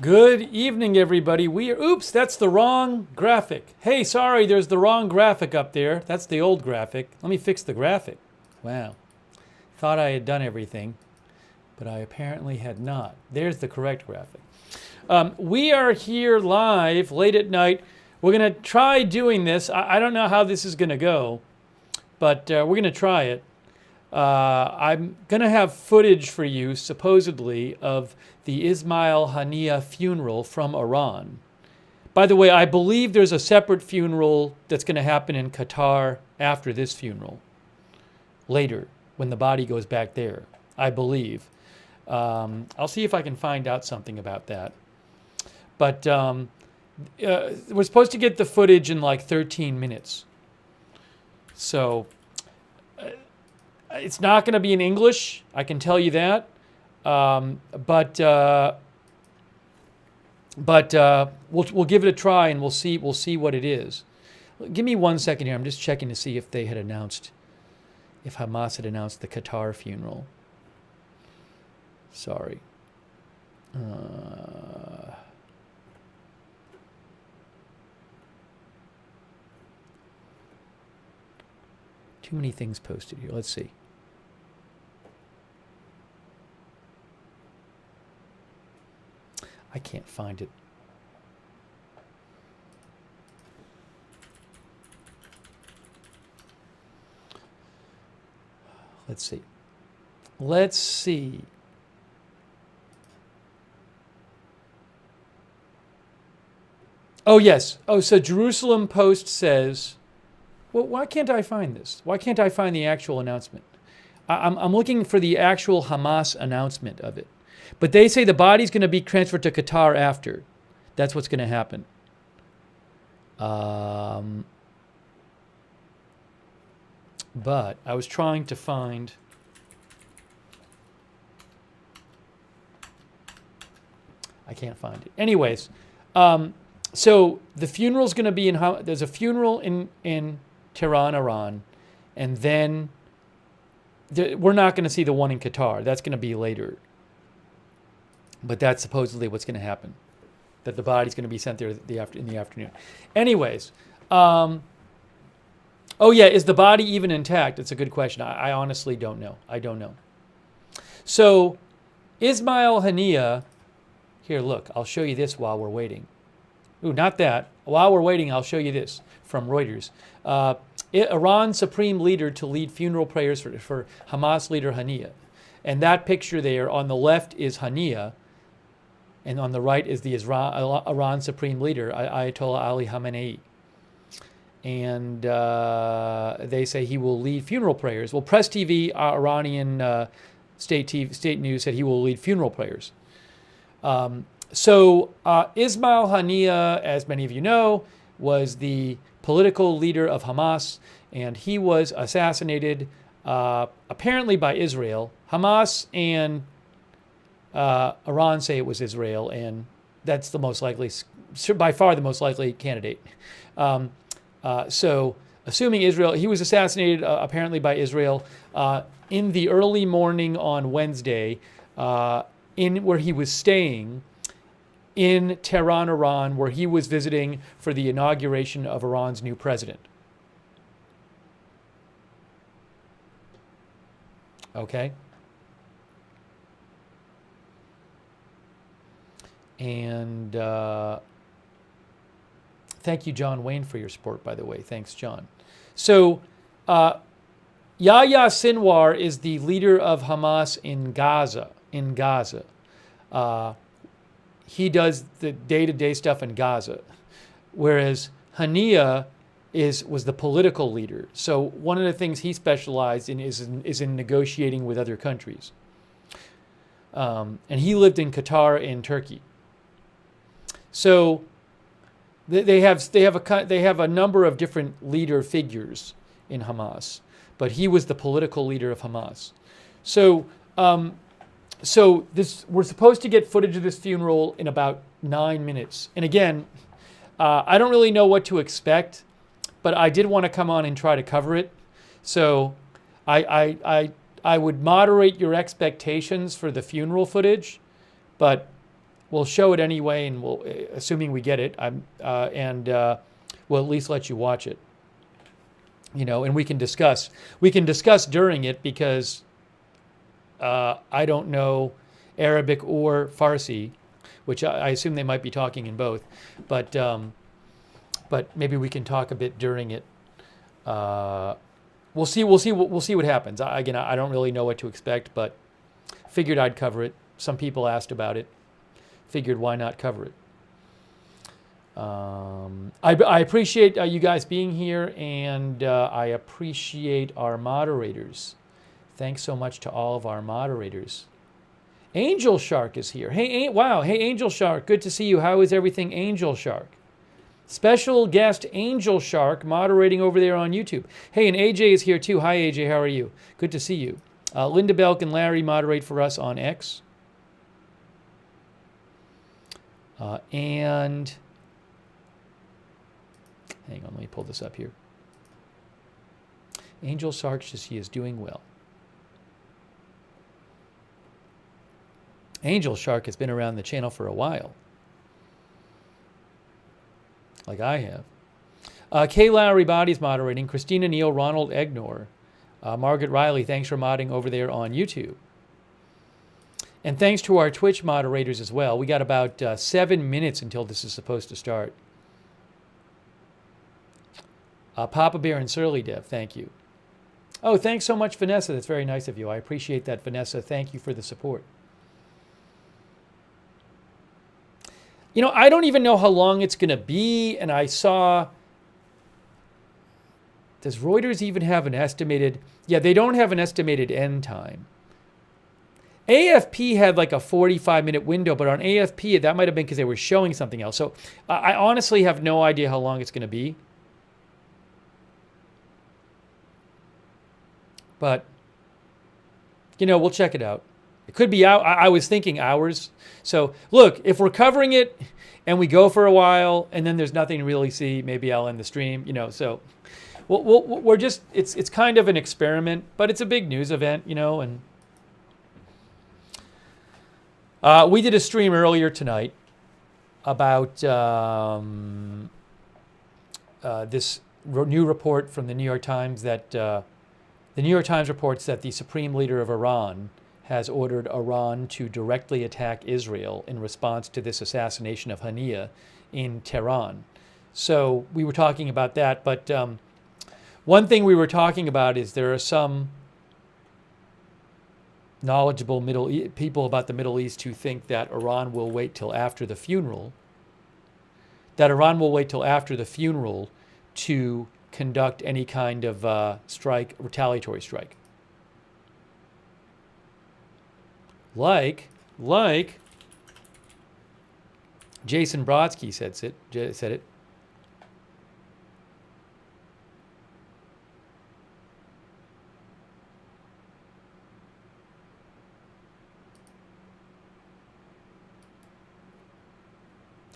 Good evening, everybody. Oops, that's the wrong graphic. Hey, sorry, there's the wrong graphic up there. That's the old graphic. Let me fix the graphic. Wow. Thought I had done everything, but I apparently had not. There's the correct graphic. We are here live late at night. We're going to try doing this. I don't know how this is going to go, but we're going to try it. I'm going to have footage for you, supposedly, of the Ismail Haniyeh funeral from Iran. By the way, I believe there's a separate funeral that's going to happen in Qatar after this funeral, later, when the body goes back there, I believe. I'll see if I can find out something about that. But we're supposed to get the footage in like 13 minutes. So it's not going to be in English, I can tell you that. But we'll give it a try and we'll see what it is. Give me 1 second here. I'm just checking to see if Hamas had announced the Qatar funeral. Sorry. Too many things posted here. Let's see. I can't find it. Let's see. Let's see. Oh, yes. Oh, so Jerusalem Post says, well, why can't I find this? Why can't I find the actual announcement? I'm looking for the actual Hamas announcement of it. But they say the body's going to be transferred to Qatar after. That's what's going to happen. But I was trying to find... I can't find it. Anyways, so the funeral's going to be there's a funeral in Tehran, Iran, and then we're not going to see the one in Qatar. That's going to be later. But that's supposedly what's going to happen, that the body's going to be sent there in the afternoon. Anyways, oh yeah, is the body even intact? It's a good question. I honestly don't know. I don't know. So Ismail Haniyeh, here, look, I'll show you this while we're waiting. Ooh, not that. While we're waiting, I'll show you this from Reuters. Iran supreme leader to lead funeral prayers for Hamas leader Haniyeh. And that picture there on the left is Haniyeh, and on the right is the Iran supreme leader, Ayatollah Ali Khamenei. And they say he will lead funeral prayers. Well, Press TV, Iranian state news, said he will lead funeral prayers. So Ismail Haniyeh, as many of you know, was the political leader of Hamas, and he was assassinated apparently by Israel. Hamas and Iran say it was Israel, and that's the most likely, by far the most likely candidate. So assuming Israel, he was assassinated apparently by Israel in the early morning on Wednesday in where he was staying in Tehran, Iran, where he was visiting for the inauguration of Iran's new president. Okay? And thank you, John Wayne, for your support, by the way. Thanks, John. So Yahya Sinwar is the leader of Hamas in Gaza. He does the day-to-day stuff in Gaza, whereas Haniyeh was the political leader. So one of the things he specialized in is in negotiating with other countries. And he lived in Qatar and Turkey. So they have a number of different leader figures in Hamas, but he was the political leader of Hamas. So we're supposed to get footage of this funeral in about 9 minutes. And again, I don't really know what to expect, but I did want to come on and try to cover it. So I would moderate your expectations for the funeral footage, but we'll show it anyway, and we'll, assuming we get it, we'll at least let you watch it. You know, and we can discuss. We can discuss during it because I don't know Arabic or Farsi, which I assume they might be talking in both, but maybe we can talk a bit during it. We'll see what happens. Again, I don't really know what to expect, but figured I'd cover it. Some people asked about it. Figured why not cover it. I appreciate you guys being here, and I appreciate our moderators. Thanks so much to all of our moderators. Angel Shark is here. Hey, wow. Hey, Angel Shark. Good to see you. How is everything, Angel Shark? Special guest Angel Shark moderating over there on YouTube. Hey, and AJ is here too. Hi, AJ. How are you? Good to see you. Linda Belk and Larry moderate for us on X. And hang on, let me pull this up here. Angel Shark says he is doing well. Angel Shark has been around the channel for a while, like I have. Kay Lowry Body's moderating. Christina Neal, Ronald Egnor, Margaret Riley, thanks for modding over there on YouTube. And thanks to our Twitch moderators as well. We got about 7 minutes until this is supposed to start. Papa Bear and Surly Dev, thank you. Oh, thanks so much, Vanessa. That's very nice of you. I appreciate that, Vanessa. Thank you for the support. You know, I don't even know how long it's going to be, and I saw... Does Reuters even have an estimated... Yeah, they don't have an estimated end time. AFP had like a 45-minute window, but on AFP, that might have been because they were showing something else. So I honestly have no idea how long it's going to be. But, you know, we'll check it out. It could be out. I was thinking hours. So, look, if we're covering it and we go for a while and then there's nothing to really see, maybe I'll end the stream, you know. So, we're just, it's kind of an experiment, but it's a big news event, you know. And we did a stream earlier tonight about this new report from the New York Times that the New York Times reports that the supreme leader of Iran has ordered Iran to directly attack Israel in response to this assassination of Haniyeh in Tehran. So we were talking about that, but one thing we were talking about is there are some knowledgeable people about the Middle East who think that Iran will wait till after the funeral, to conduct any kind of strike, retaliatory strike. Like Jason Brodsky said it.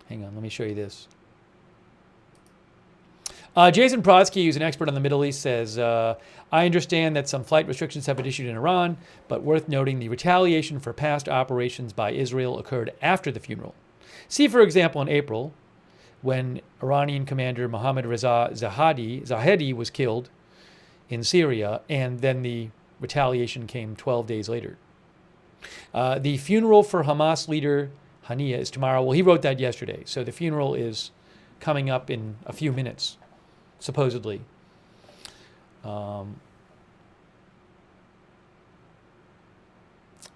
Hang on, let me show you this. Jason Brodsky, who's an expert on the Middle East, says, I understand that some flight restrictions have been issued in Iran, but worth noting the retaliation for past operations by Israel occurred after the funeral. See, for example, in April, when Iranian commander Mohammad Reza Zahedi was killed in Syria, and then the retaliation came 12 days later. The funeral for Hamas leader Haniyeh is tomorrow. Well, he wrote that yesterday, so the funeral is coming up in a few minutes, supposedly. No,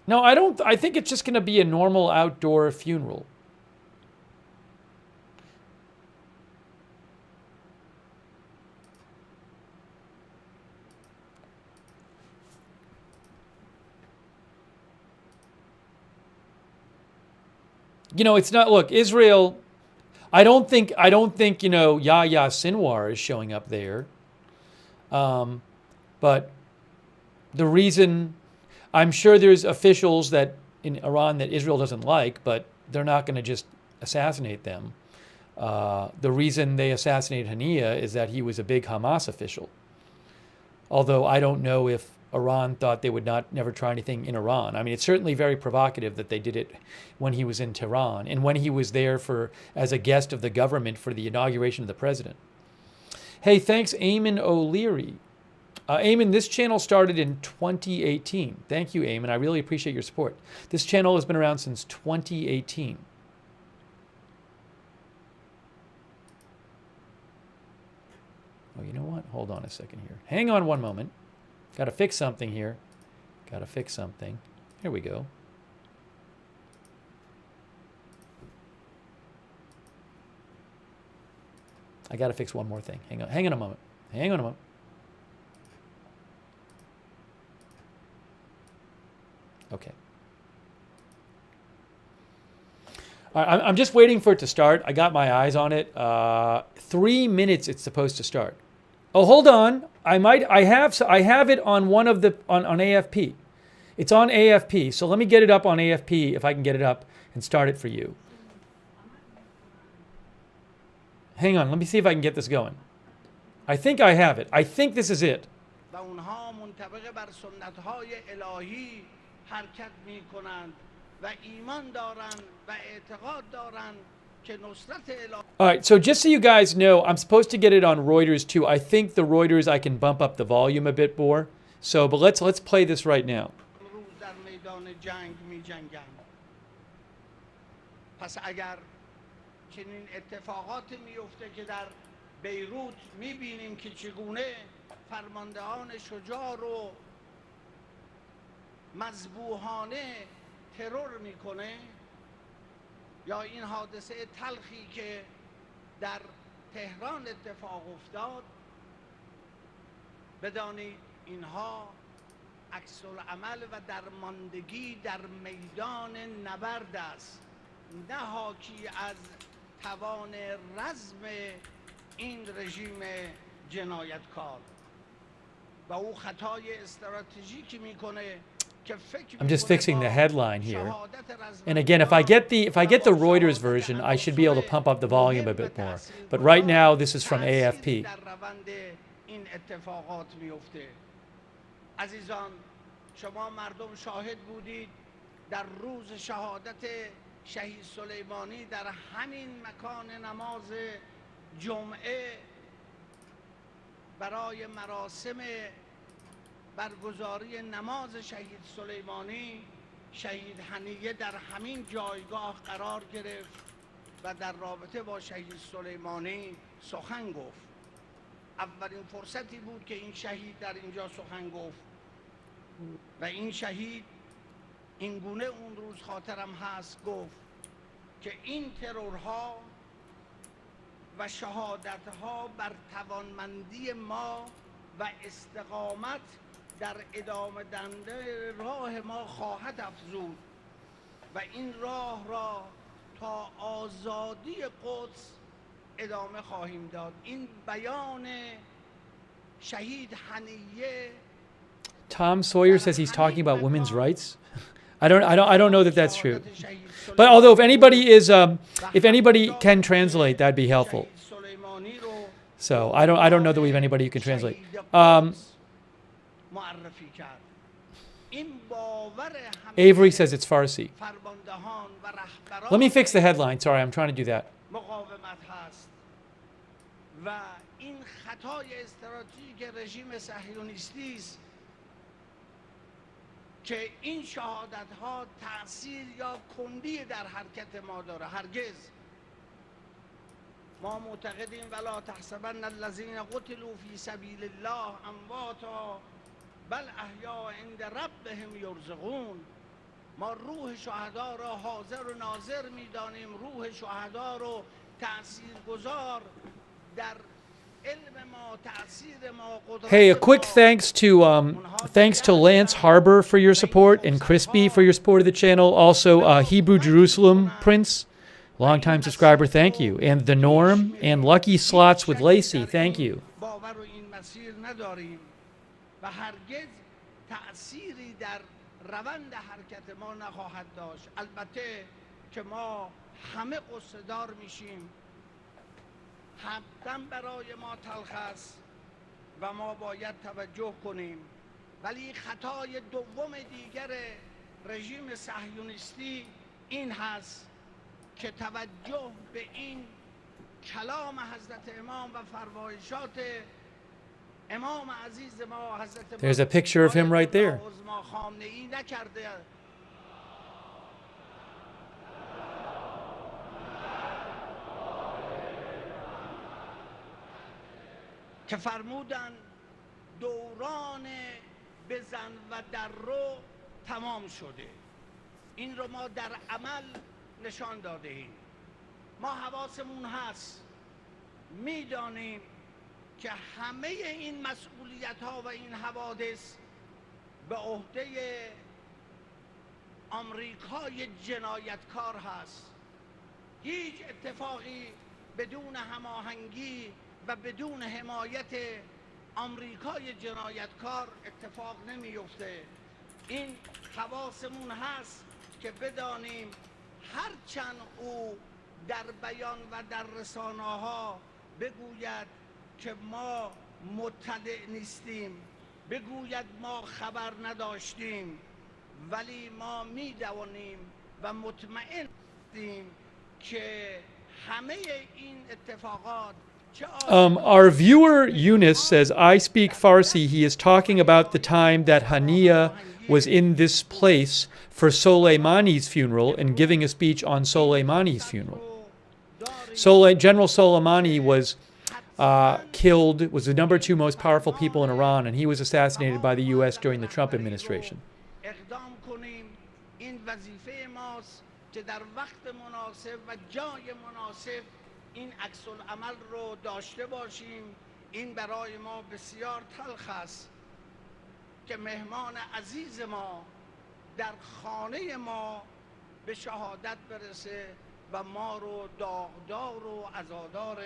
I think it's just going to be a normal outdoor funeral. You know, it's not, look, Israel, I don't think, you know, Yahya Sinwar is showing up there. But the reason, I'm sure there's officials that in Iran that Israel doesn't like, but they're not going to just assassinate them. The reason they assassinated Haniyeh is that he was a big Hamas official. Although I don't know if Iran thought they would never try anything in Iran. I mean, it's certainly very provocative that they did it when he was in Tehran and when he was there as a guest of the government for the inauguration of the president. Hey, thanks, Eamon O'Leary. Eamon, this channel started in 2018. Thank you, Eamon. I really appreciate your support. This channel has been around since 2018. Oh, you know what? Hold on a second here. Hang on one moment. Got to fix something here. Got to fix something. Here we go. I got to fix one more thing. Hang on. Hang on a moment. Hang on a moment. Okay. All right, I'm just waiting for it to start. I got my eyes on it. 3 minutes it's supposed to start. Oh, hold on. I have it on one of the on AFP. It's on AFP. So let me get it up on AFP if I can get it up and start it for you. Hang on. Let me see if I can get this going. I think I have it. I think this is it. All right, so just so you guys know, I'm supposed to get it on Reuters too. I think the Reuters, I can bump up the volume a bit more. So, but let's play this right now. ترور میکنه یا این حادثه تلخی که در تهران اتفاق افتاد بدانید اینها عکس العمل و درماندگی در میدان نبرد است نه حاکی از توان رزم این رژیم جنایتکار و او خطای استراتژیکی میکنه. I'm just fixing the headline here. And again, if I get the Reuters version, I should be able to pump up the volume a bit more. But right now, this is from AFP. عزیزان شما مردم شاهد بودید در روز شهادت شهید سلیمانی در همین مکان نماز جمعه برای مراسم برگزاری نماز شهید سلیمانی شهید حنیه در همین جایگاه قرار گرفت و در رابطه با شهید سلیمانی سخن گفت. اولین فرصتی بود که این شهید در اینجا سخن گفت و این شهید این گونه اون روز خاطرم هست گفت که این ترورها و شهادتها بر توانمندی ما و استقامت در ادامه دنده راه ما خواهد افزود و این راه را تا آزادی قدس ادامه خواهیم داد. این بیان شهید حنیه. Tom Sawyer says he's talking about women's rights. I don't know that that's true. But although if anybody can translate, that'd be helpful. So I don't know that we have anybody who can translate. Avery says it's Farsi. Let me fix the headline. Sorry, I'm trying to do that. که این شهادت ها تأثیر یا کندی در حرکت ما داره. هرگز ما معتقدیم ولا تحسبن الذين قتلوا في سبيل الله امواتا بل احیاء عند ربهم یرزقون. ما روح شهدا را حاضر و ناظر میدانیم، روح شهدا رو تأثیرگذار در Hey, a quick thanks to Lance Harbor for your support and Crispy for your support of the channel. Also, Hebrew Jerusalem Prince, longtime subscriber, thank you. And The Norm and Lucky Slots with Lacey, thank you. حتما برای ما تلخ است و ما باید توجه کنیم ولی خطای دوم دیگر رژیم صهیونیستی این هست که توجه به این کلام حضرت امام و فرمایشات امام عزیز ما حضرت There's a picture of him right there. خامنه‌ای نکرده که فرمودن دوران بزن و در رو تمام شده. این رو ما در عمل نشان داده ایم. ما حواسمون هست، میدانیم که همه این مسئولیت ها و این حوادث به عهده آمریکای جنایتکار هست. هیچ اتفاقی بدون هماهنگی و بدون حمایت آمریکای جنایتکار اتفاق نمیفته. این حواسمون هست که بدانیم هرچند او در بیان و در رسانه ها بگوید که ما مطلع نیستیم، بگوید ما خبر نداشتیم، ولی ما میدانیم و مطمئن هستیم که همه این اتفاقات Our viewer Eunice says, I speak Farsi. He is talking about the time that Haniyeh was in this place for Soleimani's funeral and giving a speech on Soleimani's funeral. General Soleimani was killed, was the number 2 most powerful people in Iran, and he was assassinated by the U.S. during the Trump administration. این عکس العمل رو داشته باشیم. این برای ما بسیار تلخ است که مهمان عزیز ما در خانه ما به شهادت برسه و ما رو داغدار و عزادار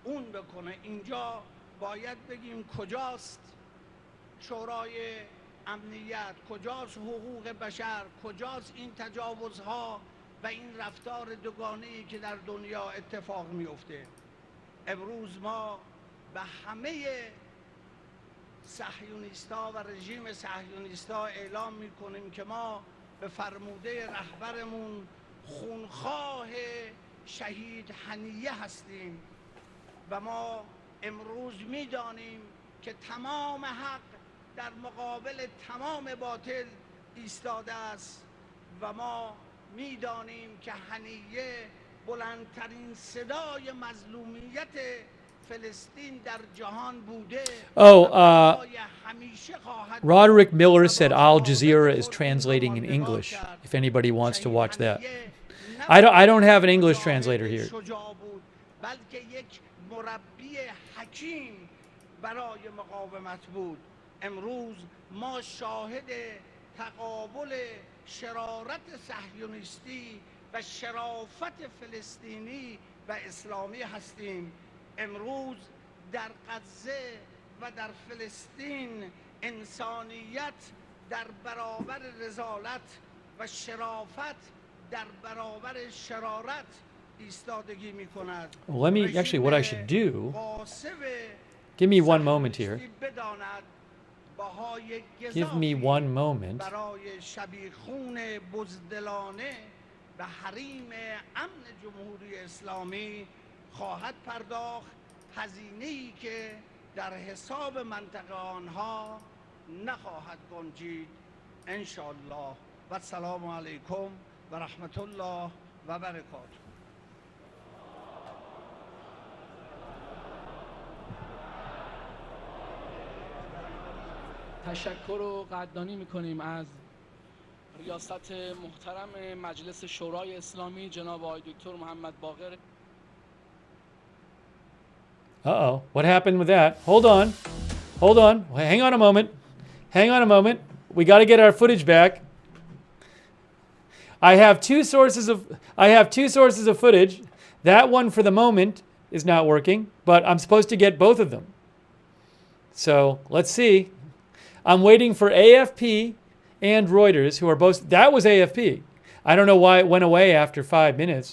اون بکنه. اینجا باید بگیم کجاست شورای امنیت، کجاست حقوق بشر، کجاست این تجاوزها و این رفتار دوگانه‌ای که در دنیا اتفاق میفته. امروز ما به همه صهیونیست‌ها و رژیم صهیونیست‌ها اعلام می‌کنیم که ما به فرموده رهبرمون خونخواه شهید حنیه هستیم و ما امروز می‌دانیم که تمام حق در مقابل تمام باطل ایستاده است و ما میدانیم که حنیه بلندترین صدای مظلومیت فلسطین در جهان بوده. Roderick Miller said Al Jazeera is translating in English, if anybody wants to watch that. I don't have an English translator here. بلکه یک مربی حکیم برای مقاومت بود. امروز ما شاهد تقابل شرارت صهیونیستی و شرافت فلسطینی و اسلامی هستیم. امروز در غزه و در فلسطین انسانیت در برابر رذالت و شرافت در برابر شرارت ایستادگی می کند. Let me, actually what I should do, give me one moment here. Give me one moment. برای شبیخون بزدلانه به حریم امن جمهوری اسلامی خواهد پرداخت، هزینه‌ای که در حساب منطقه آنها نخواهد گنجید ان شاء الله. و السلام علیکم و رحمت الله و برکاته. تشکر و قدردانی میکنیم از ریاست محترم مجلس شورای اسلامی جناب آقای دکتر محمد باقر. Uh-oh, what happened with that? Hold on, hang on a moment. We got to get our footage back. I have two sources of footage. That one for the moment is not working, but I'm supposed to get both of them. So let's see. I'm waiting for AFP and Reuters, who are both, that was AFP. I don't know why it went away after 5 minutes.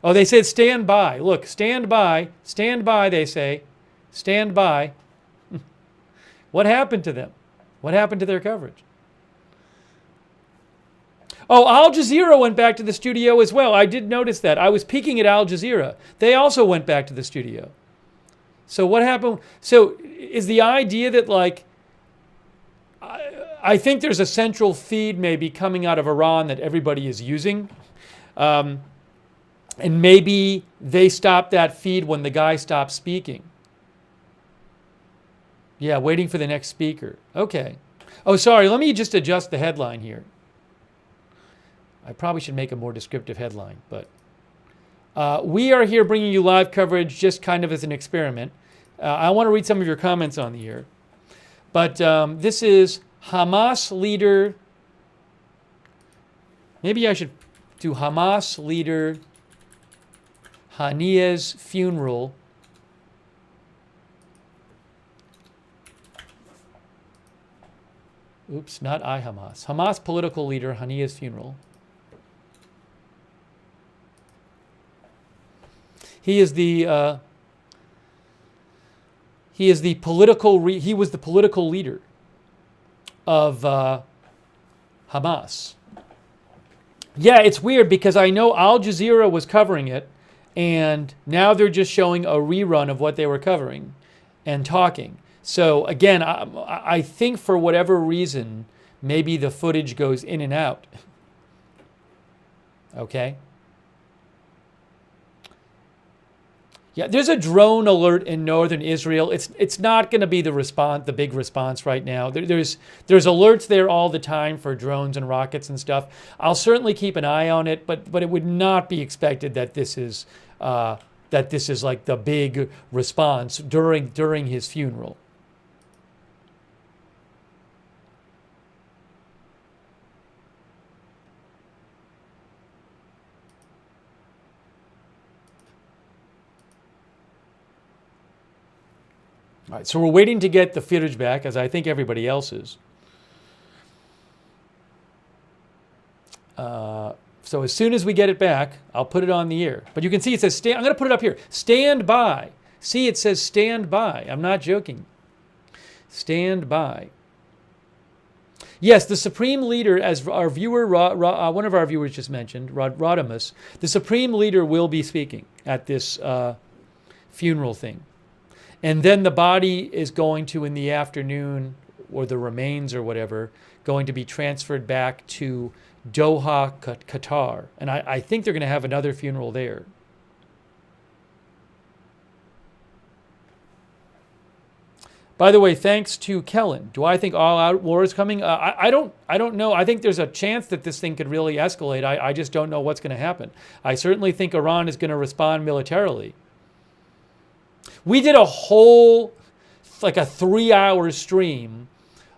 Oh, they said stand by. Look, stand by, they say. Stand by. What happened to them? What happened to their coverage? Oh, Al Jazeera went back to the studio as well. I did notice that. I was peeking at Al Jazeera. They also went back to the studio. So what happened? So is the idea that, like, I think there's a central feed maybe coming out of Iran that everybody is using. And maybe they stopped that feed when the guy stopped speaking. Yeah, waiting for the next speaker. Okay. Oh, sorry. Let me just adjust the headline here. I probably should make a more descriptive headline, but we are here bringing you live coverage just kind of as an experiment. I want to read some of your comments on the air. But this is Hamas leader. Maybe I should do Hamas leader Haniyeh's funeral. Oops, not Hamas. Hamas political leader Haniyeh's funeral. He is the political. He was the political leader of Hamas. Yeah, it's weird because I know Al Jazeera was covering it, and now they're just showing a rerun of what they were covering and talking. So again, I think for whatever reason, maybe the footage goes in and out. Okay. Yeah, there's a drone alert in northern Israel. It's not going to be the big response right now. There's alerts there all the time for drones and rockets and stuff. I'll certainly keep an eye on it, but it would not be expected that this is like the big response during his funeral. All right, so we're waiting to get the footage back, as I think everybody else is. So as soon as we get it back, I'll put it on the air. But you can see it says, I'm going to put it up here. Stand by. See, it says stand by. I'm not joking. Stand by. Yes, the supreme leader, as our viewer, one of our viewers just mentioned, Rodimus, the supreme leader will be speaking at this funeral thing. And then the body is going to, in the afternoon, or the remains or whatever, going to be transferred back to Doha, Qatar. And I think they're going to have another funeral there. By the way, thanks to Kellen. Do I think all-out war is coming? I don't know. I think there's a chance that this thing could really escalate. I just don't know what's going to happen. I certainly think Iran is going to respond militarily. We did a whole, like a 3-hour stream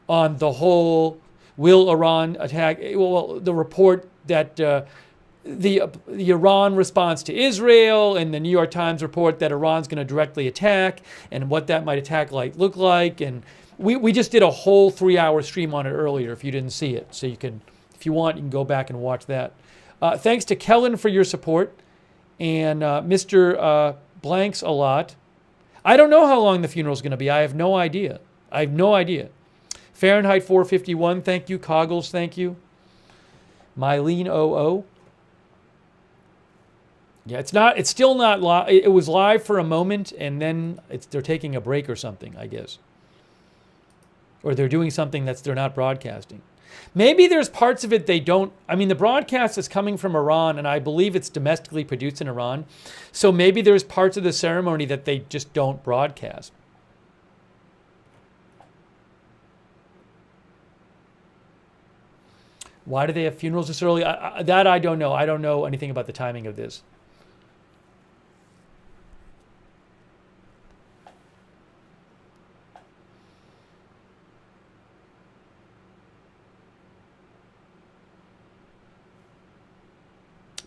on the whole, will Iran attack, well, the report that the Iran response to Israel, and the New York Times report that Iran's going to directly attack, and what that might look like. And we just did a whole 3-hour stream on it earlier if you didn't see it. So you can, if you want, you can go back and watch that. Thanks to Kellen for your support, and Mr. Blanks a lot. I don't know how long the funeral is going to be. I have no idea. Fahrenheit 451, thank you. Coggles, thank you. Mylene 00. Yeah, it's still not live. It was live for a moment, and then they're taking a break or something, I guess. Or they're doing something they're not broadcasting. Maybe there's parts of it they don't. I mean, the broadcast is coming from Iran, and I believe it's domestically produced in Iran. So maybe there's parts of the ceremony that they just don't broadcast. Why do they have funerals this early? That I don't know. I don't know anything about the timing of this.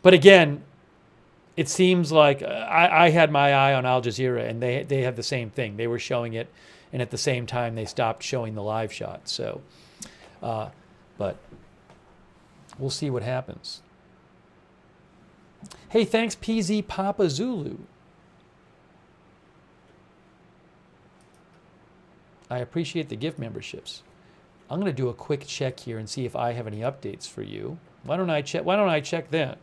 But again, it seems like I had my eye on Al Jazeera, and they have the same thing. They were showing it, and at the same time, they stopped showing the live shot. So, but we'll see what happens. Hey, thanks, PZ Papa Zulu. I appreciate the gift memberships. I'm going to do a quick check here and see if I have any updates for you. Why don't I check that?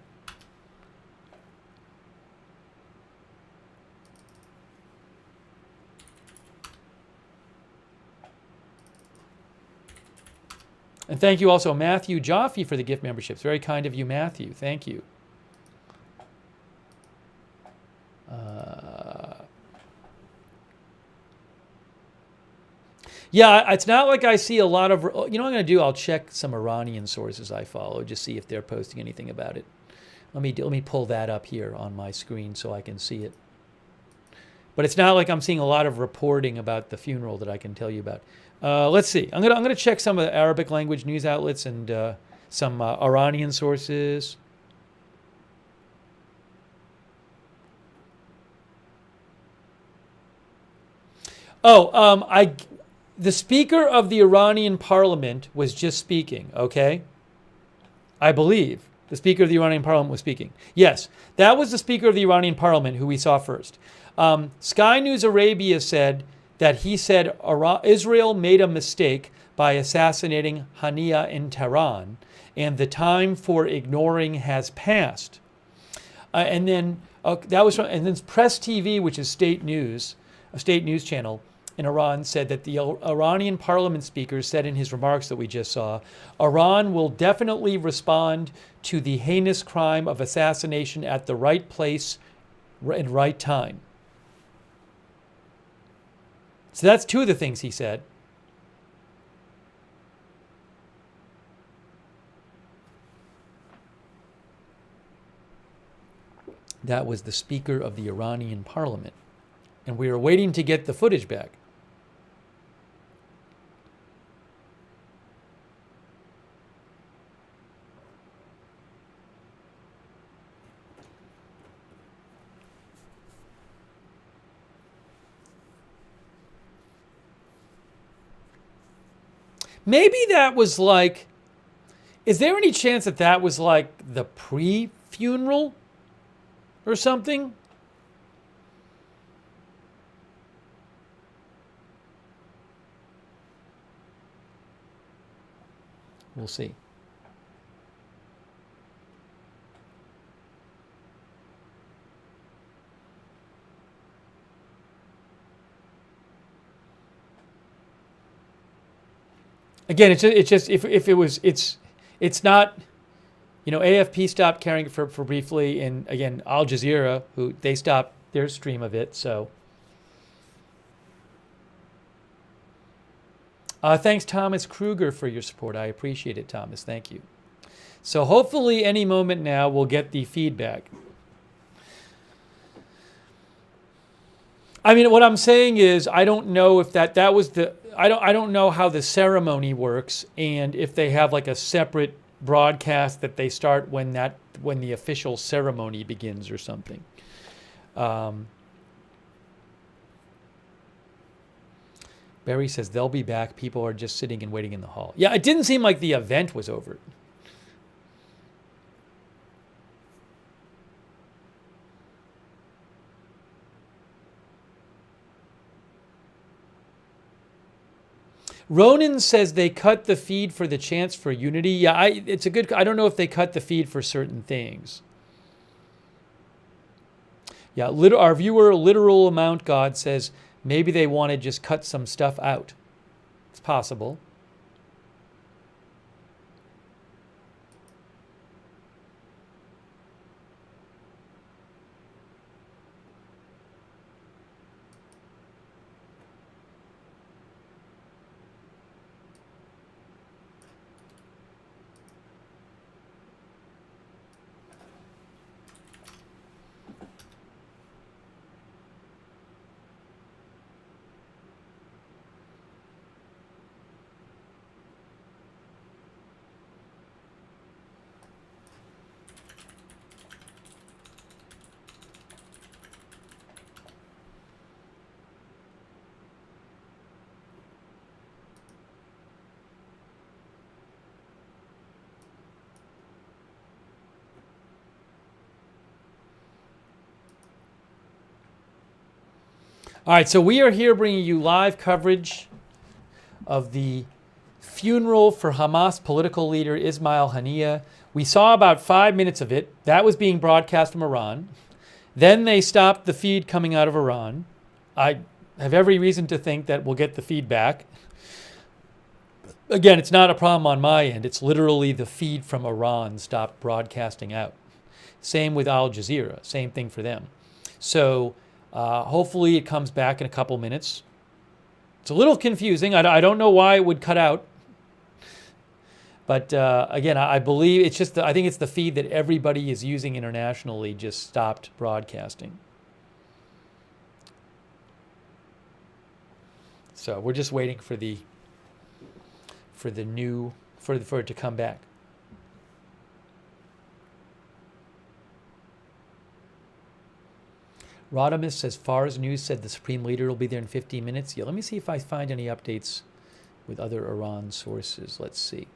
And thank you also, Matthew Jaffe, for the gift memberships. Very kind of you, Matthew. Thank you. Yeah, it's not like I see a lot of... You know what I'm going to do? I'll check some Iranian sources I follow, just see if they're posting anything about it. Let me pull that up here on my screen so I can see it. But it's not like I'm seeing a lot of reporting about the funeral that I can tell you about. Let's see. I'm gonna check some of the Arabic language news outlets and some Iranian sources. The Speaker of the Iranian Parliament was just speaking. Okay, I believe the Speaker of the Iranian Parliament was speaking. Yes, that was the Speaker of the Iranian Parliament who we saw first. Sky News Arabia said that he said Israel made a mistake by assassinating Haniyeh in Tehran, and the time for ignoring has passed. And then Press TV, which is state news, a state news channel in Iran, said that the Iranian parliament speaker said in his remarks that we just saw, Iran will definitely respond to the heinous crime of assassination at the right place and right time. So that's two of the things he said. That was the Speaker of the Iranian Parliament. And we are waiting to get the footage back. Maybe that was like, is there any chance that that was like the pre-funeral or something? We'll see. Again, it's not, you know, AFP stopped carrying it for briefly, and again, Al Jazeera, they stopped their stream of it, so. Thanks, Thomas Kruger, for your support. I appreciate it, Thomas. Thank you. So hopefully any moment now we'll get the feedback. I mean, what I'm saying is I don't know if that was the... I don't know how the ceremony works, and if they have like a separate broadcast that they start when the official ceremony begins or something. Barry says they'll be back. People are just sitting and waiting in the hall. Yeah, it didn't seem like the event was over. Ronan says they cut the feed for the chance for unity. Yeah, I don't know if they cut the feed for certain things. Yeah, our viewer, Literal Amount God, says maybe they want to just cut some stuff out. It's possible. All right, so we are here bringing you live coverage of the funeral for Hamas political leader Ismail Haniyeh. We saw about 5 minutes of it. That was being broadcast from Iran. Then they stopped the feed coming out of Iran. I have every reason to think that we'll get the feed back. Again, it's not a problem on my end. It's literally the feed from Iran stopped broadcasting out. Same with Al Jazeera. Same thing for them. So hopefully it comes back in a couple minutes. It's a little confusing. I don't know why it would cut out. But again, I believe it's just, I think it's the feed that everybody is using internationally just stopped broadcasting. So we're just waiting for it to come back. Rodimus says, Fars News said the Supreme Leader will be there in 15 minutes. Yeah, let me see if I find any updates with other Iran sources. Let's see.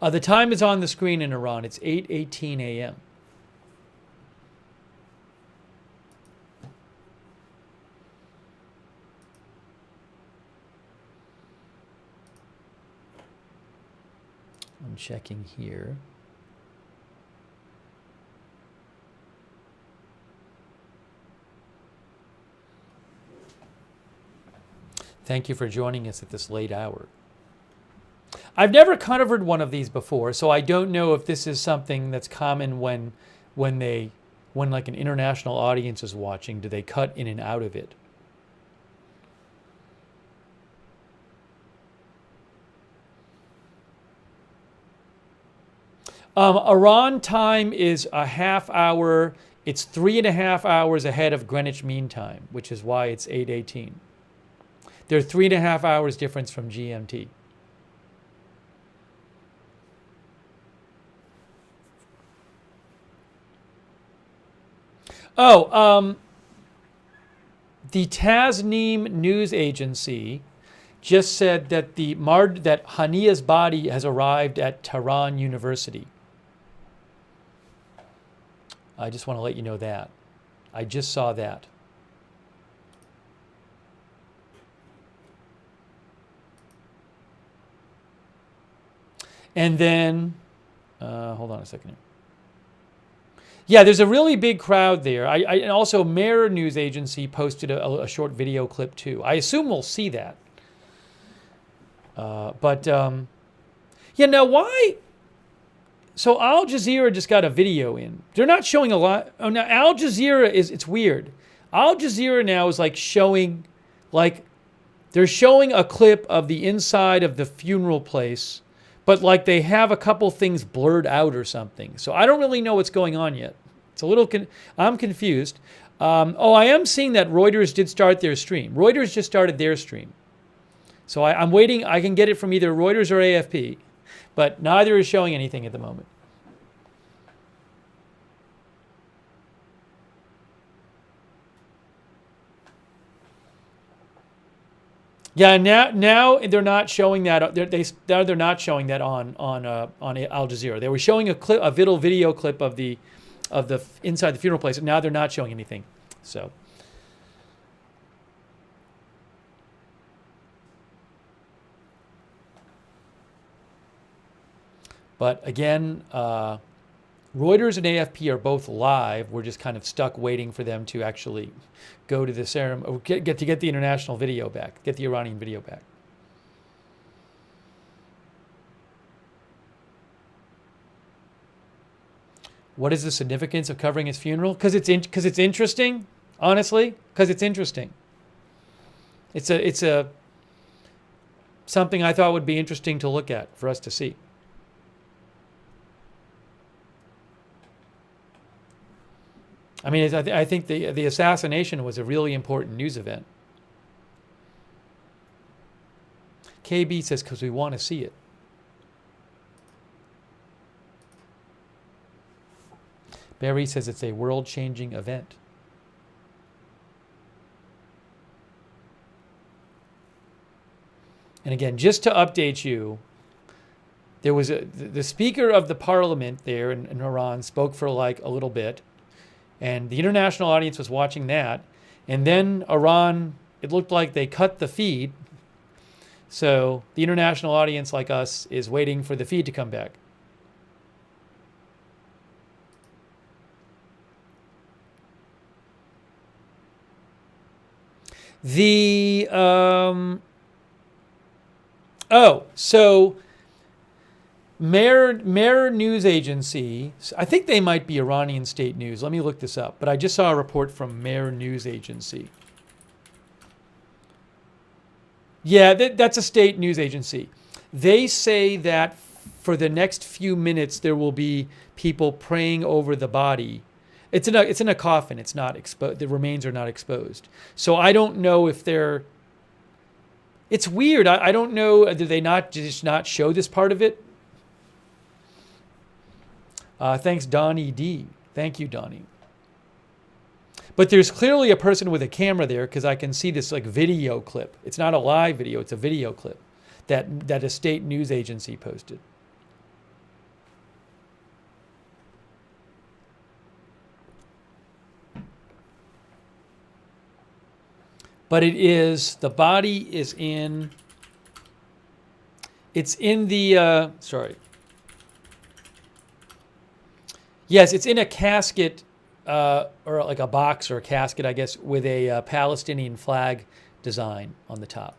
The time is on the screen in Iran. It's 8:18 a.m. I'm checking here. Thank you for joining us at this late hour. I've never covered one of these before, so I don't know if this is something that's common when like an international audience is watching. Do they cut in and out of it? Iran time is a half hour. It's 3.5 hours ahead of Greenwich Mean Time, which is why it's 8:18. They're 3.5 hours difference from GMT. Oh, the Tasnim news agency just said that that Haniyeh's body has arrived at Tehran University. I just want to let you know that. I just saw that. And then, hold on a second here. Yeah, there's a really big crowd there. And also, Mirror News Agency posted a short video clip too. I assume we'll see that. Yeah, now why? So Al Jazeera just got a video in. They're not showing a lot. Oh, now Al Jazeera it's weird. Al Jazeera now is like showing, like, they're showing a clip of the inside of the funeral place, but like they have a couple things blurred out or something. So I don't really know what's going on yet. It's a little, I'm confused. Oh, I am seeing that Reuters did start their stream. Reuters just started their stream. So I'm waiting. I can get it from either Reuters or AFP, but neither is showing anything at the moment. Yeah, now they're not showing that. They're not showing that on Al Jazeera. They were showing a video clip of the inside the funeral place, and now they're not showing anything. So. But again, Reuters and AFP are both live. We're just kind of stuck waiting for them to actually go to the ceremony, get the international video back, get the Iranian video back. What is the significance of covering his funeral? Because it's interesting, honestly. Because it's interesting. It's something I thought would be interesting to look at for us to see. I mean, I think the assassination was a really important news event. KB says, because we want to see it. Barry says it's a world-changing event. And again, just to update you, there was the speaker of the parliament there in Iran spoke for like a little bit, and the international audience was watching that. And then Iran, it looked like they cut the feed. So the international audience like us is waiting for the feed to come back. So Mehr News Agency, I think they might be Iranian state news. Let me look this up. But I just saw a report from Mehr News Agency. Yeah, that's a state news agency. They say that for the next few minutes there will be people praying over the body. It's in a coffin. It's not exposed. The remains are not exposed. So I don't know if they're. It's weird. I don't know. Do they just not show this part of it? Thanks, Donnie D. Thank you, Donnie. But there's clearly a person with a camera there because I can see this like video clip. It's not a live video. It's a video clip that a state news agency posted. But the body is in, it's in the, yes, it's in a casket, or like a box or a casket, I guess, with a Palestinian flag design on the top.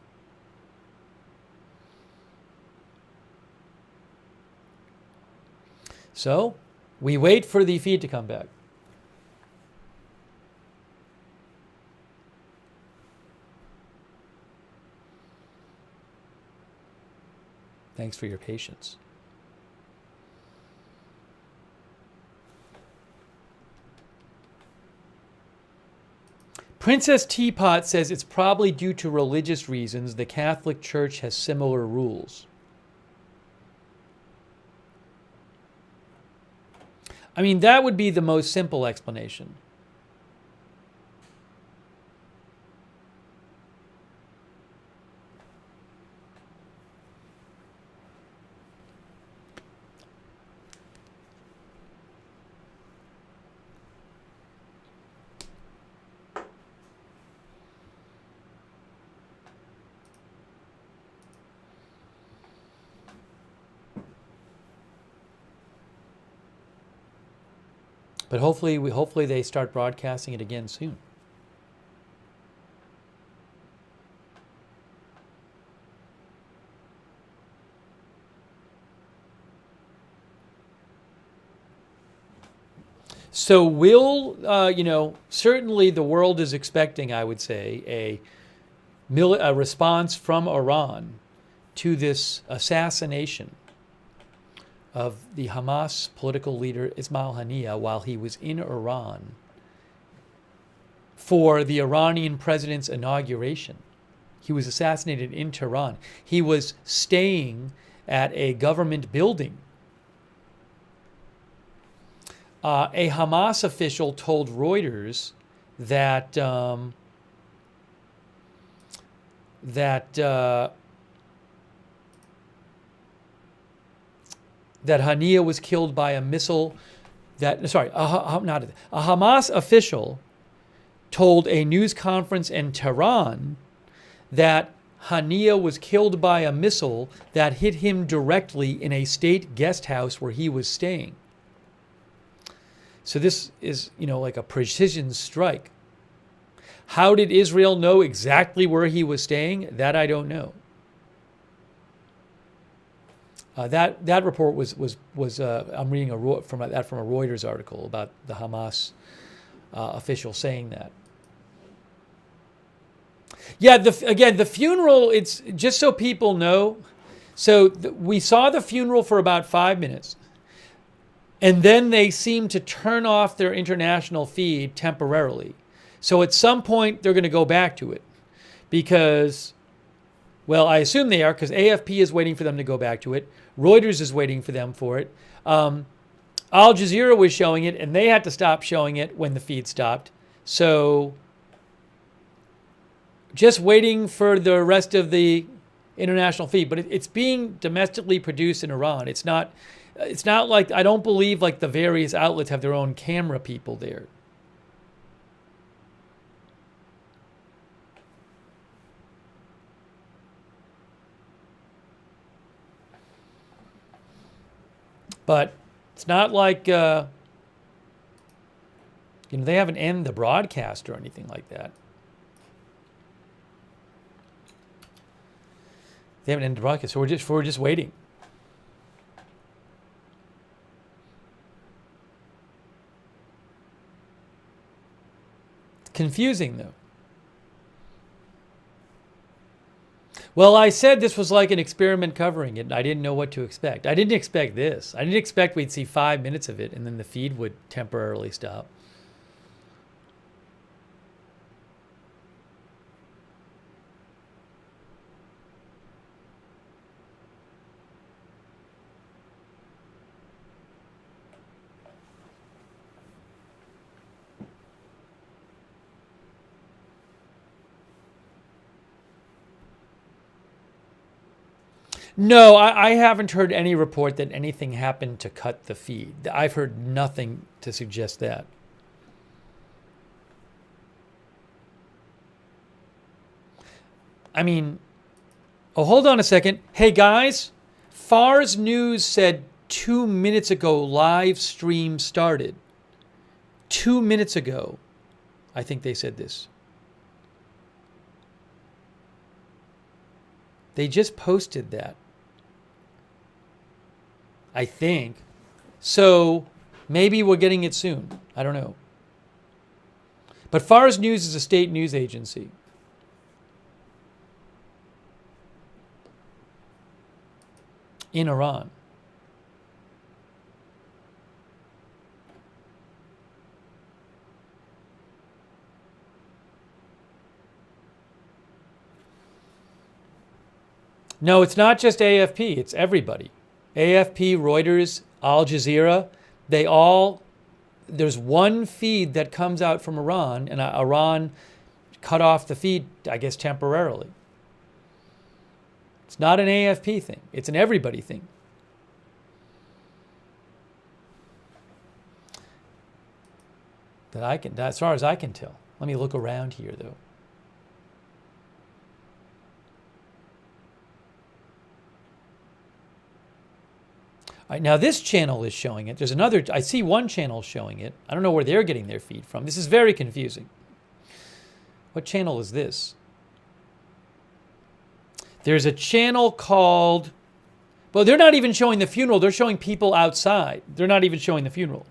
So we wait for the feed to come back. Thanks for your patience. Princess Teapot says it's probably due to religious reasons. The Catholic Church has similar rules. I mean, that would be the most simple explanation. But hopefully they start broadcasting it again soon. So certainly the world is expecting, I would say, a response from Iran to this assassination of the Hamas political leader Ismail Haniyeh while he was in Iran for the Iranian president's inauguration. He was assassinated in Tehran. He was staying at a government building. A Hamas official told Reuters that that Haniyeh was killed by a missile a Hamas official told a news conference in Tehran that Haniyeh was killed by a missile that hit him directly in a state guest house where he was staying. So this is, like a precision strike. How did Israel know exactly where he was staying? That I don't know. That report was I'm reading from a Reuters article about the Hamas official saying that. Yeah, the funeral, it's just so people know. So we saw the funeral for about 5 minutes. And then they seem to turn off their international feed temporarily. So at some point, they're going to go back to it. Because, well, I assume they are, because AFP is waiting for them to go back to it. Reuters is waiting for them for it. Al Jazeera was showing it, and they had to stop showing it when the feed stopped. So just waiting for the rest of the international feed, but it's being domestically produced in Iran. It's not like, I don't believe like the various outlets have their own camera people there. But it's not like, they haven't ended the broadcast or anything like that. They haven't ended the broadcast, so we're just waiting. It's confusing, though. Well, I said this was like an experiment covering it. I didn't know what to expect. I didn't expect this. I didn't expect we'd see 5 minutes of it and then the feed would temporarily stop. No, I haven't heard any report that anything happened to cut the feed. I've heard nothing to suggest that. I mean, oh, hold on a second. Hey, guys, Fars News said 2 minutes ago live stream started. 2 minutes ago, I think they said this. They just posted that. I think. So maybe we're getting it soon. I don't know. But Fars News is a state news agency. In Iran. No, it's not just AFP. It's everybody. AFP, Reuters, Al Jazeera, there's one feed that comes out from Iran, and Iran cut off the feed, I guess, temporarily. It's not an AFP thing. It's an everybody thing. As far as I can tell. Let me look around here, though. All right, now this channel is showing it. There's another, I see one channel showing it. I don't know where they're getting their feed from. This is very confusing. What channel is this? There's a channel called, well, they're not even showing the funeral. They're showing people outside. They're not even showing the funeral.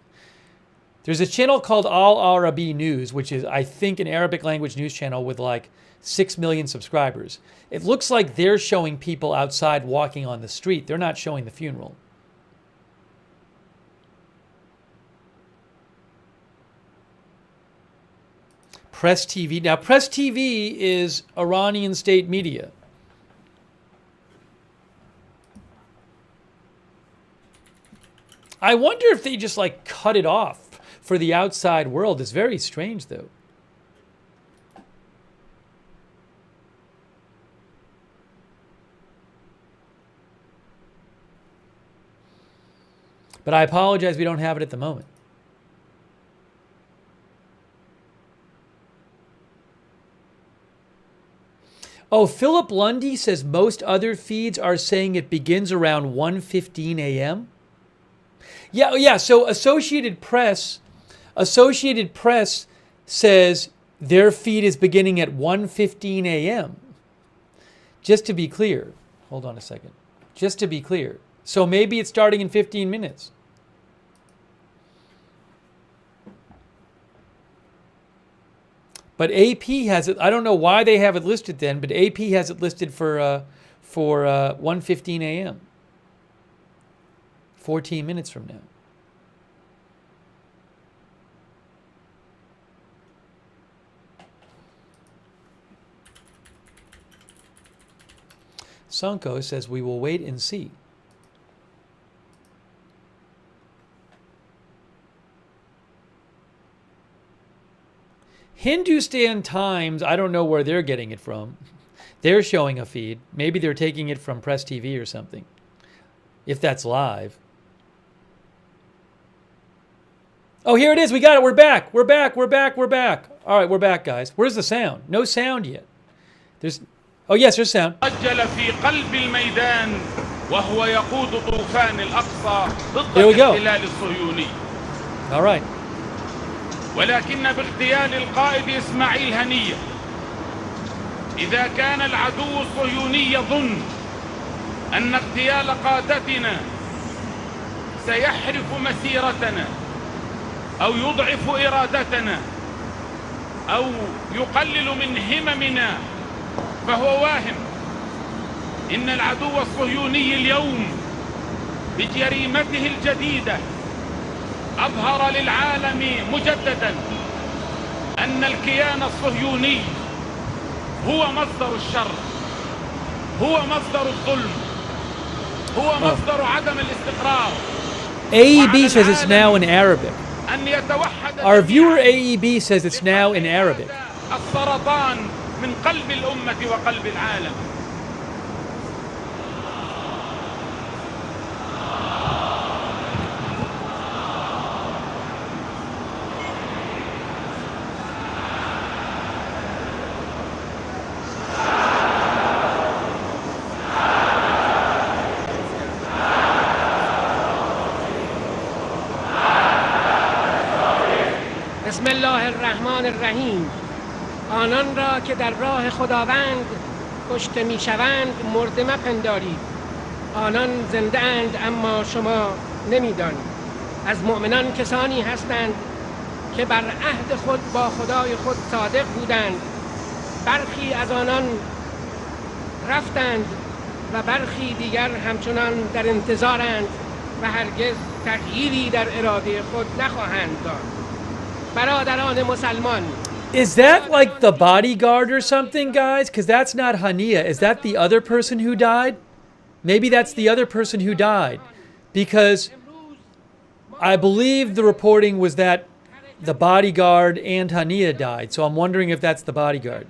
There's a channel called Al Arabi News, which is, I think, an Arabic language news channel with like 6 million subscribers. It looks like they're showing people outside walking on the street. They're not showing the funeral. Press TV. Now, Press TV is Iranian state media. I wonder if they just like cut it off for the outside world. It's very strange, though. But I apologize, we don't have it at the moment. Oh, Philip Lundy says most other feeds are saying it begins around 1:15 a.m. Yeah. So Associated Press says their feed is beginning at 1:15 a.m. Just to be clear. Hold on a second. Just to be clear. So maybe it's starting in 15 minutes. But AP has it. I don't know why they have it listed then, but AP has it listed for 1:15 a.m. 14 minutes from now. Sunko says we will wait and see. Hindustan Times, I don't know where they're getting it from. They're showing a feed. Maybe they're taking it from Press TV or something, if that's live. Oh, here it is. We got it. We're back. We're back. We're back. We're back. All right, we're back, guys. Where's the sound? No sound yet. Oh, yes, there's sound. وهو يقود طوفان الأقصى ضد الاحتلال الصهيوني. All right. ولكن باغتيال القائد إسماعيل هنية إذا كان العدو الصهيوني يظن أن اغتيال قادتنا سيحرف مسيرتنا أو يضعف إرادتنا أو يقلل من هممنا فهو واهم. إن العدو الصهيوني اليوم بجريمته الجديدة أظهر للعالم مجددا أن الكيان الصهيوني هو مصدر الشر، هو مصدر الظلم، هو مصدر عدم الاستقرار. AEB says it's now in Arabic. Our viewer AEB says it's now in Arabic. السرطان من قلب الأمة وقلب العالم. بسم الله الرحمن الرحیم. آنان را که در راه خداوند کشته میشوند مرده مپندارید. آنان زنده اند اما شما نمیدانید. از مؤمنان کسانی هستند که بر عهد خود با خدای خود صادق بودند. برخی از آنان رفتند و برخی دیگر همچنان در انتظارند و هرگز تغییری در اراده خود نخواهند داشت. برادران مسلمان. Is that like the bodyguard or something, guys? Because that's not Haniyeh. Is that the other person who died? Maybe that's the other person who died. Because I believe the reporting was that the bodyguard and Haniyeh died. So I'm wondering if that's the bodyguard.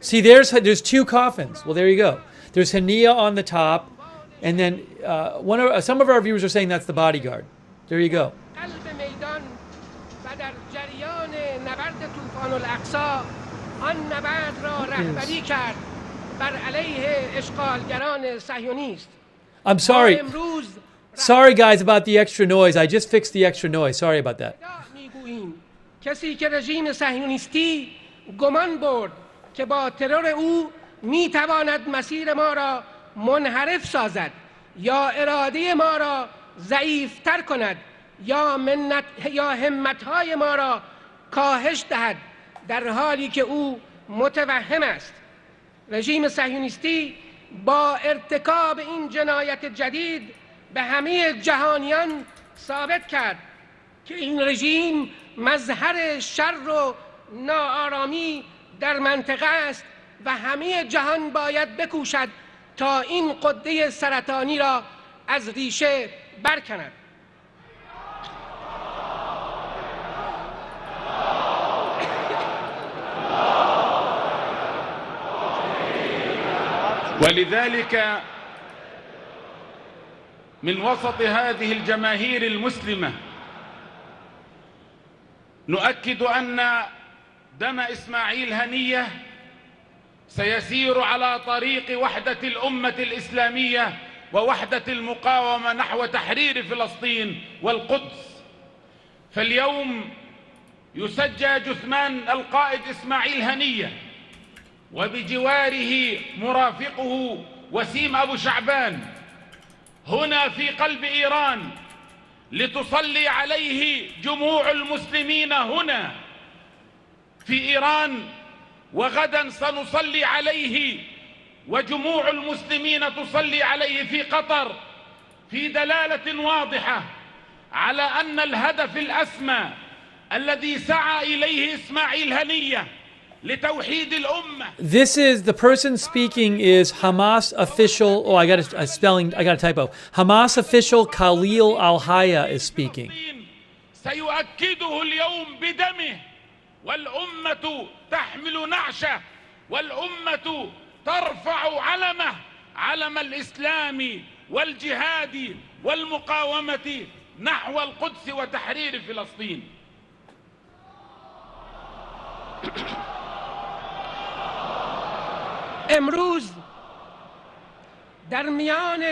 See, there's two coffins. Well, there you go. There's Haniyeh on the top. And then some of our viewers are saying that's the bodyguard. There you go. I'm sorry. Sorry, guys, about the extra noise. I just fixed the extra noise. Sorry about that. کسی که رژیم صهیونیستی گمان برد که با ترور او میتواند مسیر ما را منحرف سازد یا اراده ما را ضعیفتر کند یا همتهای ما را کاهش دهد، در حالی که او متوهم است. رژیم صهیونیستی با ارتکاب این جنایت جدید به همه جهانیان ثابت کرد که این رژیم مظهر شر و ناآرامی در منطقه است و همه جهان باید بکوشد تا این غده سرطانی را از ریشه برکند. ولذلك من وسط هذه الجماهير المسلمة نؤكد أن دم إسماعيل هنية سيسير على طريق وحدة الأمة الإسلامية ووحدة المقاومة نحو تحرير فلسطين والقدس. فاليوم يسجى جثمان القائد إسماعيل هنية وبجواره مرافقه وسيم أبو شعبان هنا في قلب إيران لتصلي عليه جموع المسلمين هنا في إيران، وغدا سنصلي عليه وجموع المسلمين تصلي عليه في قطر، في دلالة واضحة على أن الهدف الأسمى الذي سعى إليه إسماعيل هنية لتوحيد الأمة. This is the person speaking is Hamas official. Oh, I got a typo. Hamas official Khalil al-Hayya is speaking. سيؤكده اليوم بدمه والأمة تحمل نعشه، والأمة ترفع علمه، علم الإسلام والجهاد والمقاومة نحو القدس وتحرير فلسطين. امروز در میان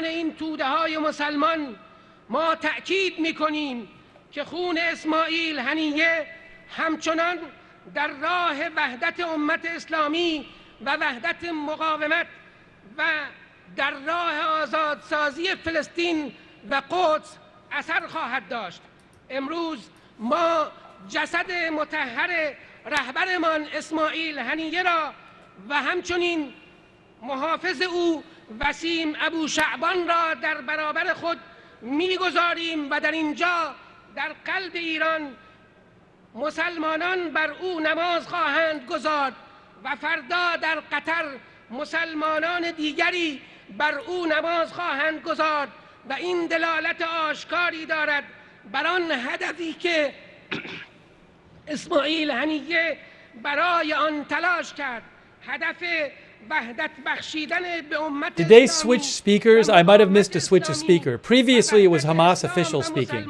این توده های مسلمان ما تأکید میکنیم که خون اسماعیل هنیه همچنان در راه وحدت امت اسلامی و وحدت مقاومت و در راه آزادسازی فلسطین و قدس اثر خواهد داشت. امروز ما جسد مطهر رهبرمان اسماعیل هنیه را و همچنین محافظ او وسیم ابو شعبان را در برابر خود میگذاریم و در اینجا در قلب ایران مسلمانان بر او نماز خواهند گزارد و فردا در قطر مسلمانان دیگری بر او نماز خواهند گزارد و این دلالت آشکاری دارد بر آن هدفی که اسماعیل هنیه برای آن تلاش کرد، هدف وحدت بخشیدن به امت. Did they switch speakers? I might have missed a switch of speaker. Previously it was Hamas official speaking.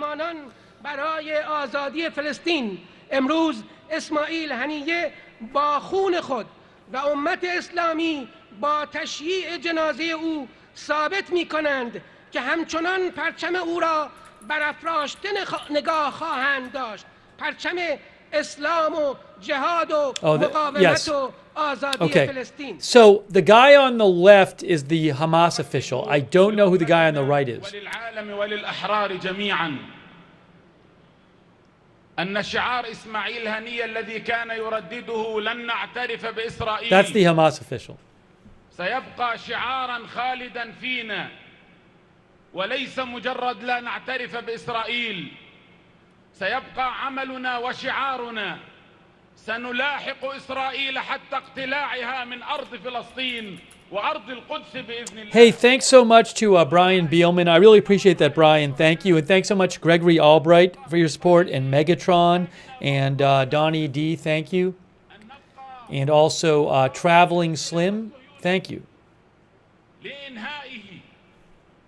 برای آزادی فلسطین. امروز اسماعیل هنیه با خون خود و امت اسلامی با تشییع جنازه او ثابت می کنند که همچنان پرچم او را برافراشته نگاه خواهند داشت، پرچم اسلام و جهاد و مقاومت و آزادی فلسطین. So the guy on the left is the Hamas official. I don't know who the guy on the right is. وللعالم وللأحرار جميعا أن شعار إسماعيل هنية الذي كان يردده لن نعترف بإسرائيل. That's the Hamas official. سيبقى شعارا خالدا فينا، وليس مجرد لا نعترف بإسرائيل، سيبقى عملنا وشعارنا. سنلاحق إسرائيل حتى اقتلاعها من أرض فلسطين وأرض القدس بإذن الله. Hey, thanks so much to Brian Beelman. I really appreciate that, Brian. Thank you. And thanks so much, Gregory Albright, for your support, and Megatron, and Donnie D, thank you. And also Traveling Slim, thank you. لإنهائه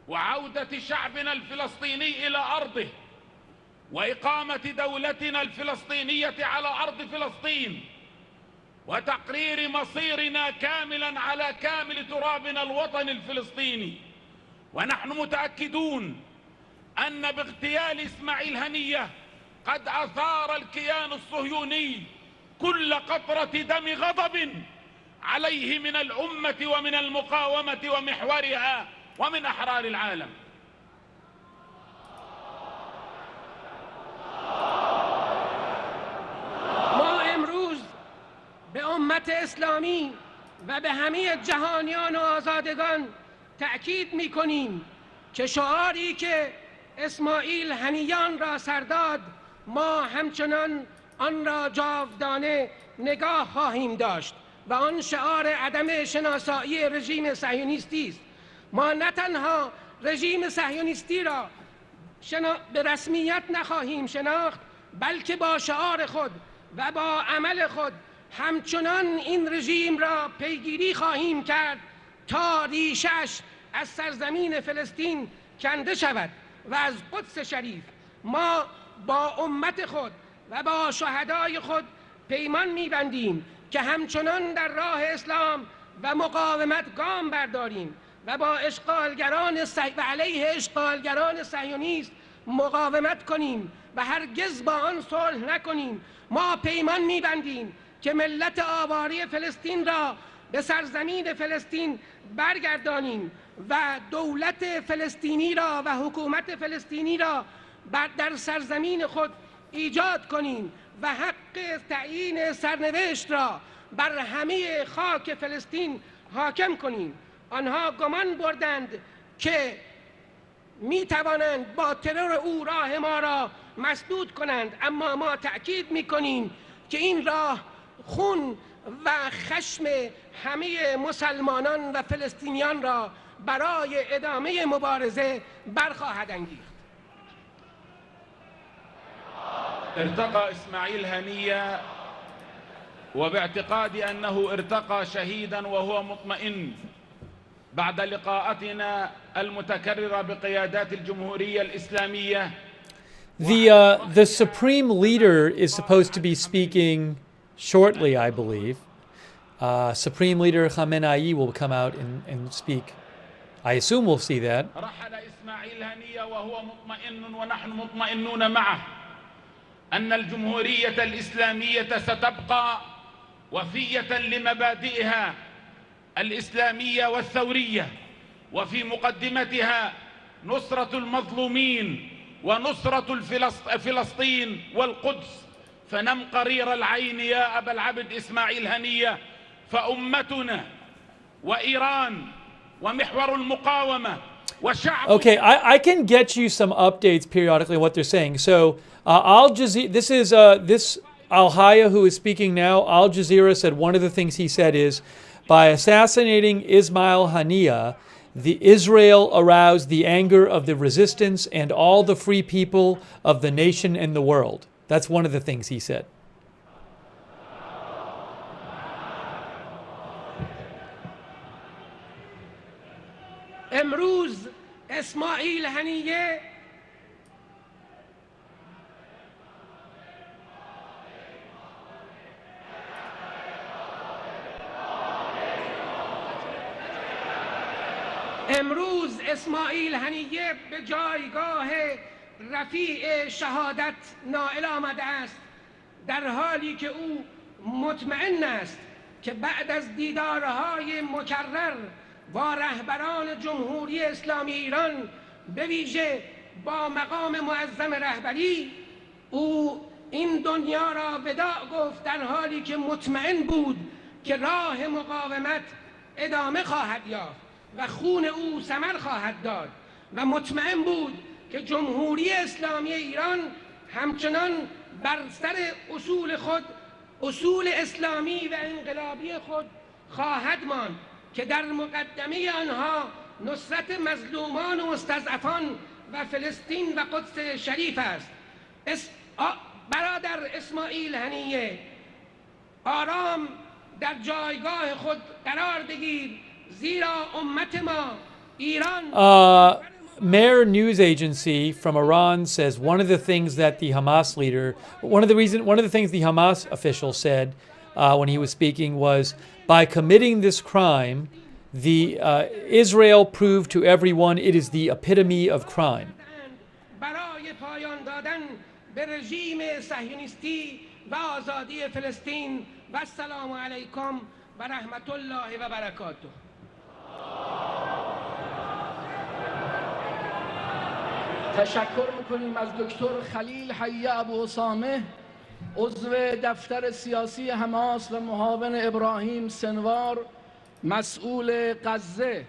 وعودة شعبنا الفلسطيني إلى أرضه وإقامة دولتنا الفلسطينية على أرض فلسطين وتقرير مصيرنا كاملا على كامل ترابنا الوطني الفلسطيني. ونحن متأكدون أن باغتيال إسماعيل هنية قد أثار الكيان الصهيوني كل قطرة دم غضب عليه من الأمة ومن المقاومة ومحورها ومن أحرار العالم. ما امروز به امت اسلامی و به همه جهانیان و آزادگان تأکید می‌کنیم که شعاری که اسماعیل هنیان را سرداد ما همچنان آن را جاودانه نگاه خواهیم داشت و آن شعار عدم شناسایی رژیم صهیونیستی است. ما نه تنها رژیم صهیونیستی را به رسمیت نخواهیم شناخت، بلکه با شعار خود و با عمل خود همچنان این رژیم را پیگیری خواهیم کرد تا ریشش از سرزمین فلسطین کنده شود و از قدس شریف. ما با امت خود و با شهدای خود پیمان می‌بندیم که همچنان در راه اسلام و مقاومت گام برداریم و با و علیه اشغالگران صهیونیست مقاومت کنیم و هرگز با آن صلح نکنیم. ما پیمان می‌بندیم که ملت آواره فلسطین را به سرزمین فلسطین برگردانیم و دولت فلسطینی را و حکومت فلسطینی را در سرزمین خود ایجاد کنیم و حق تعیین سرنوشت را بر همه خاک فلسطین حاکم کنیم. آنها گمان بردند که می توانند با ترور او راه ما را مسدود کنند، اما ما تأکید می کنیم که این راه خون و خشم همه مسلمانان و فلسطینیان را برای ادامه مبارزه برخواهد انگیخت. ارتقى إسماعيل هنية وباعتقادي أنه ارتقى شهيدا وهو مطمئن بعد لقاءاتنا المتكررة بقيادات الجمهورية الإسلامية. The supreme leader is supposed to be speaking shortly, I believe. Supreme leader Khamenei will come out and speak. I assume we'll see that. رحل إسماعيل هنية وهو مطمئن ونحن مطمئنون معه أن الجمهورية الإسلامية ستبقى وفية لمبادئها الإسلامية والثورية، وفي مقدمتها نصرة المظلومين ونصرة فلسطين والقدس. فنم قرير العين يا أبا العبد إسماعيل هنية، فأمتنا وإيران ومحور المقاومة وشعب. Okay, I can get you some updates periodically on what they're saying. So Al Jazeera, this Al Hayeh who is speaking now, Al Jazeera said one of the things he said is, by assassinating Ismail Haniyeh, Israel aroused the anger of the resistance and all the free people of the nation and the world. That's one of the things he said. امروز اسماعیل هنیه به جایگاه رفیع شهادت نائل آمده است، در حالی که او مطمئن است که بعد از دیدارهای مکرر با رهبران جمهوری اسلامی ایران، به ویژه با مقام معظم رهبری، او این دنیا را وداع گفت، در حالی که مطمئن بود که راه مقاومت ادامه خواهد یافت و خون او ثمر خواهد داد، و مطمئن بود که جمهوری اسلامی ایران همچنان بر سر اصول خود، اصول اسلامی و انقلابی خود خواهد ماند که در مقدمه آنها نصرت مظلومان و مستضعفان و فلسطین و قدس شریف است. برادر اسماعیل هنیه، آرام در جایگاه خود قرار بگیر، زیرا امت ما ایران. Mehr news agency from Iran says one of the things that the Hamas leader, one of the things the Hamas official said when he was speaking was, by committing this crime, Israel proved to everyone it is the epitome of crime. برای پایان دادن به رژیم صهیونیستی و آزادی فلسطین. و السلام علیکم و رحمت الله و برکاته. تشکر میکنیم از دکتر خلیل حیه ابو اسامه، عضو دفتر سیاسی حماس و معاون ابراهیم سنوار، مسئول غزه.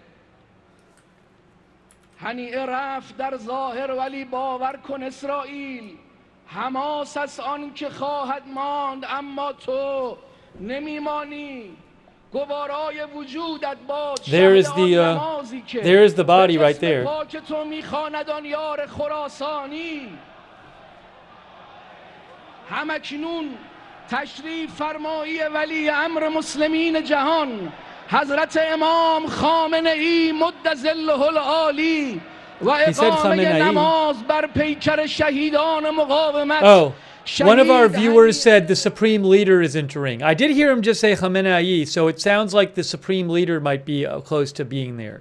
هنیه رفت در ظاهر، ولی باور کن اسرائیل، حماس از آن که خواهد ماند، اما تو نمیمانی. گوارای وجودت باد There is the body right there. که تو میخواند آن یار خراسانی. همکنون تشریف فرمایی ولی امر مسلمین جهان حضرت امام خامنه ای مد ظله العالی و اقامه نماز بر پیکر شهیدان مقاومت. One of our viewers said the Supreme Leader is entering. I did hear him just say Khamenei, so it sounds like the Supreme Leader might be close to being there.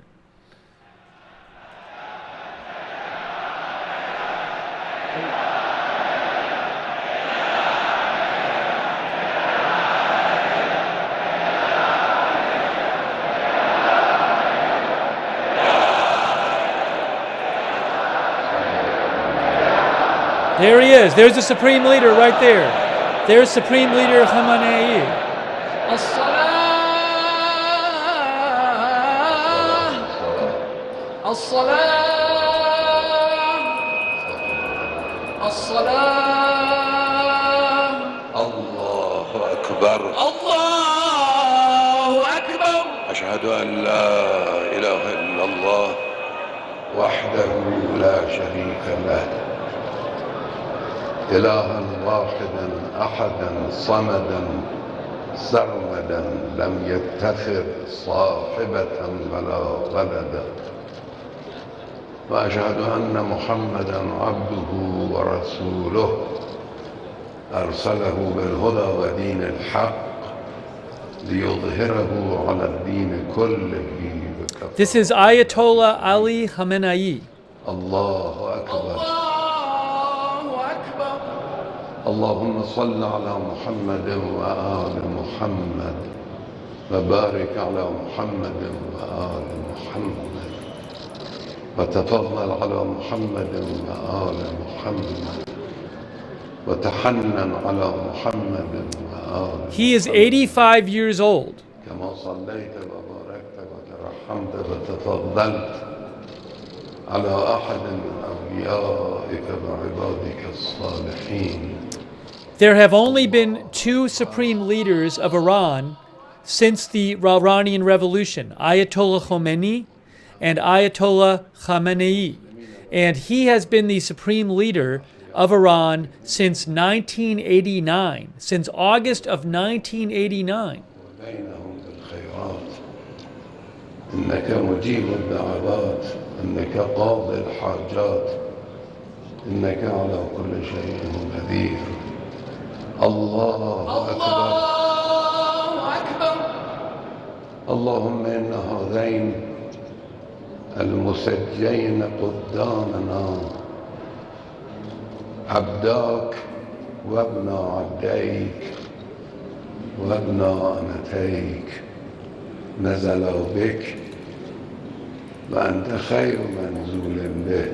There he is. There's the Supreme Leader right there. There's Supreme Leader Khamenei. الصلاة الصلاة الله أكبر الله أكبر أشهد أن لا إله إلا الله وحده لا شريك له إلها واحدا أحدا صمدا سرمدا لم يتخذ صاحبة ولا ولدا وأشهد أن محمدا عبده ورسوله أرسله بالهدى ودين الحق ليظهره على الدين كله بكفاءة. This is Ayatollah Ali Khamenei. الله أكبر الله أكبر اللهم صل على محمد وآل محمد وبارك على محمد وآل محمد وتفضل على محمد وآل محمد وتحنن على محمد وآل He is 85 years old. كما صليت وباركت وترحمت وتفضلت على أحد من أوليائك وعبادك الصالحين. There have only been two supreme leaders of Iran since the Iranian Revolution, Ayatollah Khomeini and Ayatollah Khamenei. And he has been the supreme leader of Iran since 1989, since August of 1989. وبينهم بالخيرات إنك مجيب الدعوات إنك قاضي الحاجات إنك على كل شيء قدير. الله أكبر الله أكبر اللهم إن هذين المسجين قدامنا عبداك وابن عبديك وابن أمتيك نزلوا بك وأنت خير منزول به.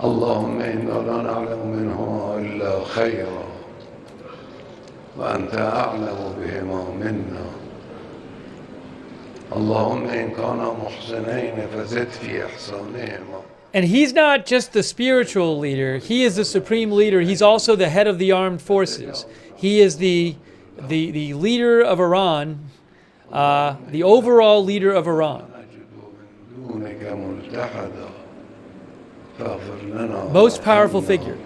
اللهم إنا لا نعلم منهما إلا خيرا وأنت أعلم بهما منا. اللهم إن كانا محسنين فزد في إحسانهما. And he's not just the spiritual leader, he is the supreme leader. He's also the head of the armed forces. He is the leader of Iran, the overall leader of Iran. Most powerful figure.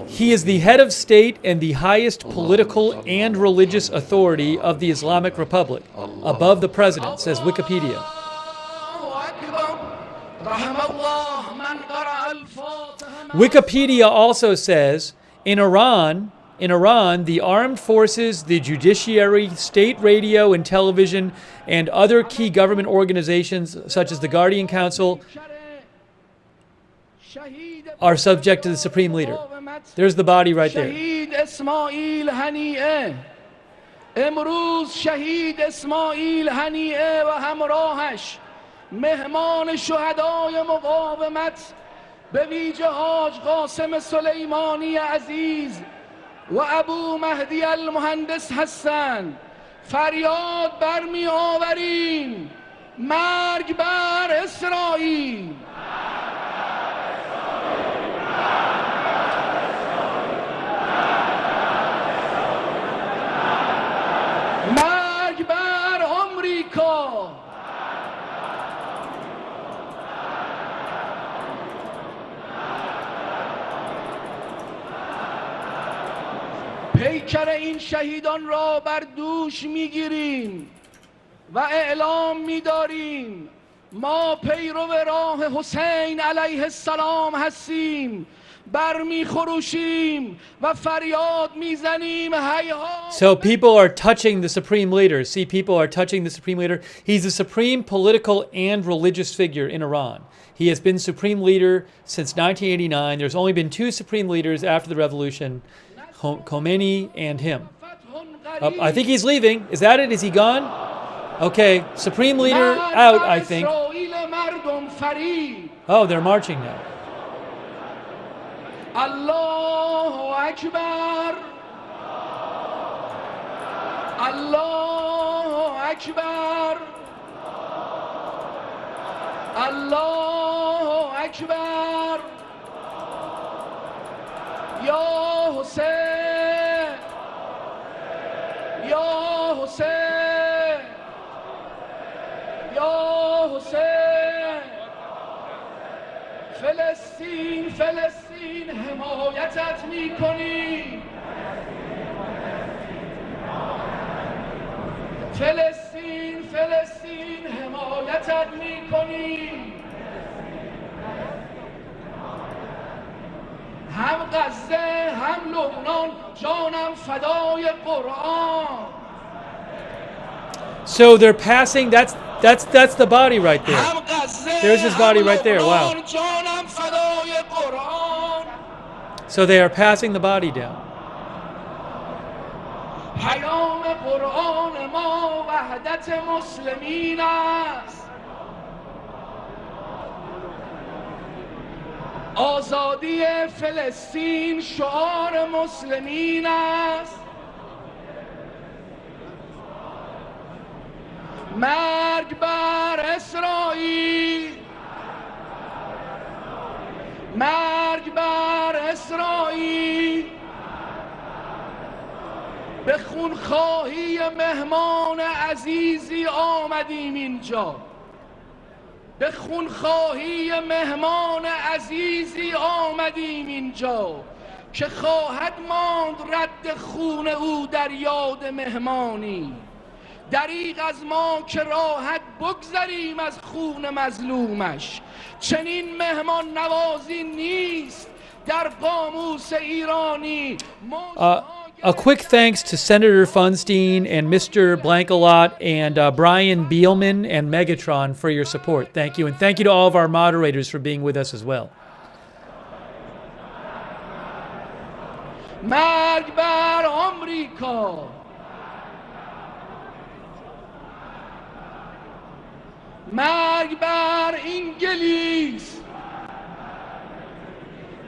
He is the head of state and the highest political and religious authority of the Islamic Republic, above the president, says Wikipedia. Wikipedia also says in Iran, the armed forces, the judiciary, state radio and television, and other key government organizations such as the Guardian Council are subject to the supreme leader. There's the body right there. شهید اسماعیل هنیه امروز شهید اسماعیل هنیه و همراهش مهمان شهدای مقاومت به ویژه حاج قاسم سلیمانی عزیز و ابو مهدی المهندس هستند. فریاد برمی آوریم مرگ بر اسرائیل. مرگ بر آمریکا. پیکر این شهیدان را بر دوش میگیریم و اعلام می‌داریم ما پیرو راه حسین علیه السلام هستیم. برمیخروشیم و فریاد میزنیم هیهات. So people are touching the supreme leader. See, people are touching the supreme leader. He's the supreme political and religious figure in Iran. He has been supreme leader since 1989. There's only been two supreme leaders after the revolution, Khomeini and him. I think he's leaving. Is that it? Is he gone? Okay, supreme leader out, I think. Oh, they're marching now. الله أكبر الله اکبر الله اکبر یا حسین یا حسین یا حسین فلسطین فلسطین حمایتت میکنی فلسطین فلسطین حمایتت میکنی هم غزه هم لبنان جانم فدای قرآن. So they're passing. That's the body right there. There's his body right there. Wow. So they are passing the body down. پیام قرآن ما وحدت مسلمین است. آزادی فلسطین شعار مسلمین است. مرگ بر اسرائیل مرگ بر اسرائیل به خونخواهی مهمان عزیزی آمدیم اینجا به خونخواهی مهمان عزیزی آمدیم اینجا که خواهد ماند رد خون او در یاد مهمانی دریغ از ما که راحت بگذریم از خون مظلومش چنین مهمان نوازی نیست در قاموس ایرانی. A quick thanks to Senator Funstein and Mr. Blankalot and Brian Beelman and Megatron for your support. Thank you. And thank you to all of our moderators for being with us as well. مرگ بر آمریکا مرگ بر انگلیس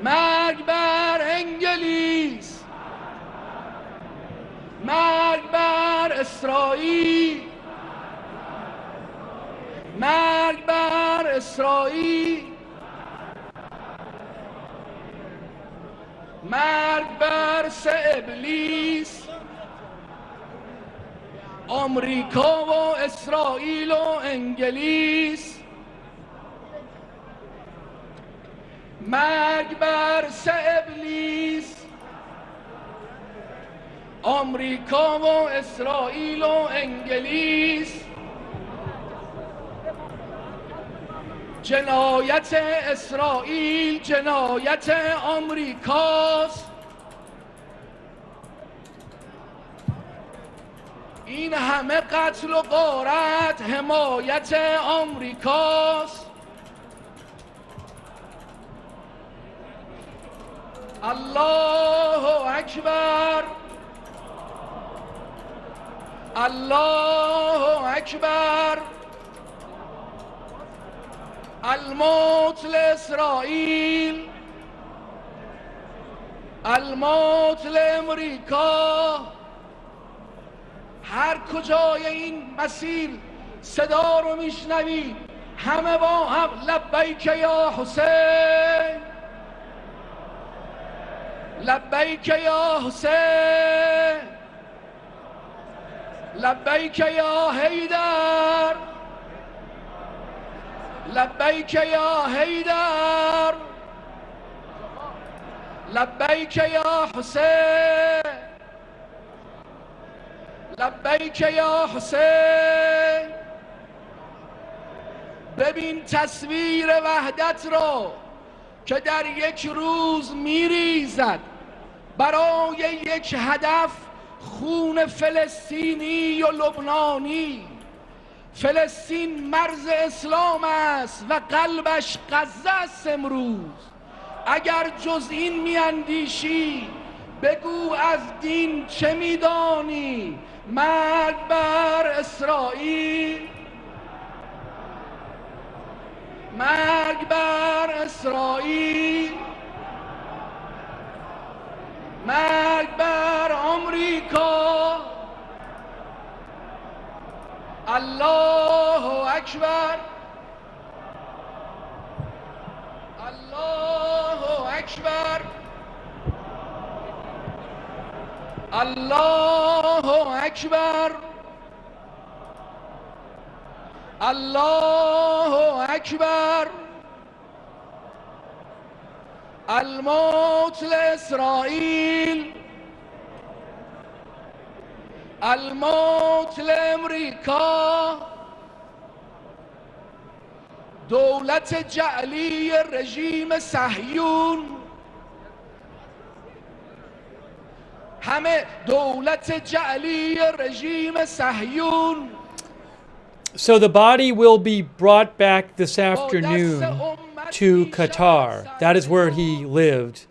مرگ بر انگلیس مرگ بر اسرائیل مرگ بر اسرائیل مرگ بر سه ابلیس آمریکا و اسرائیل و انگلیس مرگ بر سه ابلیس آمریکا و اسرائیل و انگلیس جنایت اسرائیل جنایت آمریکاست این همه قتل و غارت حمایت آمریکاست. الله اکبر الله اکبر الموت لاسرائیل الموت لامریکا. هر کجای این مسیر صدا رو میشنوید همه با هم لبیک یا حسین لبیک یا حسین لبیک یا حیدر لبیک یا حیدر لبیک یا حسین لبیک یا حسین. ببین تصویر وحدت را که در یک روز میریزد برای یک هدف خون فلسطینی و لبنانی. فلسطین مرز اسلام است و قلبش غزه است امروز. اگر جز این میاندیشی بگو از دین چه میدانی. مرگ بر اسرائیل مرگ بر اسرائیل مرگ بر آمریکا الله اکبر الله اکبر الله اکبر الله اکبر الموت لاسرائیل الموت لامریکا دولت جعلی رژیم صهیون همه دولت جعلی رژیم صهیون. So the body will be brought back this afternoon to Qatar. That is where he lived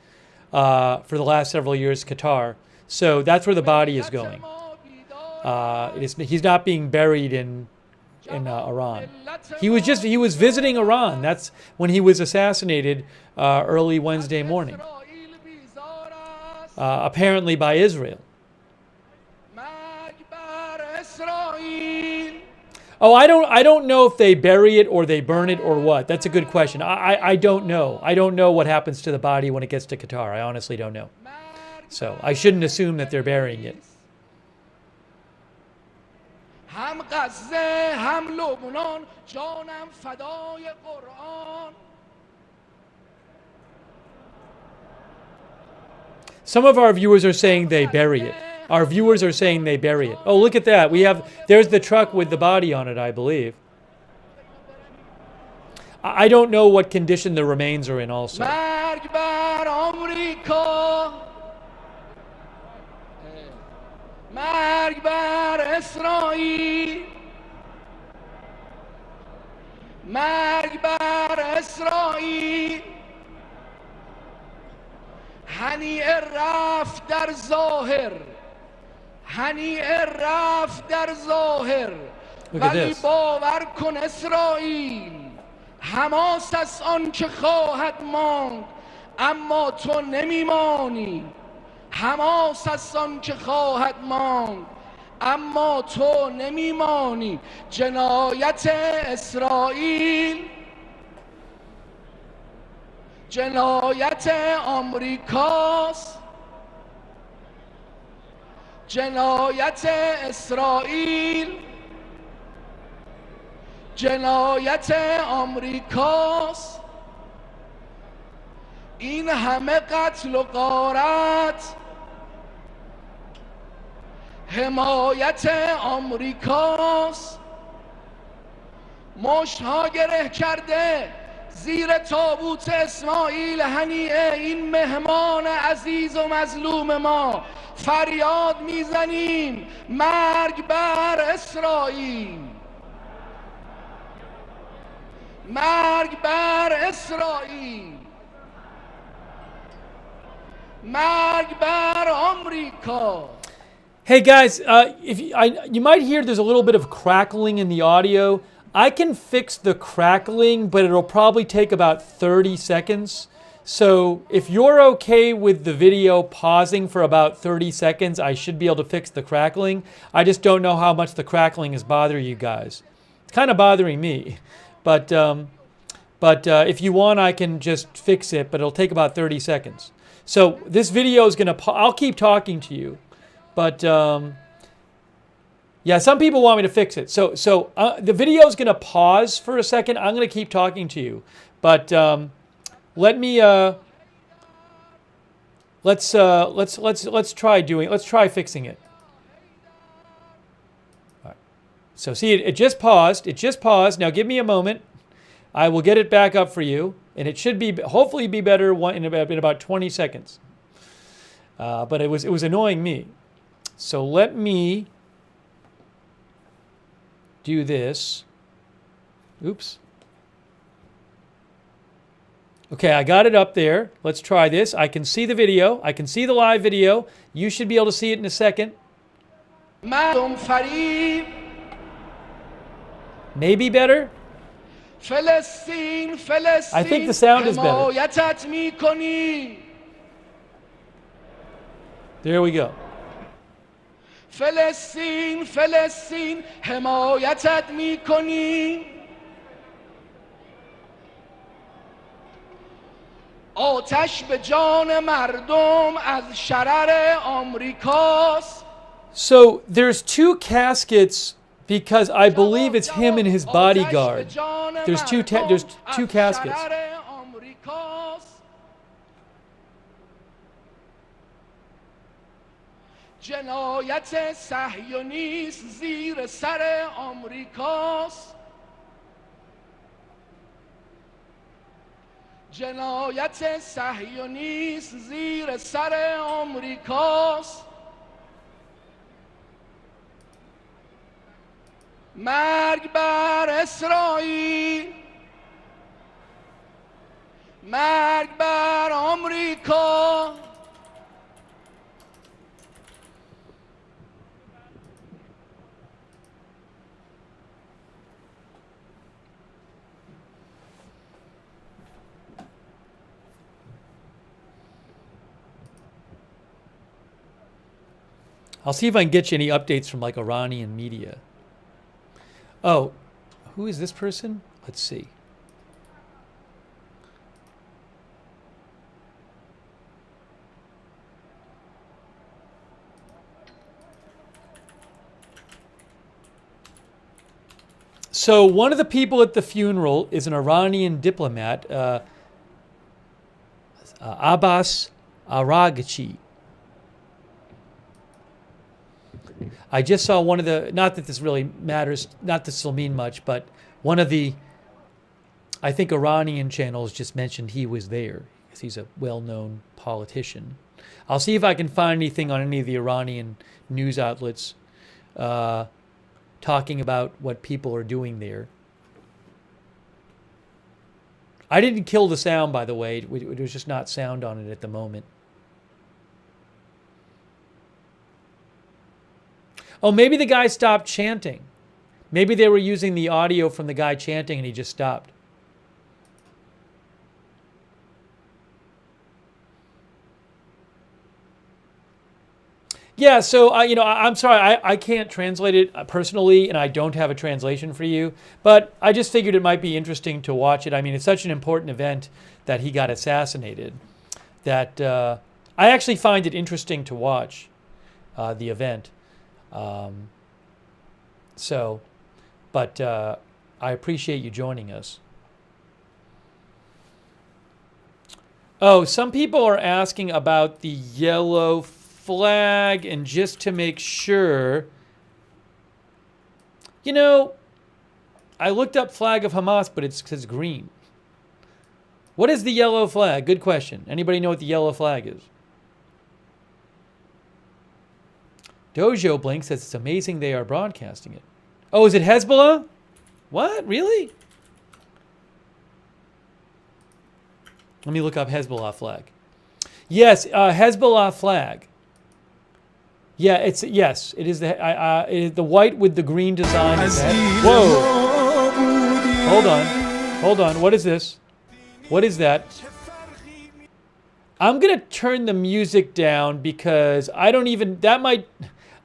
for the last several years, Qatar. So that's where the body is going. He's not being buried in Iran. He was visiting Iran. That's when he was assassinated early Wednesday morning, apparently by Israel. Oh, I don't know if they bury it or they burn it or what. That's a good question. I don't know. I don't know what happens to the body when it gets to Qatar. I honestly don't know. So I shouldn't assume that they're burying it. Some of our viewers are saying they bury it. Our viewers are saying they bury it. Oh, look at that. There's the truck with the body on it, I believe. I don't know what condition the remains are in also. مرگ بر آمریکا مرگ بر اسرائیل مرگ بر اسرائیل هنیه رفت در ظاهر هنیه رفت در ظاهر ولی باور کن اسرائیل حماس است آن که خواهد ماند اما تو نمیمانی حماس است آن که خواهد ماند اما تو نمیمانی جنایت اسرائیل جنایت آمریکاست جنایت اسرائیل جنایت آمریکاست این همه قتل و غارت حمایت آمریکاست مشتها گره کرده زیر تابوت اسماعیل هنیه این مهمان عزیز و مظلوم ما فریاد میزنیم مرگ بر اسرائیل مرگ بر اسرائیل مرگ بر آمریکا. Hey guys, you might hear there's a little bit of crackling in the audio. I can fix the crackling, but it'll probably take about 30 seconds. So if you're okay with the video pausing for about 30 seconds, I should be able to fix the crackling. I just don't know how much the crackling is bothering you guys. It's kind of bothering me. But if you want, I can just fix it, but it'll take about 30 seconds. So this video is going to, I'll keep talking to you. But yeah, some people want me to fix it. So the video is going to pause for a second. I'm going to keep talking to you. But let me let's try fixing it. All right. So see, it just paused. It just paused. Now give me a moment. I will get it back up for you, and it should be hopefully be better in about 20 seconds. But it was annoying me. So let me do this. Oops. Okay, I got it up there. Let's try this. I can see the video. I can see the live video. You should be able to see it in a second. Maybe better? I think the sound is better. There we go. فلسطین فلسطین حمایتت میکنیم. آتش به جان مردم از شرر آمریکاست. So there's two caskets because I believe it's him and his bodyguard. There's two caskets. جنایت صهیونیست زیر سر آمریکاست. جنایت صهیونیست زیر سر آمریکاست. مرگ بر اسرائیل، مرگ بر آمریکا. I'll see if I can get you any updates from like Iranian media. Oh, who is this person? Let's see. So one of the people at the funeral is an Iranian diplomat, Abbas Araghchi. I just saw one of the, not that this really matters, not that this will mean much, but one of the, I think, Iranian channels just mentioned he was there because he's a well-known politician. I'll see if I can find anything on any of the Iranian news outlets talking about what people are doing there. I didn't kill the sound, by the way. It was just not sound on it at the moment. Oh, maybe the guy stopped chanting. Maybe they were using the audio from the guy chanting and he just stopped. Yeah, so I'm sorry, I can't translate it personally, and I don't have a translation for you. But I just figured it might be interesting to watch it. I mean, it's such an important event that he got assassinated that I actually find it interesting to watch the event. But I appreciate you joining us. Oh, some people are asking about the yellow flag, and just to make sure, I looked up flag of Hamas, but it says green. What is the yellow flag? Good question. Anybody know what the yellow flag is? Dojo Blink says it's amazing they are broadcasting it. Oh, is it Hezbollah? What? Really? Let me look up Hezbollah flag. Yes, Hezbollah flag. Yeah, it is it is the white with the green design. Whoa! Hold on. What is this? What is that? I'm gonna turn the music down because I don't even.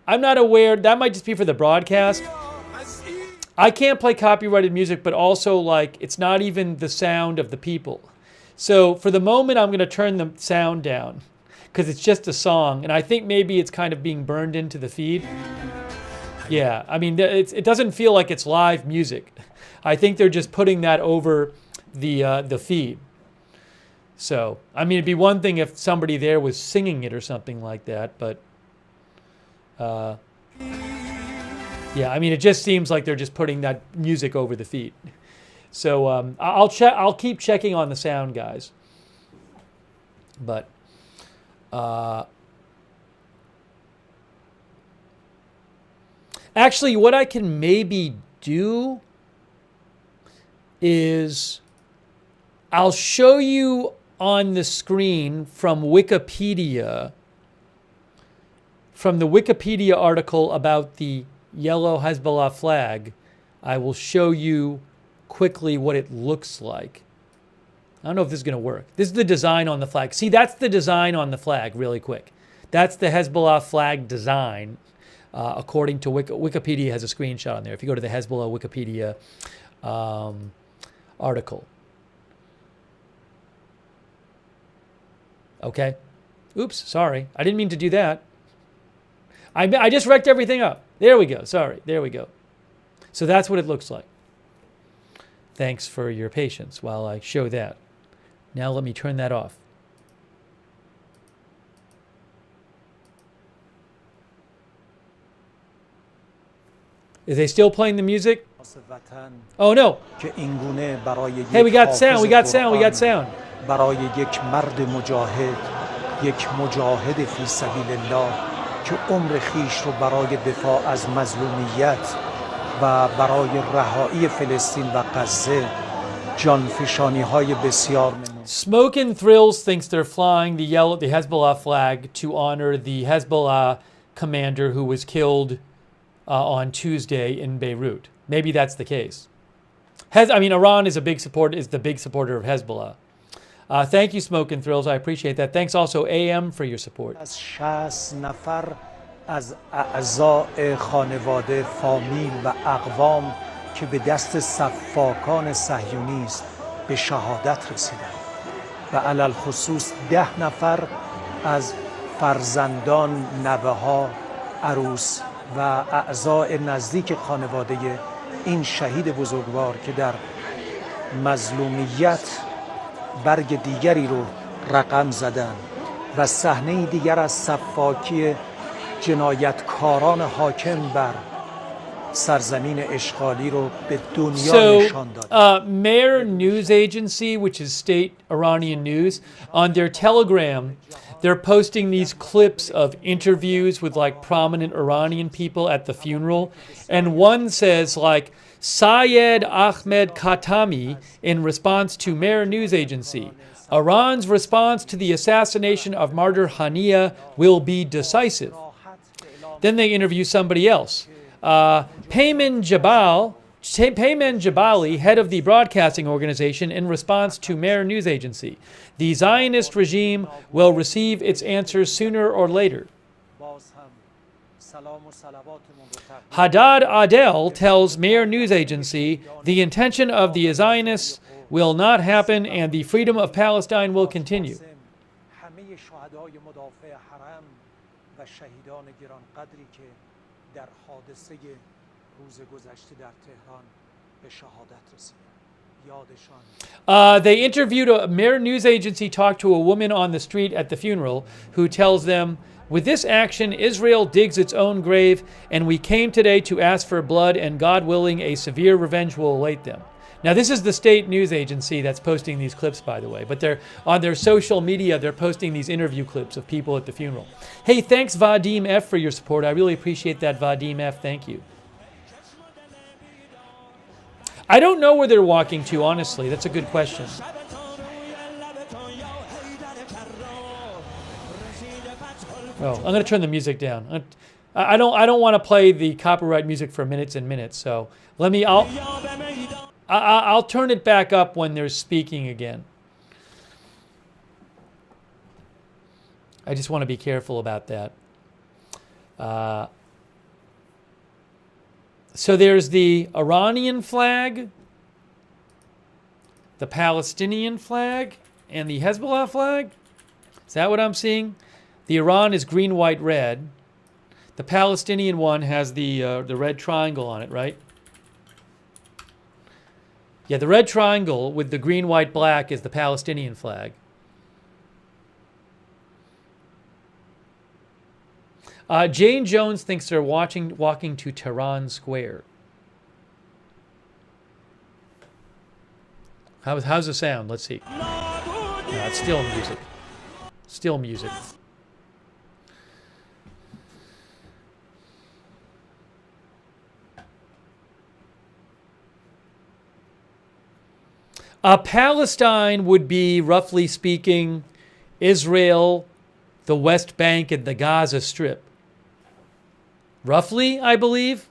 I'm not aware. That might just be for the broadcast. I can't play copyrighted music, but also it's not even the sound of the people. So for the moment, I'm going to turn the sound down because it's just a song. And I think maybe it's kind of being burned into the feed. Yeah, I mean, it doesn't feel like it's live music. I think they're just putting that over the feed. So, I mean, it'd be one thing if somebody there was singing it or something like that, but yeah, I mean, it just seems like they're just putting that music over the feed. So I'll keep checking on the sound, guys. But actually, what I can maybe do is I'll show you on the screen from Wikipedia, from the Wikipedia article about the yellow Hezbollah flag. I will show you quickly what it looks like. I don't know if this is going to work. This is the design on the flag. See, that's the design on the flag really quick. That's the Hezbollah flag design. according to Wikipedia has a screenshot on there. If you go to the Hezbollah Wikipedia article. Okay. Oops, sorry. I didn't mean to do that. I just wrecked everything up. There we go. Sorry. There we go. So that's what it looks like. Thanks for your patience while I show that. Now let me turn that off. Is they still playing the music? Oh no. Hey, we got sound. We got sound. We got sound. برای یک مرد مجاهد، یک مجاهد فی سبیل الله که عمر خیش رو برای دفاع از مظلومیت و برای رهایی فلسطین و غزه جانفشانی های بسیار نمود. Smoke and Thrills thinks they're flying the Hezbollah flag to honor the Hezbollah commander who was killed on Tuesday in Beirut. Maybe that's the case. Iran is the big supporter of Hezbollah. Thank you, Smoke and Thrills. I appreciate that. Thanks also, AM, for your support. از 60 نفر از اعضای خانواده، فامیل و اقوام که به دست سفاکان صهیونیست به شهادت رسیدند و علل خصوص 10 نفر از فرزندان، نوه‌ها، عروس و اعضای نزدیک خانواده این شهید بزرگوار که در مظلومیت برگ دیگری رو رقم زدن و صحنه دیگر از سفاکی جنایتکاران حاکم بر سرزمین اشغالی رو به دنیا نشان داد. Mehr News Agency, which is state Iranian news, on their Telegram, they're posting these clips of interviews with like prominent Iranian people at the funeral, and one says like Syed Ahmed Khatami in response to Mehr News Agency. Iran's response to the assassination of martyr Haniyeh will be decisive. Then they interview somebody else. Payman Jabali, head of the broadcasting organization, in response to Mehr News Agency. The Zionist regime will receive its answers sooner or later. Haddad Adel tells Mehr News Agency the intention of the Zionists will not happen and the freedom of Palestine will continue. They interviewed Mehr News Agency talked to a woman on the street at the funeral who tells them, with this action, Israel digs its own grave, and we came today to ask for blood, and God willing, a severe revenge will await them. Now, this is the state news agency that's posting these clips, by the way, but they're on their social media, they're posting these interview clips of people at the funeral. Hey, thanks, Vadim F, for your support. I really appreciate that, Vadim F. Thank you. I don't know where they're walking to, honestly. That's a good question. Oh, I'm going to turn the music down. I don't want to play the copyright music for minutes and minutes. So I'll turn it back up when they're speaking again. I just want to be careful about that. So there's the Iranian flag, the Palestinian flag, and the Hezbollah flag. Is that what I'm seeing? The Iran is green, white, red. The Palestinian one has the red triangle on it, right? Yeah, the red triangle with the green, white, black is the Palestinian flag. Jane Jones thinks they're walking to Tehran Square. How's the sound? Let's see. No, it's still music. Still music. Palestine would be, roughly speaking, Israel, the West Bank, and the Gaza Strip. Roughly, I believe.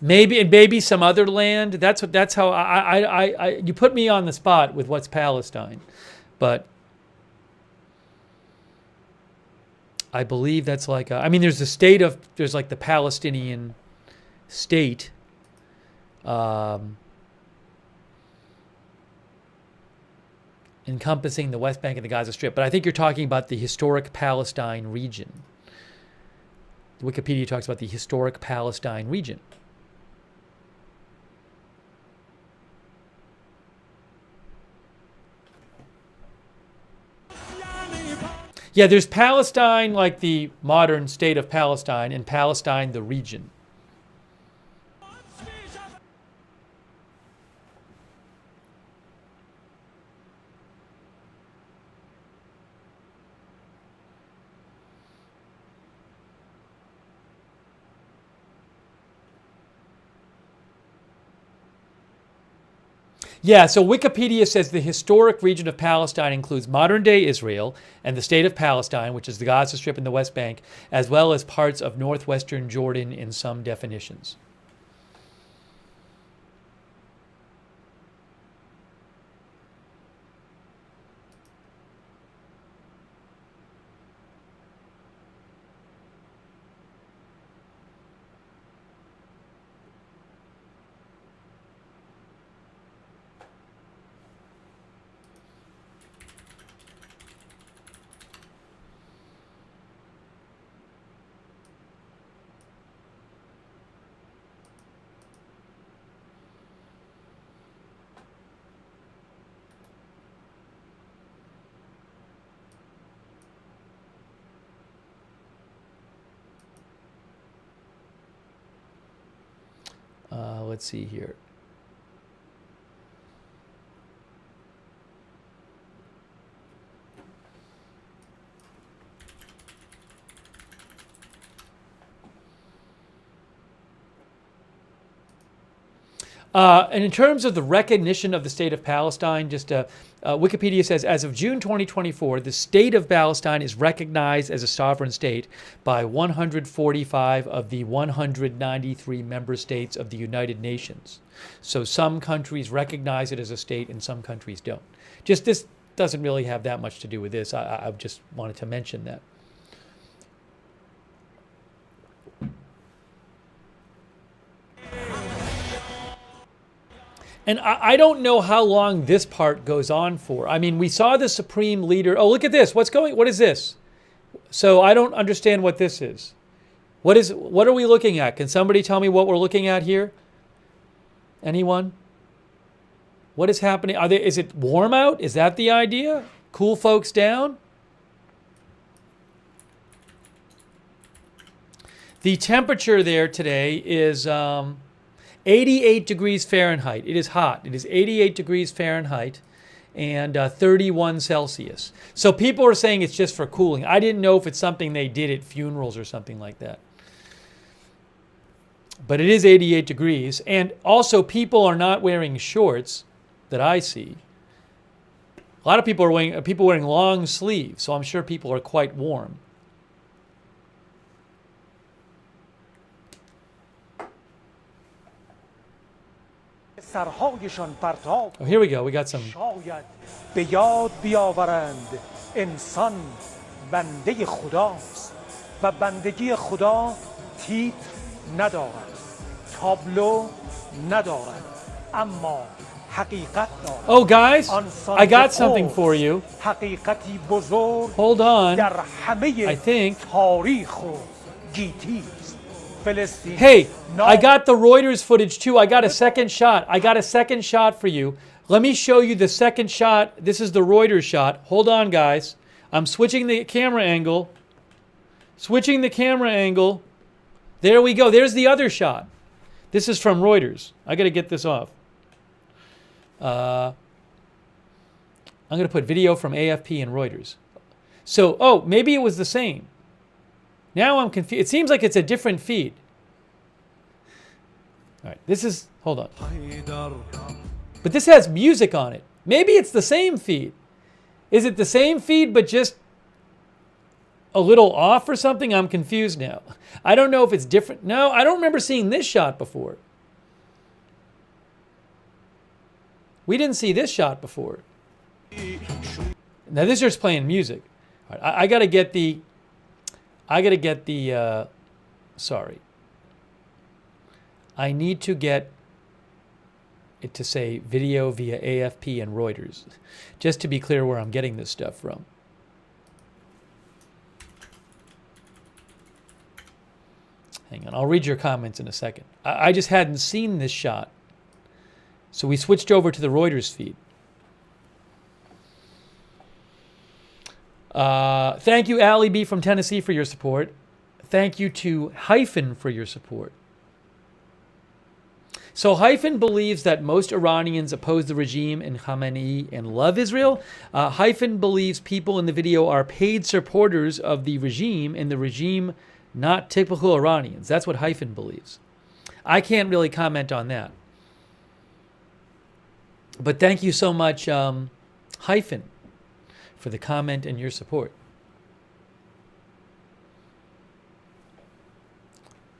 maybe some other land. That's how you put me on the spot with what's Palestine, but I believe that's like I mean, there's like the Palestinian state, encompassing the West Bank and the Gaza Strip, but I think you're talking about the historic Palestine region. Wikipedia talks about the historic Palestine region. Yeah, there's Palestine, like the modern state of Palestine, and Palestine, the region. Yeah, so Wikipedia says the historic region of Palestine includes modern-day Israel and the state of Palestine, which is the Gaza Strip and the West Bank, as well as parts of northwestern Jordan in some definitions. Let's see here. And in terms of the recognition of the state of Palestine, just Wikipedia says, as of June 2024, the state of Palestine is recognized as a sovereign state by 145 of the 193 member states of the United Nations. So some countries recognize it as a state and some countries don't. Just this doesn't really have that much to do with this. I just wanted to mention that. And I don't know how long this part goes on for. I mean, we saw the supreme leader. Oh, look at this. What is this? So I don't understand what this is. What are we looking at? Can somebody tell me what we're looking at here? Anyone? What is happening? Is it warm out? Is that the idea? Cool folks down? The temperature there today is 88 degrees Fahrenheit. It is hot. It is 88 degrees Fahrenheit and 31 Celsius. So people are saying it's just for cooling. I didn't know if it's something they did at funerals or something like that. But it is 88 degrees. And also people are not wearing shorts that I see. A lot of people are wearing long sleeves, so I'm sure people are quite warm. Oh, here we go. We got some. شاید به یاد بیاورند انسان بنده خداست و بندگی خدا تیتر ندارد تابلو ندارد اما حقیقت دارد. Oh guys, I got something for you. حقیقتی بزرگ Hold on. در همه I think. تاریخ و گیتی. Hey, I got the Reuters footage too. I got a second shot. I got a second shot for you. Let me show you the second shot. This is the Reuters shot. Hold on, guys. I'm switching the camera angle. Switching the camera angle. There we go. There's the other shot. This is from Reuters. I got to get this off. I'm going to put video from AFP and Reuters. So, oh, maybe it was the same. Now I'm confused. It seems like it's a different feed. All right, this is, hold on. But this has music on it. Maybe it's the same feed. Is it the same feed but just a little off or something? I'm confused now. I don't know if it's different. No, I don't remember seeing this shot before. We didn't see this shot before. Now this is just playing music. All right, I gotta get the. Sorry. I need to get it to say video via AFP and Reuters, just to be clear where I'm getting this stuff from. Hang on, I'll read your comments in a second. I just hadn't seen this shot, so we switched over to the Reuters feed. Thank you, Allie B from Tennessee, for your support. Thank you to Hyphen for your support. So Hyphen believes that most Iranians oppose the regime and Khamenei and love Israel. Hyphen believes people in the video are paid supporters of the regime and the regime not typical Iranians. That's what Hyphen believes. I can't really comment on that. But thank you so much, Hyphen, for the comment and your support.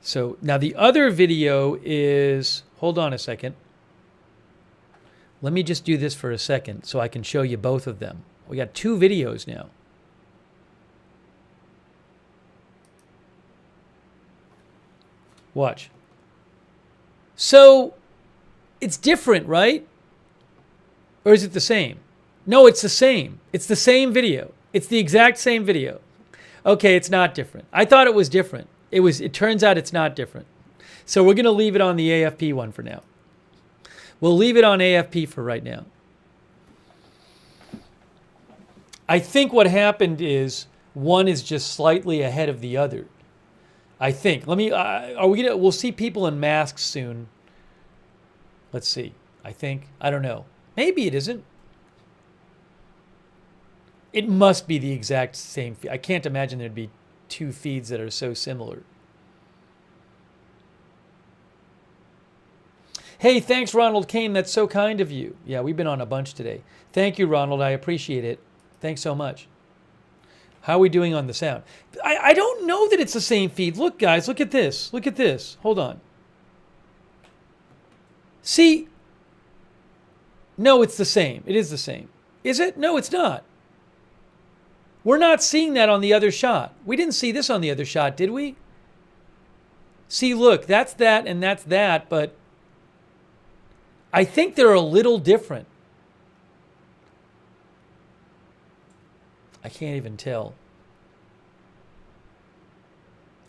So now the other video is, hold on a second. Let me just do this for a second so I can show you both of them. We got two videos now. Watch. So it's different, right? Or is it the same? No, it's the same. It's the same video. It's the exact same video. Okay, it's not different. I thought it was different. It turns out it's not different. So we're going to leave it on the AFP one for now. We'll leave it on AFP for right now. I think what happened is one is just slightly ahead of the other. I think. We'll see people in masks soon. Let's see. I think. I don't know. Maybe it isn't. It must be the exact same feed. I can't imagine there'd be two feeds that are so similar. Hey, thanks, Ronald Kane. That's so kind of you. Yeah, we've been on a bunch today. Thank you, Ronald. I appreciate it. Thanks so much. How are we doing on the sound? I don't know that it's the same feed. Look, guys, look at this. Look at this. Hold on. See? No, it's the same. It is the same. Is it? No, it's not. We're not seeing that on the other shot. We didn't see this on the other shot, did we? See, look, that's that and that's that, but I think they're a little different. I can't even tell.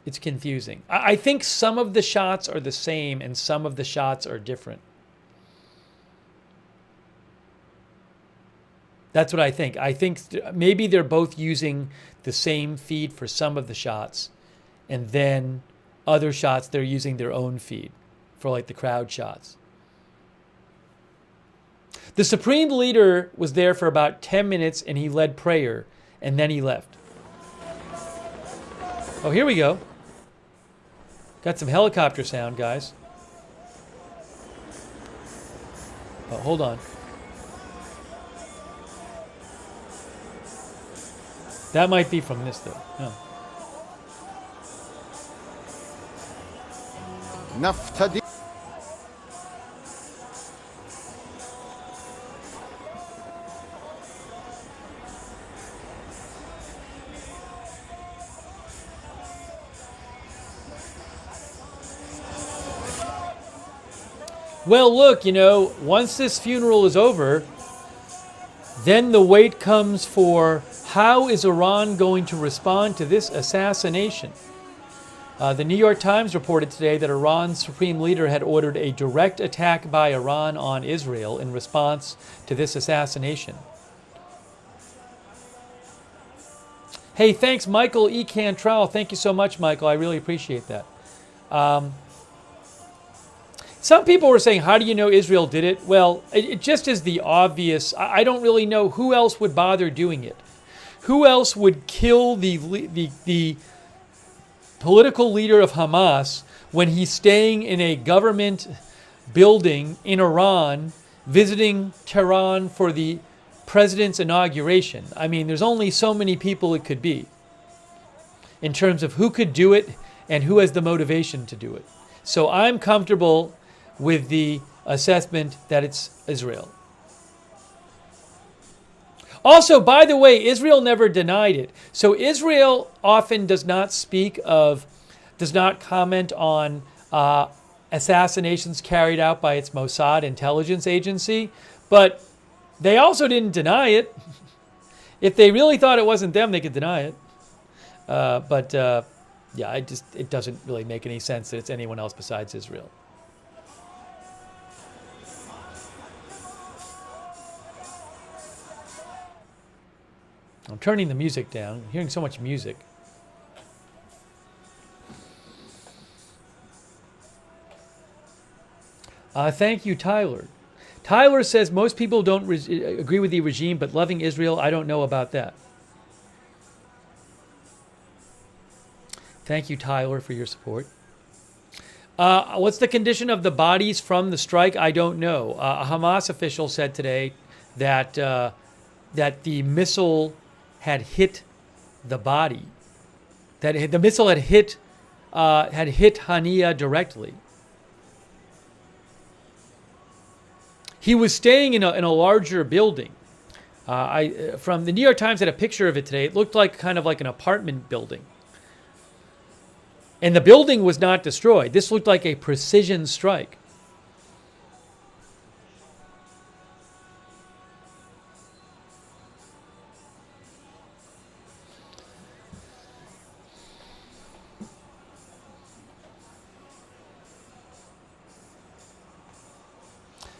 It's confusing. I think some of the shots are the same and some of the shots are different. That's what I think. I think maybe they're both using the same feed for some of the shots, and then other shots they're using their own feed for like the crowd shots. The Supreme Leader was there for about 10 minutes and he led prayer, and then he left. Oh, here we go. Got some helicopter sound, guys. Oh, hold on. That might be from this, though. No. Well, look, once this funeral is over, then the wait comes for how is Iran going to respond to this assassination? The New York Times reported today that Iran's supreme leader had ordered a direct attack by Iran on Israel in response to this assassination. Hey, thanks, Michael E. Cantrell. Thank you so much, Michael. I really appreciate that. Some people were saying, how do you know Israel did it? Well, it just is the obvious. I don't really know who else would bother doing it. Who else would kill the political leader of Hamas when he's staying in a government building in Iran, visiting Tehran for the president's inauguration? I mean, there's only so many people it could be in terms of who could do it and who has the motivation to do it. So I'm comfortable with the assessment that it's Israel. Also, by the way, Israel never denied it. So Israel often does not comment on assassinations carried out by its Mossad intelligence agency, but they also didn't deny it. If they really thought it wasn't them, they could deny it. Yeah, it doesn't really make any sense that it's anyone else besides Israel. I'm turning the music down. I'm hearing so much music. Thank you, Tyler. Tyler says most people don't agree with the regime, but loving Israel, I don't know about that. Thank you, Tyler, for your support. What's the condition of the bodies from the strike? I don't know. A Hamas official said today that that the missile had hit the body, that the missile had hit Haniyeh directly. He was staying in a larger building. From the New York Times had a picture of it today. It looked like kind of like an apartment building. And the building was not destroyed. This looked like a precision strike.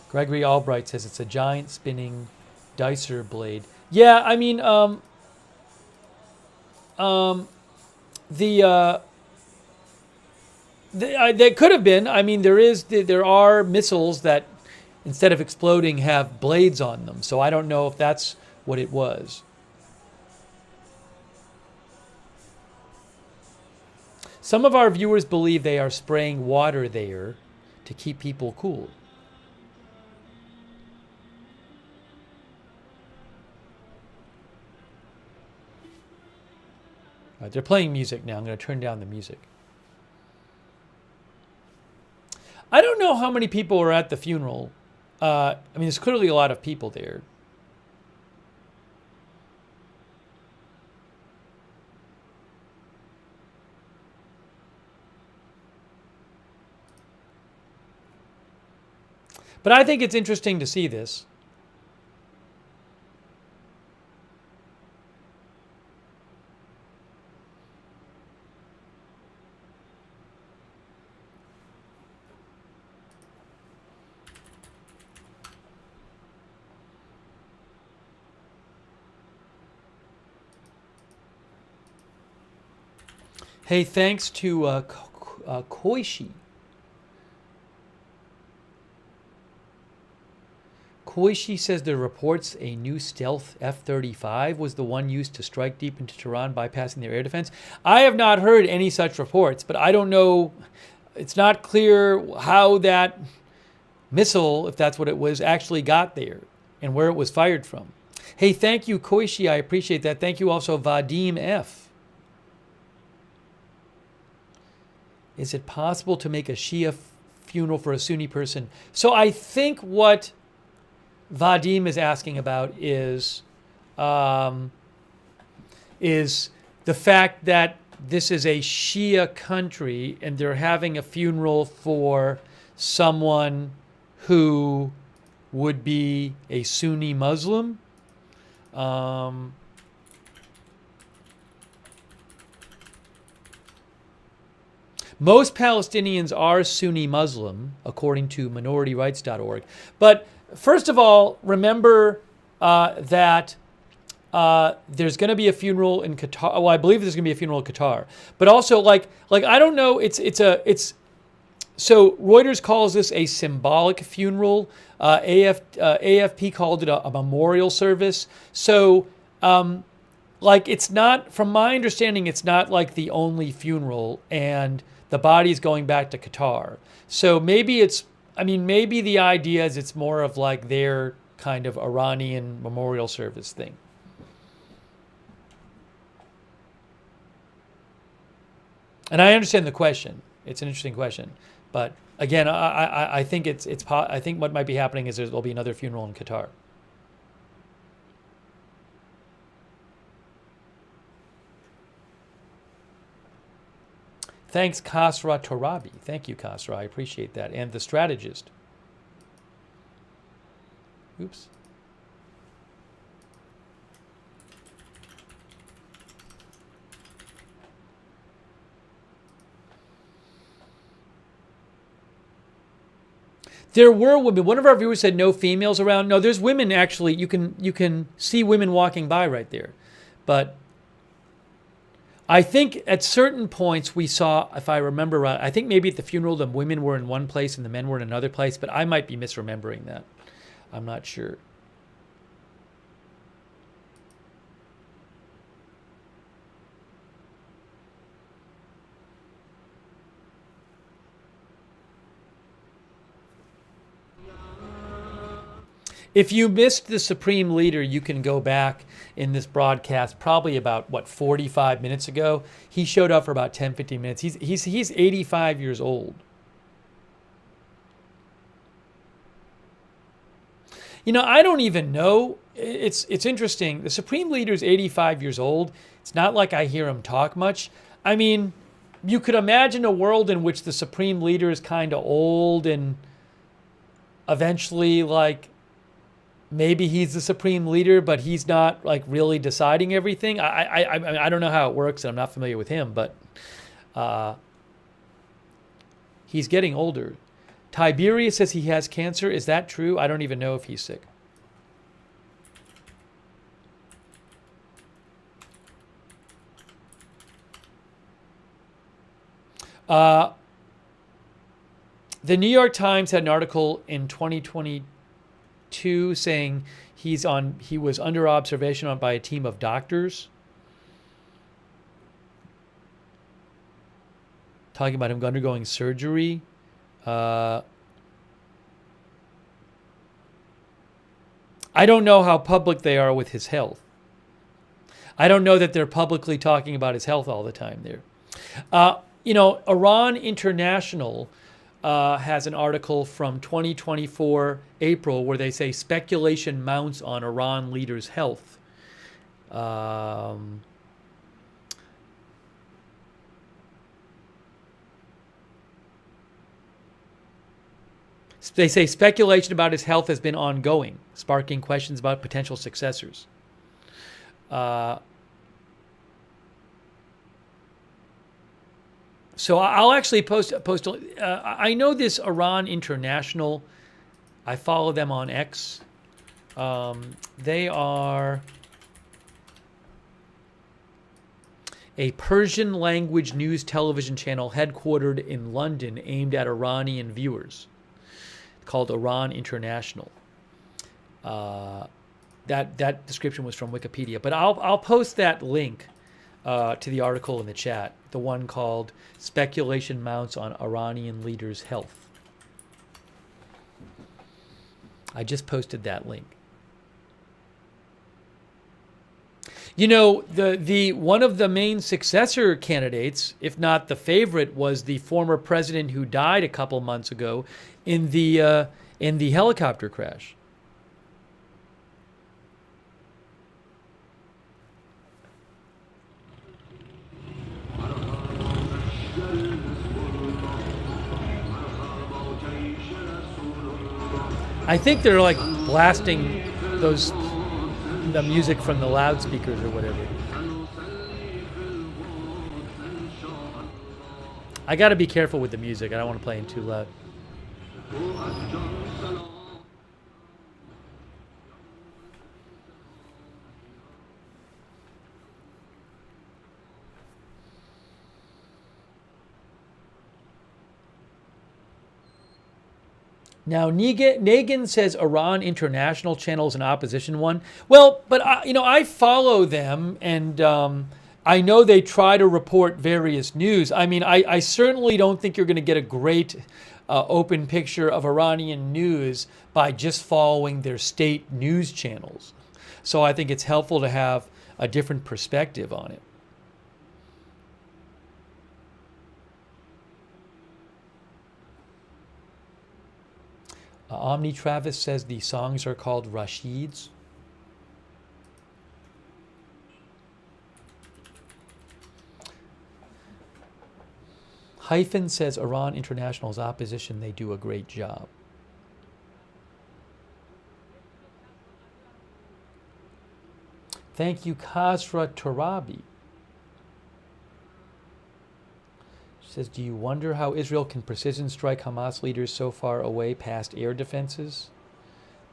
Gregory Albright says it's a giant spinning dicer blade. Yeah, I mean, they could have been. I mean, there are missiles that, instead of exploding, have blades on them. So I don't know if that's what it was. Some of our viewers believe they are spraying water there to keep people cool. All right, they're playing music now. I'm going to turn down the music. I don't know how many people were at the funeral. I mean, there's clearly a lot of people there. But I think it's interesting to see this. Hey, thanks to Koishi. Koishi says the reports a new stealth F-35 was the one used to strike deep into Tehran, bypassing their air defense. I have not heard any such reports, but I don't know. It's not clear how that missile, if that's what it was, actually got there and where it was fired from. Hey, thank you, Koishi. I appreciate that. Thank you also, Vadim F. Is it possible to make a Shia funeral for a Sunni person? So I think what Vadim is asking about is the fact that this is a Shia country and they're having a funeral for someone who would be a Sunni Muslim. Most Palestinians are Sunni Muslim, according to minorityrights.org. But first of all, remember that there's going to be a funeral in Qatar. Well, I believe there's going to be a funeral in Qatar. But also, like I don't know. So Reuters calls this a symbolic funeral. AFP called it a memorial service. So, it's not, from my understanding, it's not like the only funeral, and the body's going back to Qatar. So maybe maybe the idea is it's more of like their kind of Iranian memorial service thing. And I understand the question. It's an interesting question. But again, I think I think what might be happening is there'll be another funeral in Qatar. Thanks, Kasra Torabi. Thank you, Kasra. I appreciate that. And the strategist. Oops. There were women. One of our viewers said no females around. No, there's women actually. You can see women walking by right there. But I think at certain points we saw, if I remember right, I think maybe at the funeral the women were in one place and the men were in another place, but I might be misremembering that. I'm not sure. If you missed the Supreme Leader, you can go back in this broadcast probably about, 45 minutes ago. He showed up for about 10, 15 minutes. He's 85 years old. You know, I don't even know. It's interesting. The Supreme Leader is 85 years old. It's not like I hear him talk much. I mean, you could imagine a world in which the Supreme Leader is kind of old and eventually, like, maybe he's the Supreme Leader, but he's not like really deciding everything. I don't know how it works, and I'm not familiar with him, but he's getting older. Tiberius says he has cancer. Is that true? I don't even know if he's sick. The New York Times had an article in 2022 saying he was under observation by a team of doctors, talking about him undergoing surgery. I don't know how public they are with his health. I don't know that they're publicly talking about his health all the time there. You know, Iran International has an article from 2024 April where they say speculation mounts on Iran leader's health. They say speculation about his health has been ongoing, sparking questions about potential successors. So I'll actually post. I know this Iran International. I follow them on X. They are a Persian language news television channel headquartered in London, aimed at Iranian viewers, called Iran International. That description was from Wikipedia, but I'll post that link to the article in the chat, the one called "Speculation Mounts on Iranian Leader's Health." I just posted that link. You know, the one of the main successor candidates, if not the favorite, was the former president who died a couple months ago in the helicopter crash. I think they're like blasting the music from the loudspeakers or whatever. I got to be careful with the music. I don't want to play it too loud. Now, Nagin says Iran International channel is an opposition one. Well, but I follow them, and I know they try to report various news. I mean, I certainly don't think you're going to get a great open picture of Iranian news by just following their state news channels. So I think it's helpful to have a different perspective on it. Omni Travis says the songs are called Rashids. Hyphen says Iran International's opposition, they do a great job. Thank you, Khasra Tarabi. She says, do you wonder how Israel can precision strike Hamas leaders so far away past air defenses?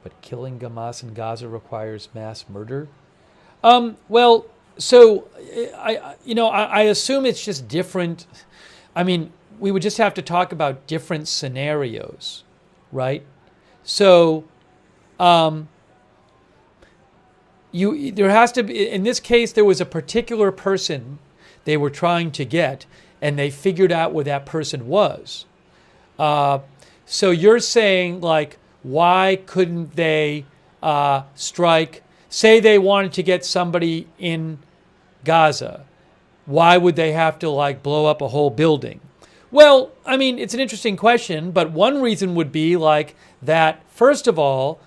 But killing Hamas in Gaza requires mass murder? Well, so I assume it's just different. I mean, we would just have to talk about different scenarios, right? So, there has to be, in this case, there was a particular person they were trying to get, and they figured out where that person was. So you're saying, like, why couldn't they strike? Say they wanted to get somebody in Gaza. Why would they have to, like, blow up a whole building? Well, I mean, it's an interesting question, but one reason would be, like, that, first of all,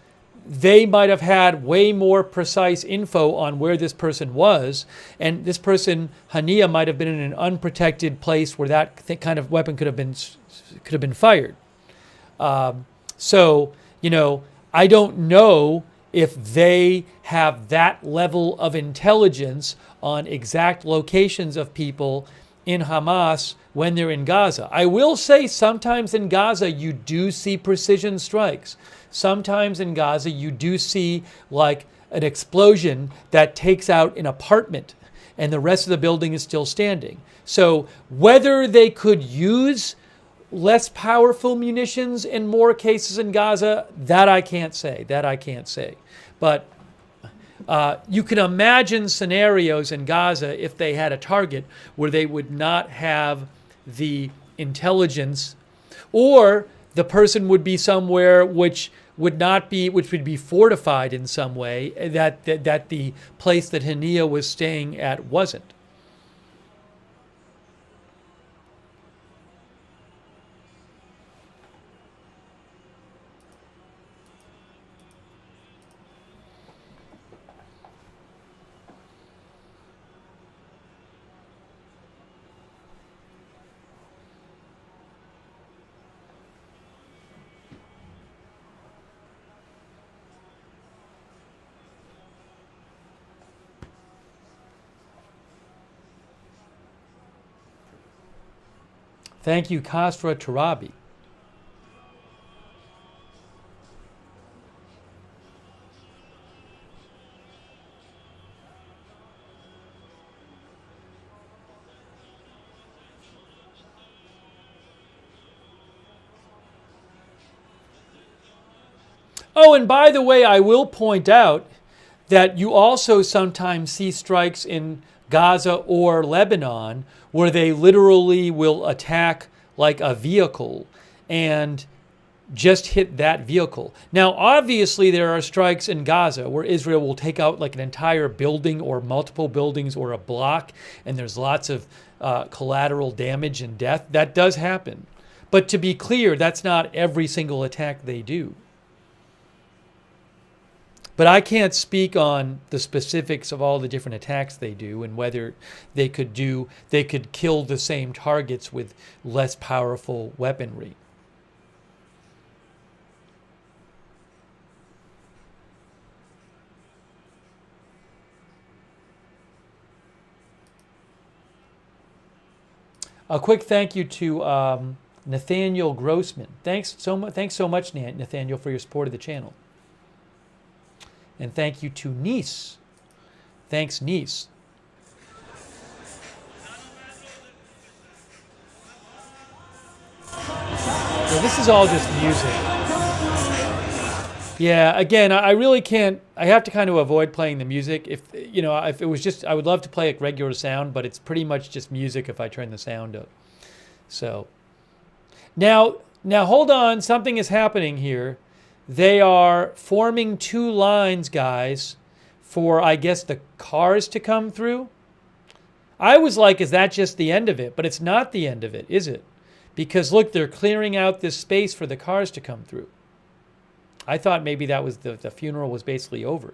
they might have had way more precise info on where this person was, and this person, Haniyeh, might have been in an unprotected place where that kind of weapon could have been fired. So, I don't know if they have that level of intelligence on exact locations of people in Hamas when they're in Gaza. I will say sometimes in Gaza you do see precision strikes. Sometimes in Gaza you do see, like, an explosion that takes out an apartment and the rest of the building is still standing. So whether they could use less powerful munitions in more cases in Gaza, that I can't say. But you can imagine scenarios in Gaza if they had a target where they would not have the intelligence, or the person would be somewhere which would be fortified in some way that the place that Haniyeh was staying at wasn't. Thank you, Khasra Tarabi. Oh, and by the way, I will point out that you also sometimes see strikes in Gaza or Lebanon where they literally will attack, like, a vehicle and just hit that vehicle. Now, obviously, there are strikes in Gaza where Israel will take out, like, an entire building or multiple buildings or a block, and there's lots of collateral damage and death. That does happen. But to be clear, that's not every single attack they do. But I can't speak on the specifics of all the different attacks they do and whether they could kill the same targets with less powerful weaponry. A quick thank you to Nathaniel Grossman. Thanks so much, Nathaniel, for your support of the channel. And thank you to Nice. Thanks, Nice. So this is all just music. Yeah, again, I really can't. I have to kind of avoid playing the music. If it was just, I would love to play a regular sound, but it's pretty much just music if I turn the sound up. So now hold on. Something is happening here. They are forming two lines, guys, for, I guess, the cars to come through. I was like, is that just the end of it? But it's not the end of it, is it? Because, look, they're clearing out this space for the cars to come through. I thought maybe that was the funeral was basically over.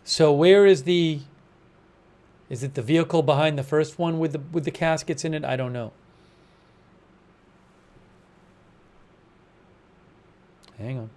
So where is the? Is it the vehicle behind the first one with the caskets in it? I don't know. Hang on.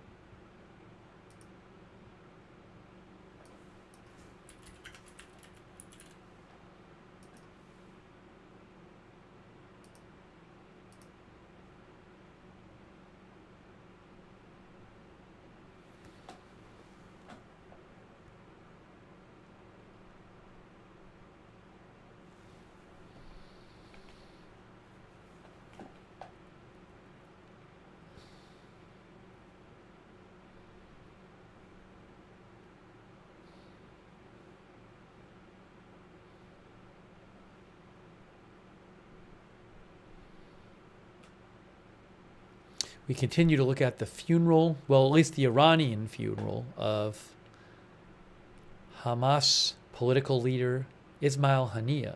We continue to look at the funeral, well, at least the Iranian funeral of Hamas political leader Ismail Haniyeh.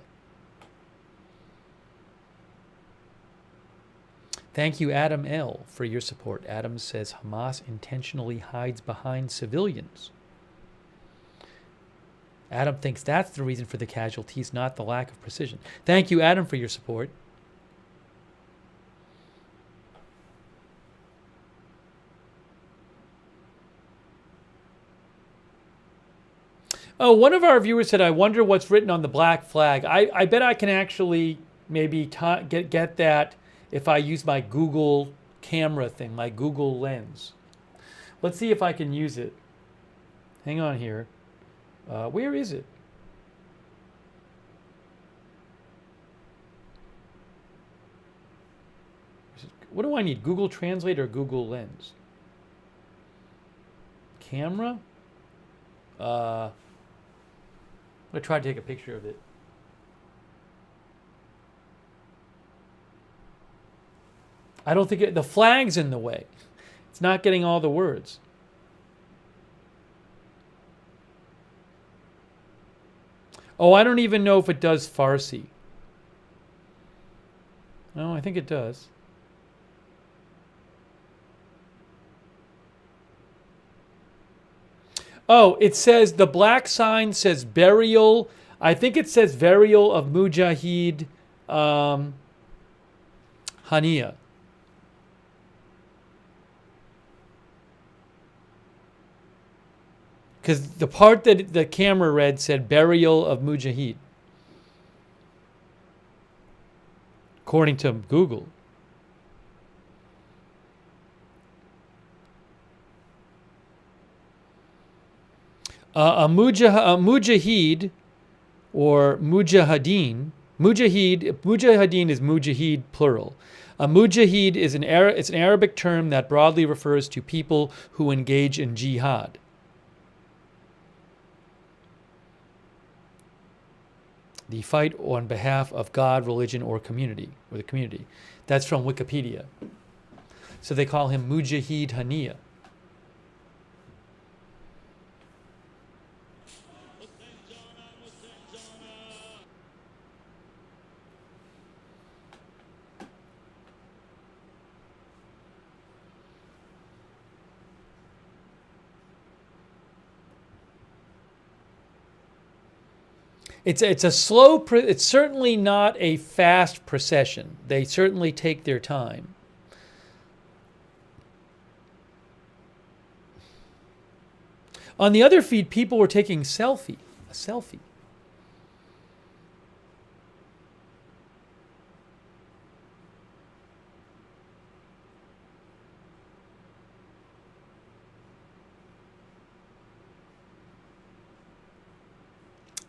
Thank you, Adam L., for your support. Adam says Hamas intentionally hides behind civilians. Adam thinks that's the reason for the casualties, not the lack of precision. Thank you, Adam, for your support. Oh, one of our viewers said, I wonder what's written on the black flag. I bet I can actually maybe get that if I use my Google camera thing, my Google Lens. Let's see if I can use it. Hang on here. Where is it? What do I need? Google Translate or Google Lens? Camera? I'm going to try to take a picture of it. I don't think the flag's in the way. It's not getting all the words. Oh, I don't even know if it does Farsi. No, I think it does. Oh, it says, the black sign says burial. I think it says burial of Mujahid Haniyeh. Because the part that the camera read said burial of Mujahid. According to Google. A mujahid or mujahideen. Mujahideen is mujahid plural. A mujahid is it's an Arabic term that broadly refers to people who engage in jihad. The fight on behalf of God, religion, or community, or the community. That's from Wikipedia. So they call him Mujahid Haniyeh. It's a slow. It's certainly not a fast procession. They certainly take their time. On the other feed, people were taking a selfie.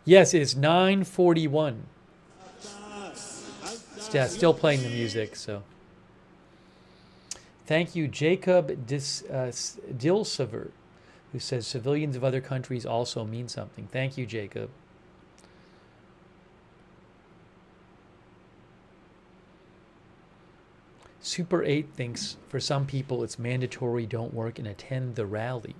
Yes, it's 9:41. Yeah, still playing the music. So, thank you, Jacob Dilsever, who says civilians of other countries also mean something. Thank you, Jacob. Super 8 thinks for some people it's mandatory, don't work and attend the rally.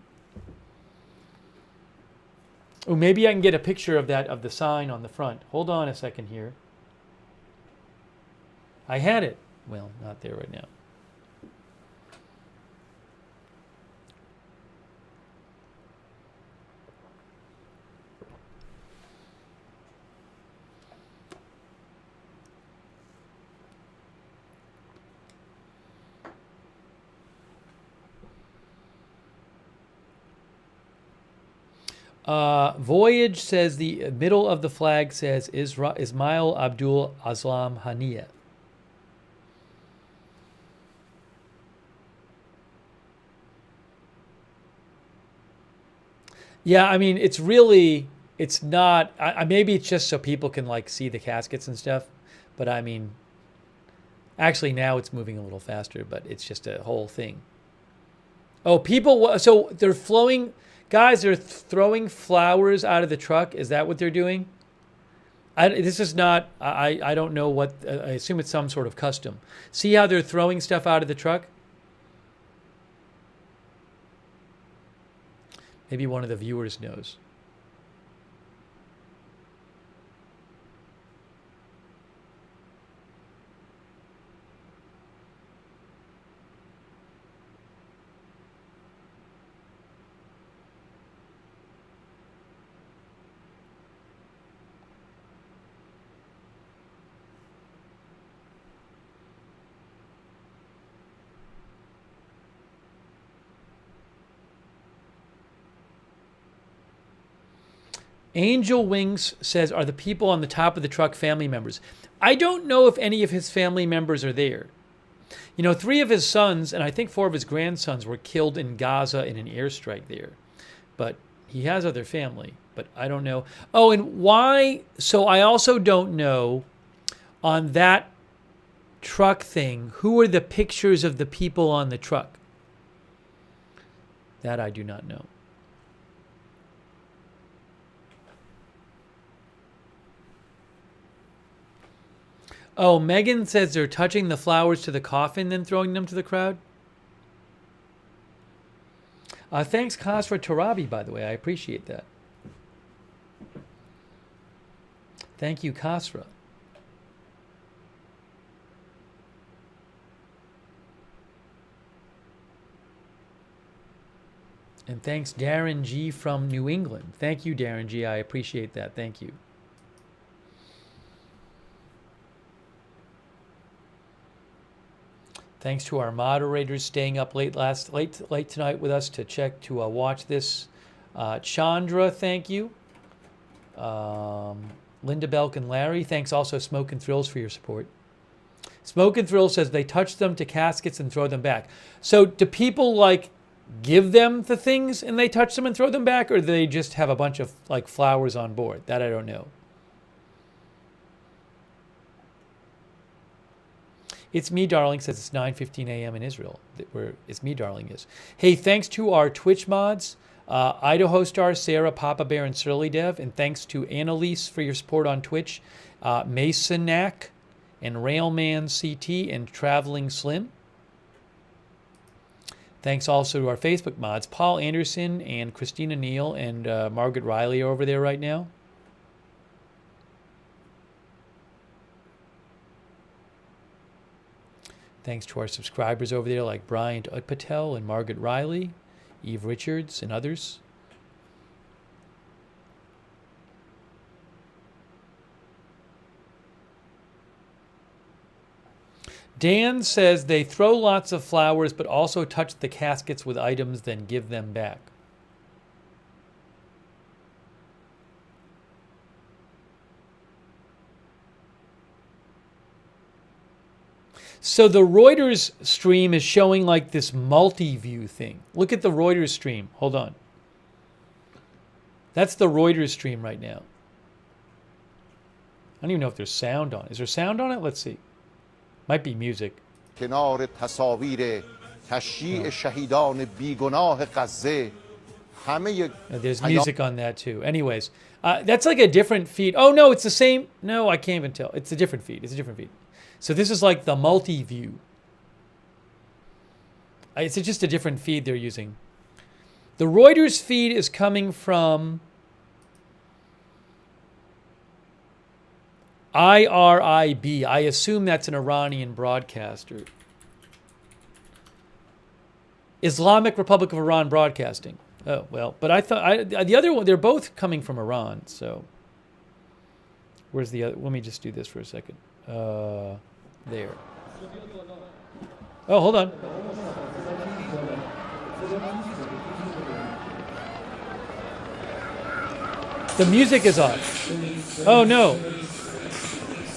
Oh, maybe I can get a picture of that, of the sign on the front. Hold on a second here. I had it. Well, not there right now. Voyage says the middle of the flag says Ismail Abdul Aslam Haniyeh. Yeah, I mean, it's not, maybe it's just so people can like see the caskets and stuff. But I mean, actually now it's moving a little faster, but it's just a whole thing. Oh, so they're guys, they're throwing flowers out of the truck. Is that what they're doing? This is not, I don't know what, I assume it's some sort of custom. See how they're throwing stuff out of the truck? Maybe one of the viewers knows. Angel Wings says, are the people on the top of the truck family members? I don't know if any of his family members are there. You know, 3 of his sons, and I think 4 of his grandsons were killed in Gaza in an airstrike there. But he has other family, but I don't know. Oh, and why? So I also don't know on that truck thing, who are the pictures of the people on the truck? That I do not know. Oh, Megan says they're touching the flowers to the coffin, then throwing them to the crowd. Thanks, Kasra Tarabi, by the way. I appreciate that. Thank you, Kasra. And thanks, Darren G. from New England. Thank you, Darren G. I appreciate that. Thank you. Thanks to our moderators staying up late tonight with us to watch this. Chandra, thank you. Linda Belk and Larry, thanks also Smoke and Thrills for your support. Smoke and Thrills says they touch them to caskets and throw them back. So do people like give them the things and they touch them and throw them back, or do they just have a bunch of like flowers on board? That I don't know. It's Me Darling says it's 9:15 a.m. in Israel, where It's Me Darling is. Hey, thanks to our Twitch mods, Idaho Star, Sarah, Papa Bear, and Surly Dev, and thanks to Annalise for your support on Twitch, Masonak, and Railman CT, and Traveling Slim. Thanks also to our Facebook mods, Paul Anderson and Christina Neal and Margaret Riley are over there right now. Thanks to our subscribers over there like Bryant Utpatel and Margaret Riley, Eve Richards, and others. Dan says they throw lots of flowers but also touch the caskets with items, then give them back. So the Reuters stream is showing like this multi-view thing. Look at the Reuters stream. Hold on. That's the Reuters stream right now. I don't even know if there's sound on it. Is there sound on it? Let's see. Might be music. کنار تصاویر تشییع شهیدان بیگناه غزه همه There's music on that too. Anyways, that's like a different feed. Oh no, it's the same. No, I can't even tell. It's a different feed. It's a different feed. So this is like the multi-view. It's just a different feed they're using. The Reuters feed is coming from IRIB. I assume that's an Iranian broadcaster. Islamic Republic of Iran Broadcasting. Oh, well, but I thought the other one, they're both coming from Iran, so where's the other? Let me just do this for a second. There. Oh, hold on. The music is off. Oh no.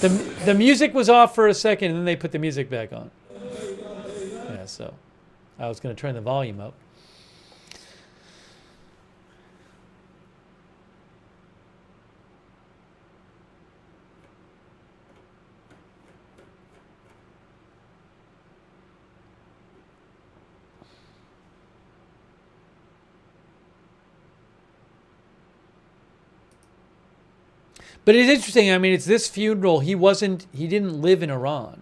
The music was off for a second and then they put the music back on. Yeah, so I was going to turn the volume up. But it's interesting. I mean, it's this funeral. He didn't live in Iran.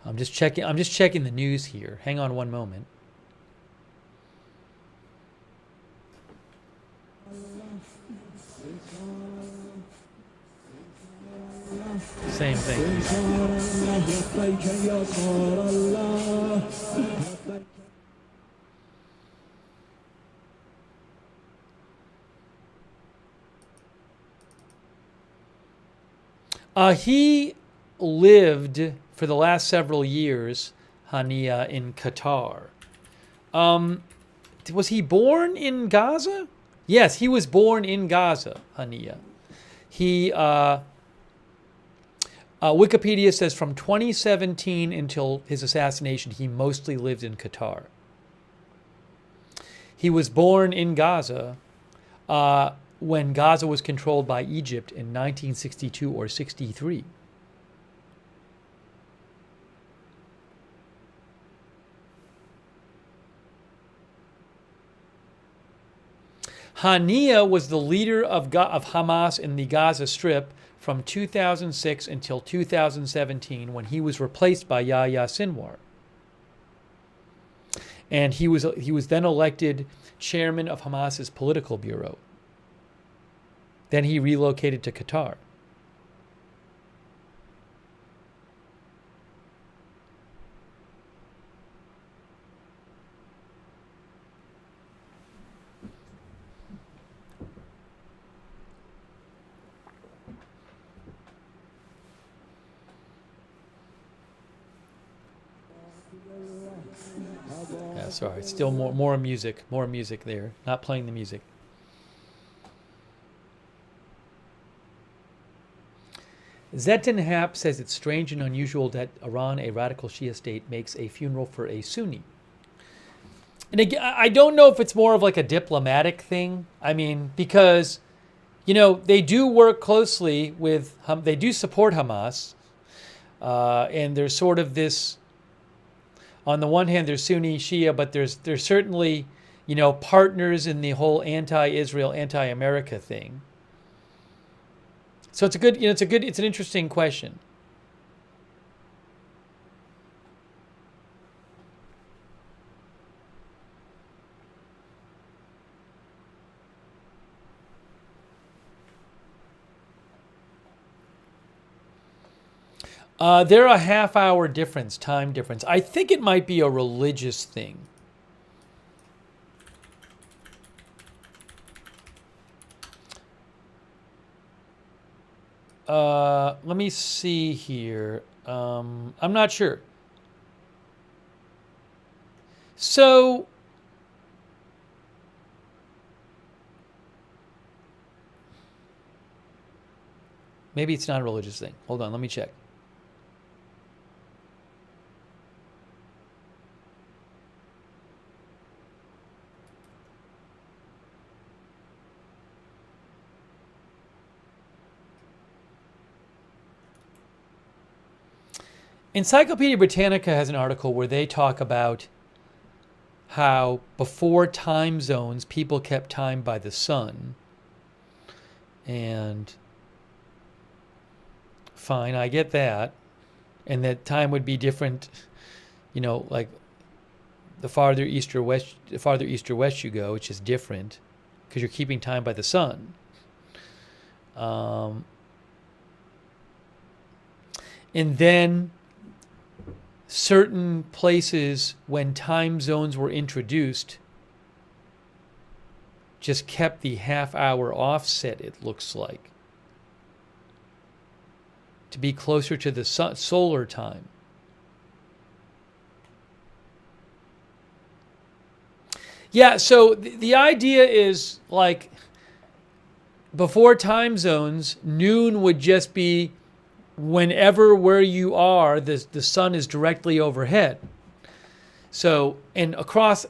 I'm just checking the news here. Hang on one moment. Same thing. He lived for the last several years, Haniyeh, in Qatar. Was he born in Gaza? Yes, he was born in Gaza, Haniyeh. Wikipedia says from 2017 until his assassination, he mostly lived in Qatar. He was born in Gaza when Gaza was controlled by Egypt in 1962 or 63. Haniyeh was the leader of Hamas in the Gaza Strip from 2006 until 2017 when he was replaced by Yahya Sinwar. And he was then elected chairman of Hamas's political bureau. Then he relocated to Qatar. Yeah, sorry, still more music there. Not playing the music. Zetin Hap says it's strange and unusual that Iran, a radical Shia state, makes a funeral for a Sunni. And again, I don't know if it's more of like a diplomatic thing. I mean, because, you know, they do work closely with, they do support Hamas. And there's sort of this, on the one hand, there's Sunni, Shia, but there's certainly, you know, partners in the whole anti-Israel, anti-America thing. So it's it's an interesting question. They're a half-hour difference, time difference. I think it might be a religious thing. Let me see here. I'm not sure. So, maybe it's not a religious thing. Hold on, let me check. Encyclopedia Britannica has an article where they talk about how before time zones, people kept time by the sun. And Fine, I get that. And that time would be different, like the farther east or west you go, which is different because you're keeping time by the sun. And then certain places, when time zones were introduced, just kept the half-hour offset, it looks like, to be closer to the solar time. Yeah, so the idea is, like, before time zones, noon would just be whenever where you are, the sun is directly overhead. So, and across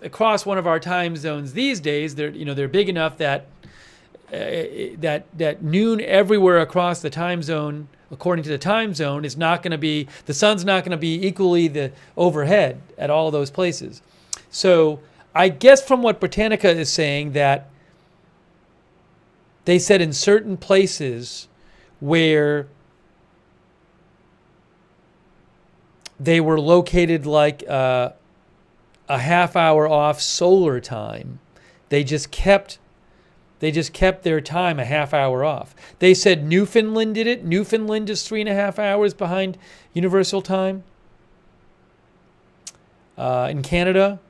one of our time zones these days, they're big enough that that noon everywhere across the time zone, according to the time zone, is not going to be, the sun's not going to be equally the overhead at all those places. So I guess from what Britannica is saying, that they said in certain places where they were located like a half hour off solar time, they just kept their time a half hour off. They said Newfoundland did it. Newfoundland is 3.5 hours behind universal time in Canada,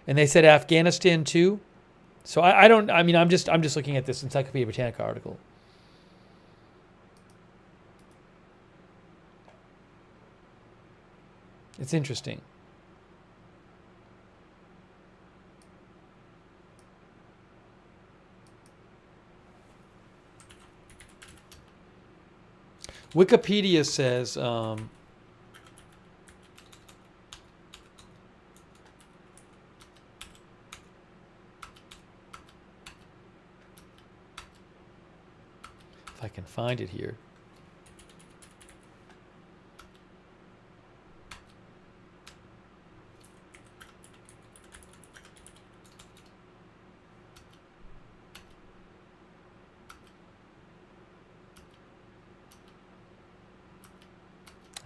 and they said Afghanistan too. So I'm just looking at this Encyclopedia Britannica article. It's interesting. Wikipedia says if I can find it here.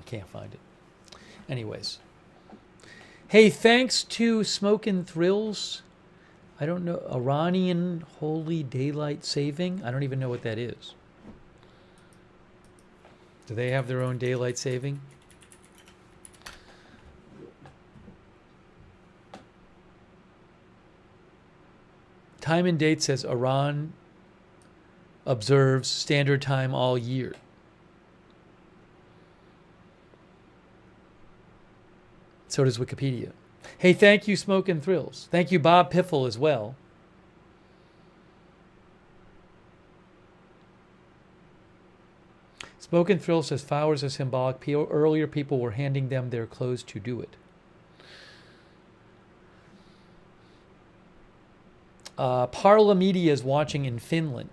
Can't find it. Anyways. Hey, thanks to Smoke and Thrills. I don't know. Iranian Holy Daylight Saving. I don't even know what that is. Do they have their own daylight saving? Time and date says Iran observes standard time all year. So does Wikipedia. Hey, thank you, Smoke and Thrills. Thank you, Bob Piffle, as well. Smoke and Thrills says flowers are symbolic. Earlier, people were handing them their clothes to do it. Parla Media is watching in Finland.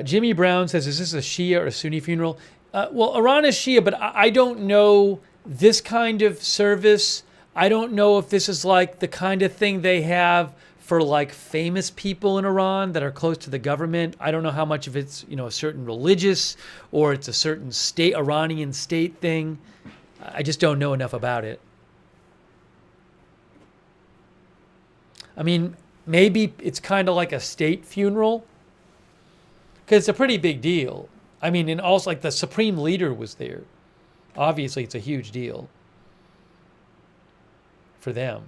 Jimmy Brown says, is this a Shia or Sunni funeral? Well, Iran is Shia, but I don't know this kind of service. I don't know if this is like the kind of thing they have for like famous people in Iran that are close to the government. I don't know how much of it's, a certain religious or it's a certain state, Iranian state thing. I just don't know enough about it. I mean, maybe it's kind of like a state funeral. Because it's a pretty big deal. I mean, and also, like, the supreme leader was there. Obviously, it's a huge deal for them.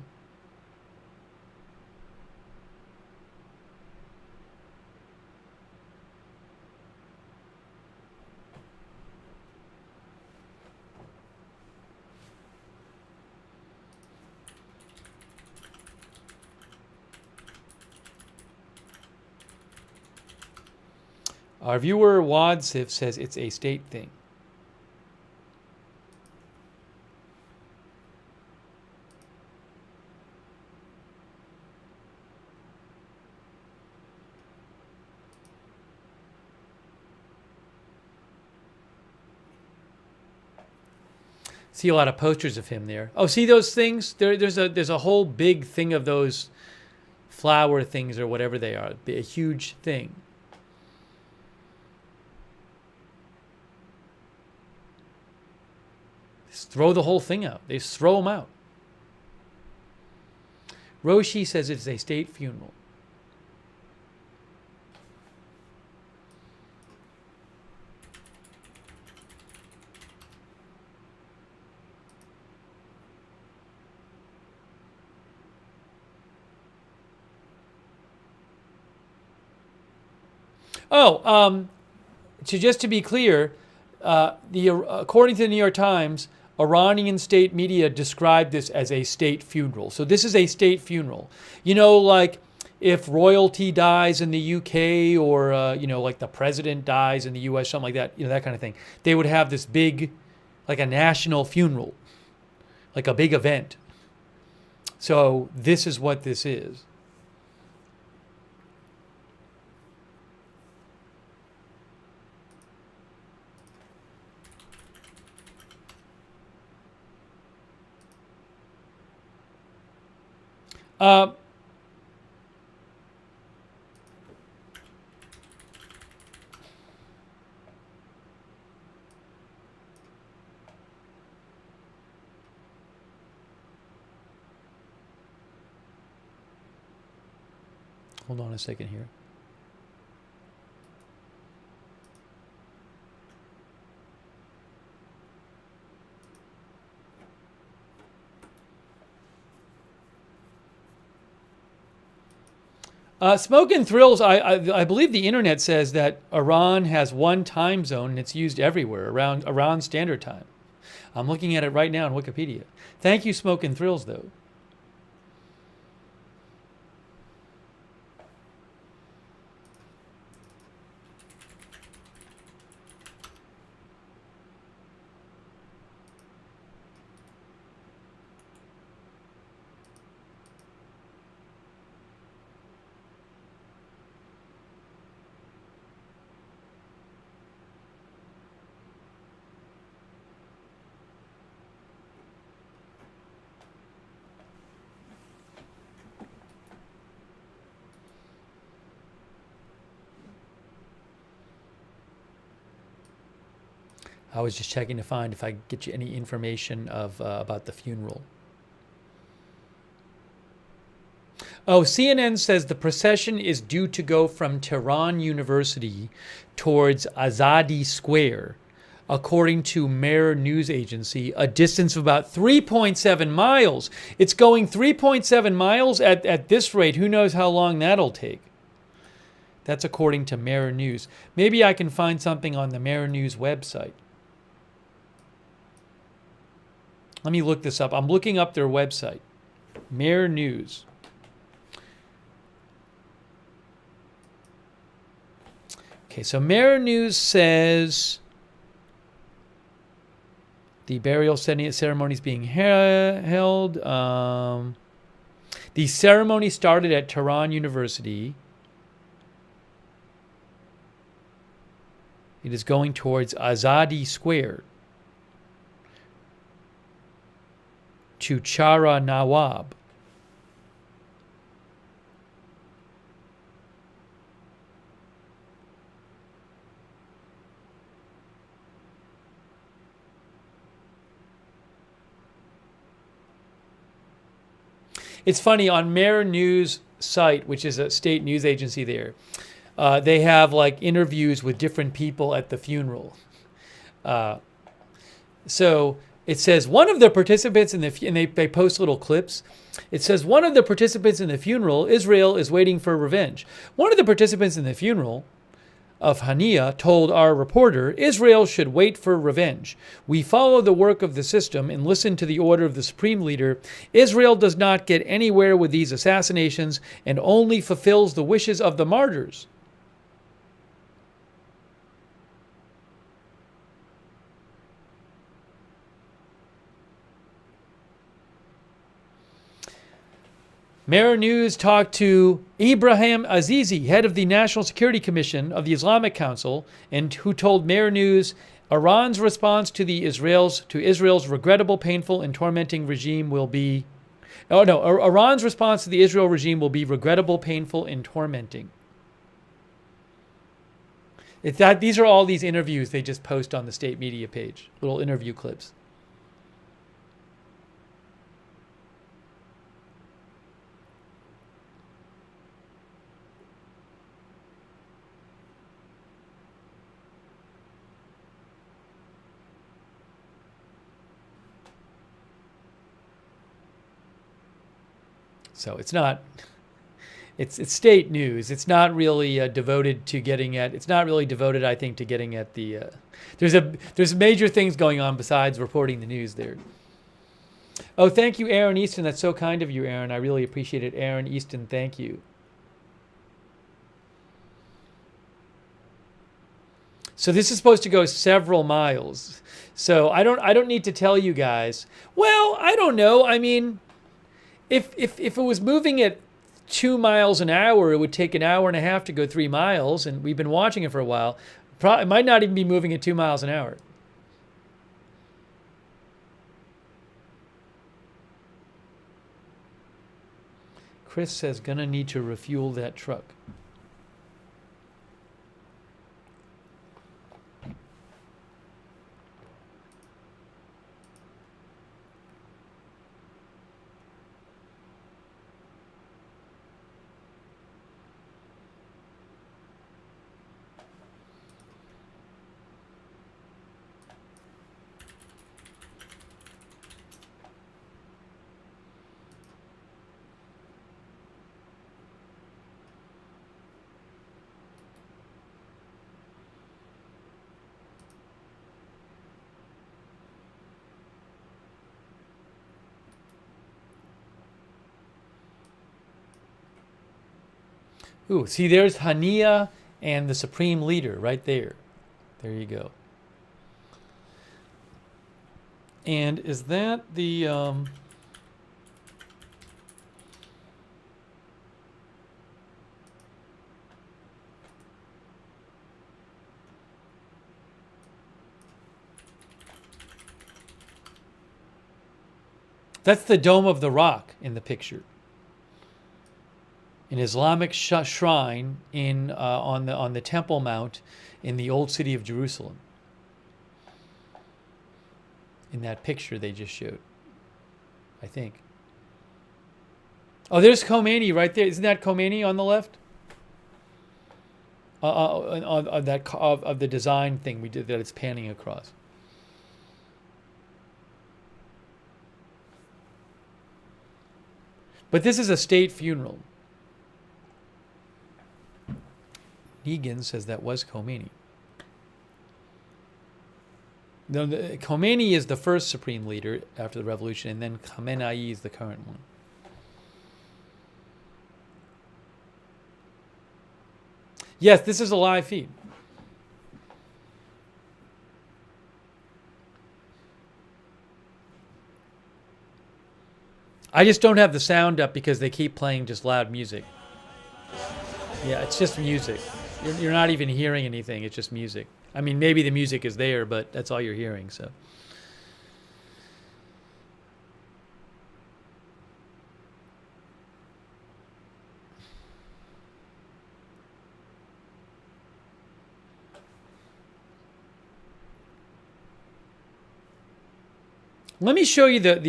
Our viewer Wadsif says it's a state thing. See a lot of posters of him there. Oh, see those things? There's a whole big thing of those flower things or whatever they are. It'd be a huge thing. Just throw the whole thing out. They just throw them out. Roshi says it's a state funeral. Just to be clear, according to the New York Times, Iranian state media described this as a state funeral. So this is a state funeral. You know, like if royalty dies in the UK or, you know, like the president dies in the US, something like that, you know, that kind of thing. They would have this big, like a national funeral, like a big event. So this is what this is. Hold on a second here. Smoke and Thrills, I believe the internet says that Iran has one time zone and it's used everywhere, around Standard Time. I'm looking at it right now on Wikipedia. Thank you, Smoke and Thrills, though. I was just checking to find if I could get you any information about the funeral. Oh, CNN says the procession is due to go from Tehran University towards Azadi Square, according to Mehr news agency, a distance of about 3.7 miles. It's going 3.7 miles at this rate. Who knows how long that'll take? That's according to Mehr News. Maybe I can find something on the Mehr News website. Let me look this up. I'm looking up their website. Mehr News. Okay, so Mehr News says the burial ceremony is being held. The ceremony started at Tehran University. It is going towards Azadi Square to Chara Nawab. It's funny, on Mehr News site, which is a state news agency there, they have like interviews with different people at the funeral. So it says one of the participants in the, and they post little clips. It says one of the participants in the funeral, Israel is waiting for revenge. One of the participants in the funeral of Haniyeh told our reporter, Israel should wait for revenge. We follow the work of the system and listen to the order of the supreme leader. Israel does not get anywhere with these assassinations and only fulfills the wishes of the martyrs. Mehr News talked to Ibrahim Azizi, head of the National Security Commission of the Islamic Council, and who told Mehr News Iran's response to Israel's regrettable, painful, and tormenting regime will be Oh no, Iran's response to the Israel regime will be regrettable, painful, and tormenting. These are all these interviews they just post on the state media page, little interview clips. So it's not, it's state news. It's not really devoted to getting at, it's not really devoted, I think, to getting at the, there's major things going on besides reporting the news there. Oh, thank you, Aaron Easton. That's so kind of you, Aaron. I really appreciate it. Aaron Easton, thank you. So this is supposed to go several miles. So I don't need to tell you guys. Well, I don't know. I mean, if it was moving at 2 miles an hour, it would take an hour and a half to go 3 miles, and we've been watching it for a while. It might not even be moving at 2 miles an hour. Chris says, gonna need to refuel that truck. Ooh, see, there's Haniyeh and the supreme leader right there. There you go. And is that the... That's the Dome of the Rock in the picture. An Islamic shrine in on the Temple Mount in the old city of Jerusalem. In that picture they just showed, I think. Oh, there's Khomeini right there. Isn't that Khomeini on the left? Of the design thing we did that it's panning across. But this is a state funeral. Negan says that was Khomeini. Khomeini is the first supreme leader after the revolution, and then Khamenei is the current one. Yes, this is a live feed. I just don't have the sound up because they keep playing just loud music. Yeah, it's just music. You're not even hearing anything. It's just music. I mean, maybe the music is there, but that's all you're hearing, so. Let me show you this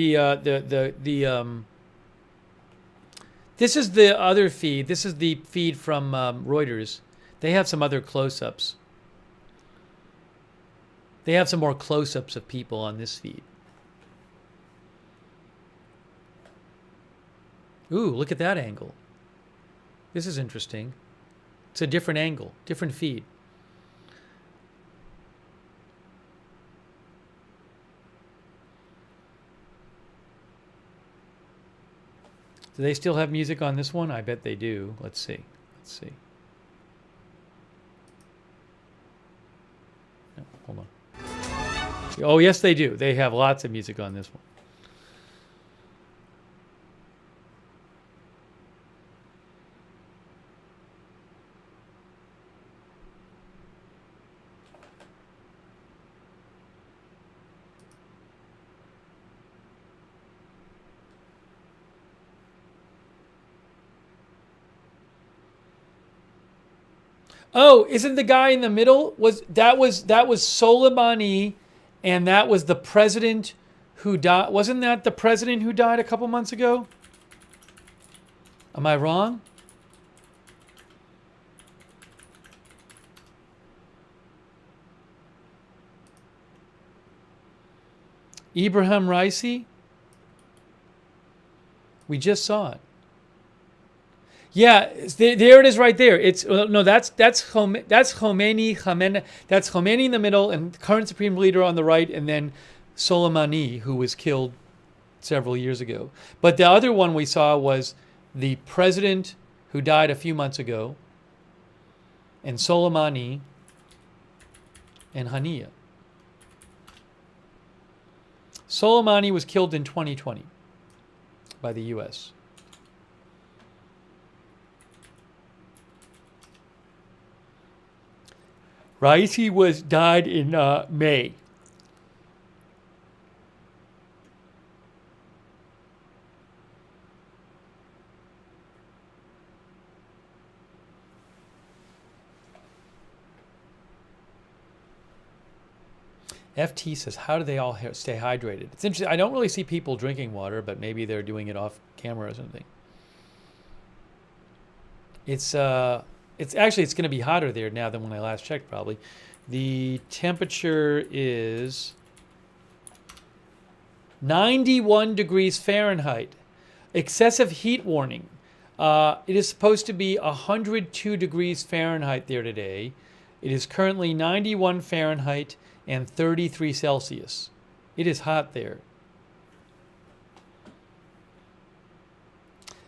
is the other feed. This is the feed from Reuters. They have some other close-ups. They have some more close-ups of people on this feed. Ooh, look at that angle. This is interesting. It's a different angle, different feed. Do they still have music on this one? I bet they do. Let's see. Let's see. No, hold on. Oh, yes, they do. They have lots of music on this one. Oh, isn't the guy in the middle that was Soleimani, and that was the president who died? Wasn't that the president who died a couple months ago? Am I wrong? Ibrahim Raisi? We just saw it. Yeah, there it is right there. It's no, that's Khomeini, that's Khomeini in the middle, and current supreme leader on the right, and then Soleimani, who was killed several years ago. But the other one we saw was the president who died a few months ago, and Soleimani and Haniyeh. Soleimani was killed in 2020 by the U.S. Raisi died in May. FT says, how do they all stay hydrated? It's interesting. I don't really see people drinking water, but maybe they're doing it off camera or something. It's actually going to be hotter there now than when I last checked, probably. The temperature is 91 degrees Fahrenheit. Excessive heat warning. It is supposed to be 102 degrees Fahrenheit there today. It is currently 91 Fahrenheit and 33 Celsius. It is hot there.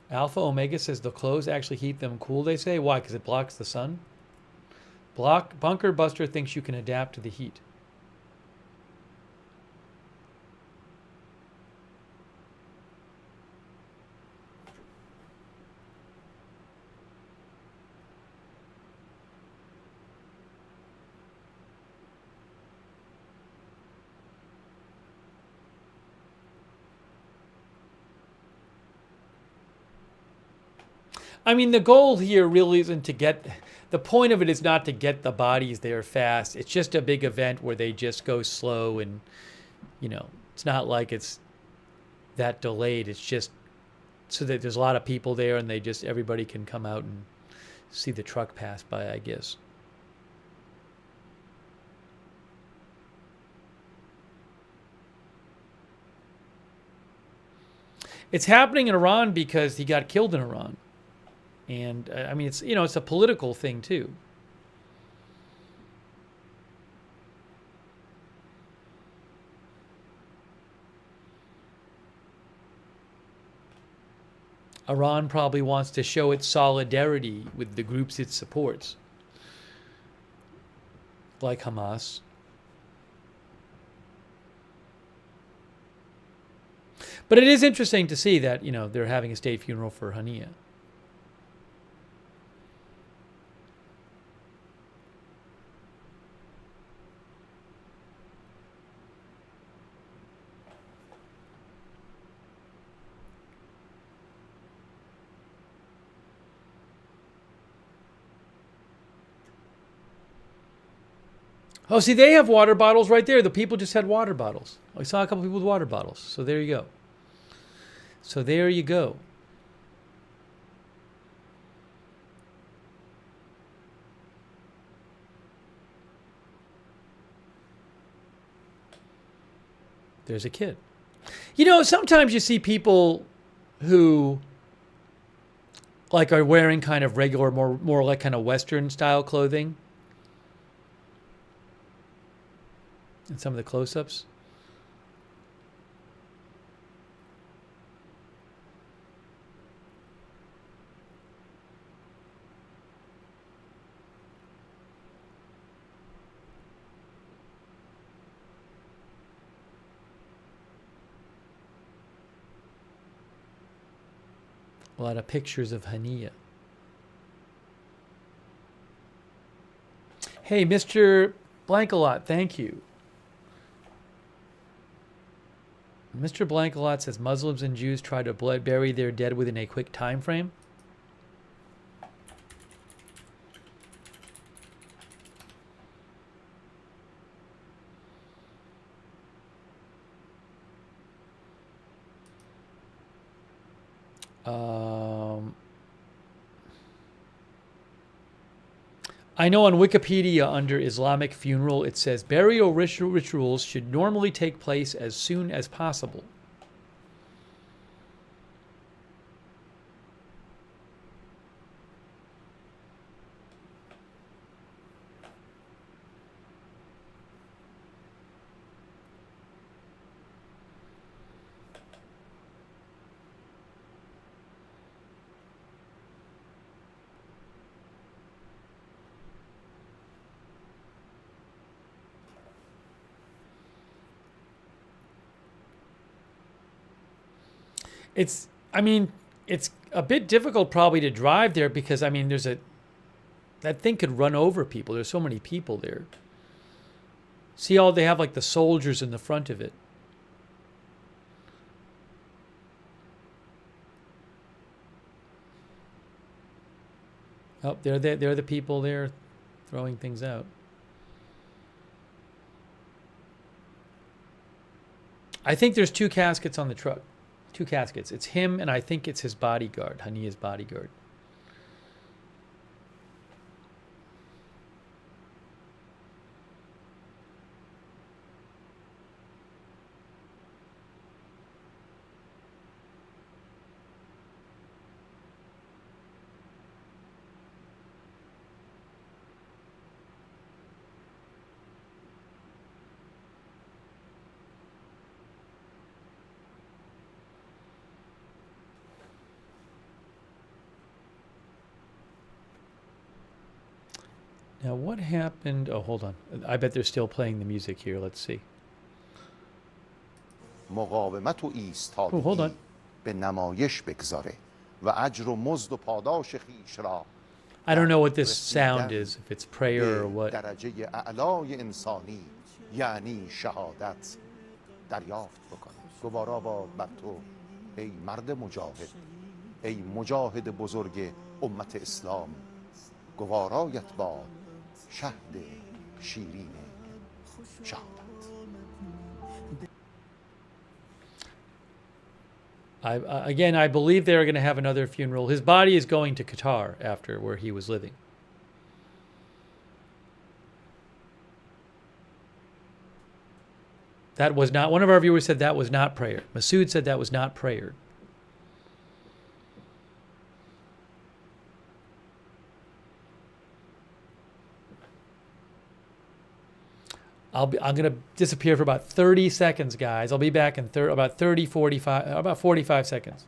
Alpha Omega says the clothes actually keep them cool, they say. Why? Because it blocks the sun? Bunker Buster thinks you can adapt to the heat. I mean, the goal here really isn't to get, the point of it is not to get the bodies there fast. It's just a big event where they just go slow and, you know, it's not like it's that delayed. It's just so that there's a lot of people there and they just, everybody can come out and see the truck pass by, I guess. It's happening in Iran because he got killed in Iran. And I mean, it's, you know, it's a political thing too. Iran probably wants to show its solidarity with the groups it supports, like Hamas. But it is interesting to see that, you know, they're having a state funeral for Haniyeh. Oh, see, they have water bottles right there. The people just had water bottles. I saw a couple people with water bottles. So there you go. So there you go. There's a kid. You know, sometimes you see people who like are wearing kind of regular, more like kind of Western style clothing. And some of the close-ups. A lot of pictures of Haniyeh. Hey, Mr. Blankalot, thank you. Mr. Blankalot says Muslims and Jews try to bury their dead within a quick time frame. I know on Wikipedia under Islamic funeral it says burial rituals should normally take place as soon as possible. It's a bit difficult probably to drive there because, I mean, that thing could run over people. There's so many people there. See they have like the soldiers in the front of it. Oh, they're the people there throwing things out. I think there's 2 caskets on the truck. 2 caskets. It's him, and I think it's his bodyguard, Haniyeh's bodyguard. Now, what happened? Oh, hold on. I bet they're still playing the music here. Let's see. مقاومت و ایستادگی hold on. به نمایش بگذاره و اجر و مزد و پاداش خیش را I don't know what this sound is, if it's prayer or what. درجه اعلای انسانی یعنی شهادت دریافت بکنه. گوارا باد بر تو ای مرد مجاهد، ای مجاهد بزرگ امت اسلام. گوارایت باد شهد شیرین شهادت. Again, I believe they're going to have another funeral. His body is going to Qatar after where he was living. That was not, one of our viewers said that was not prayer. Masood said that was not prayer. I'm going to disappear for about 30 seconds, guys. I'll be back in about 45 seconds.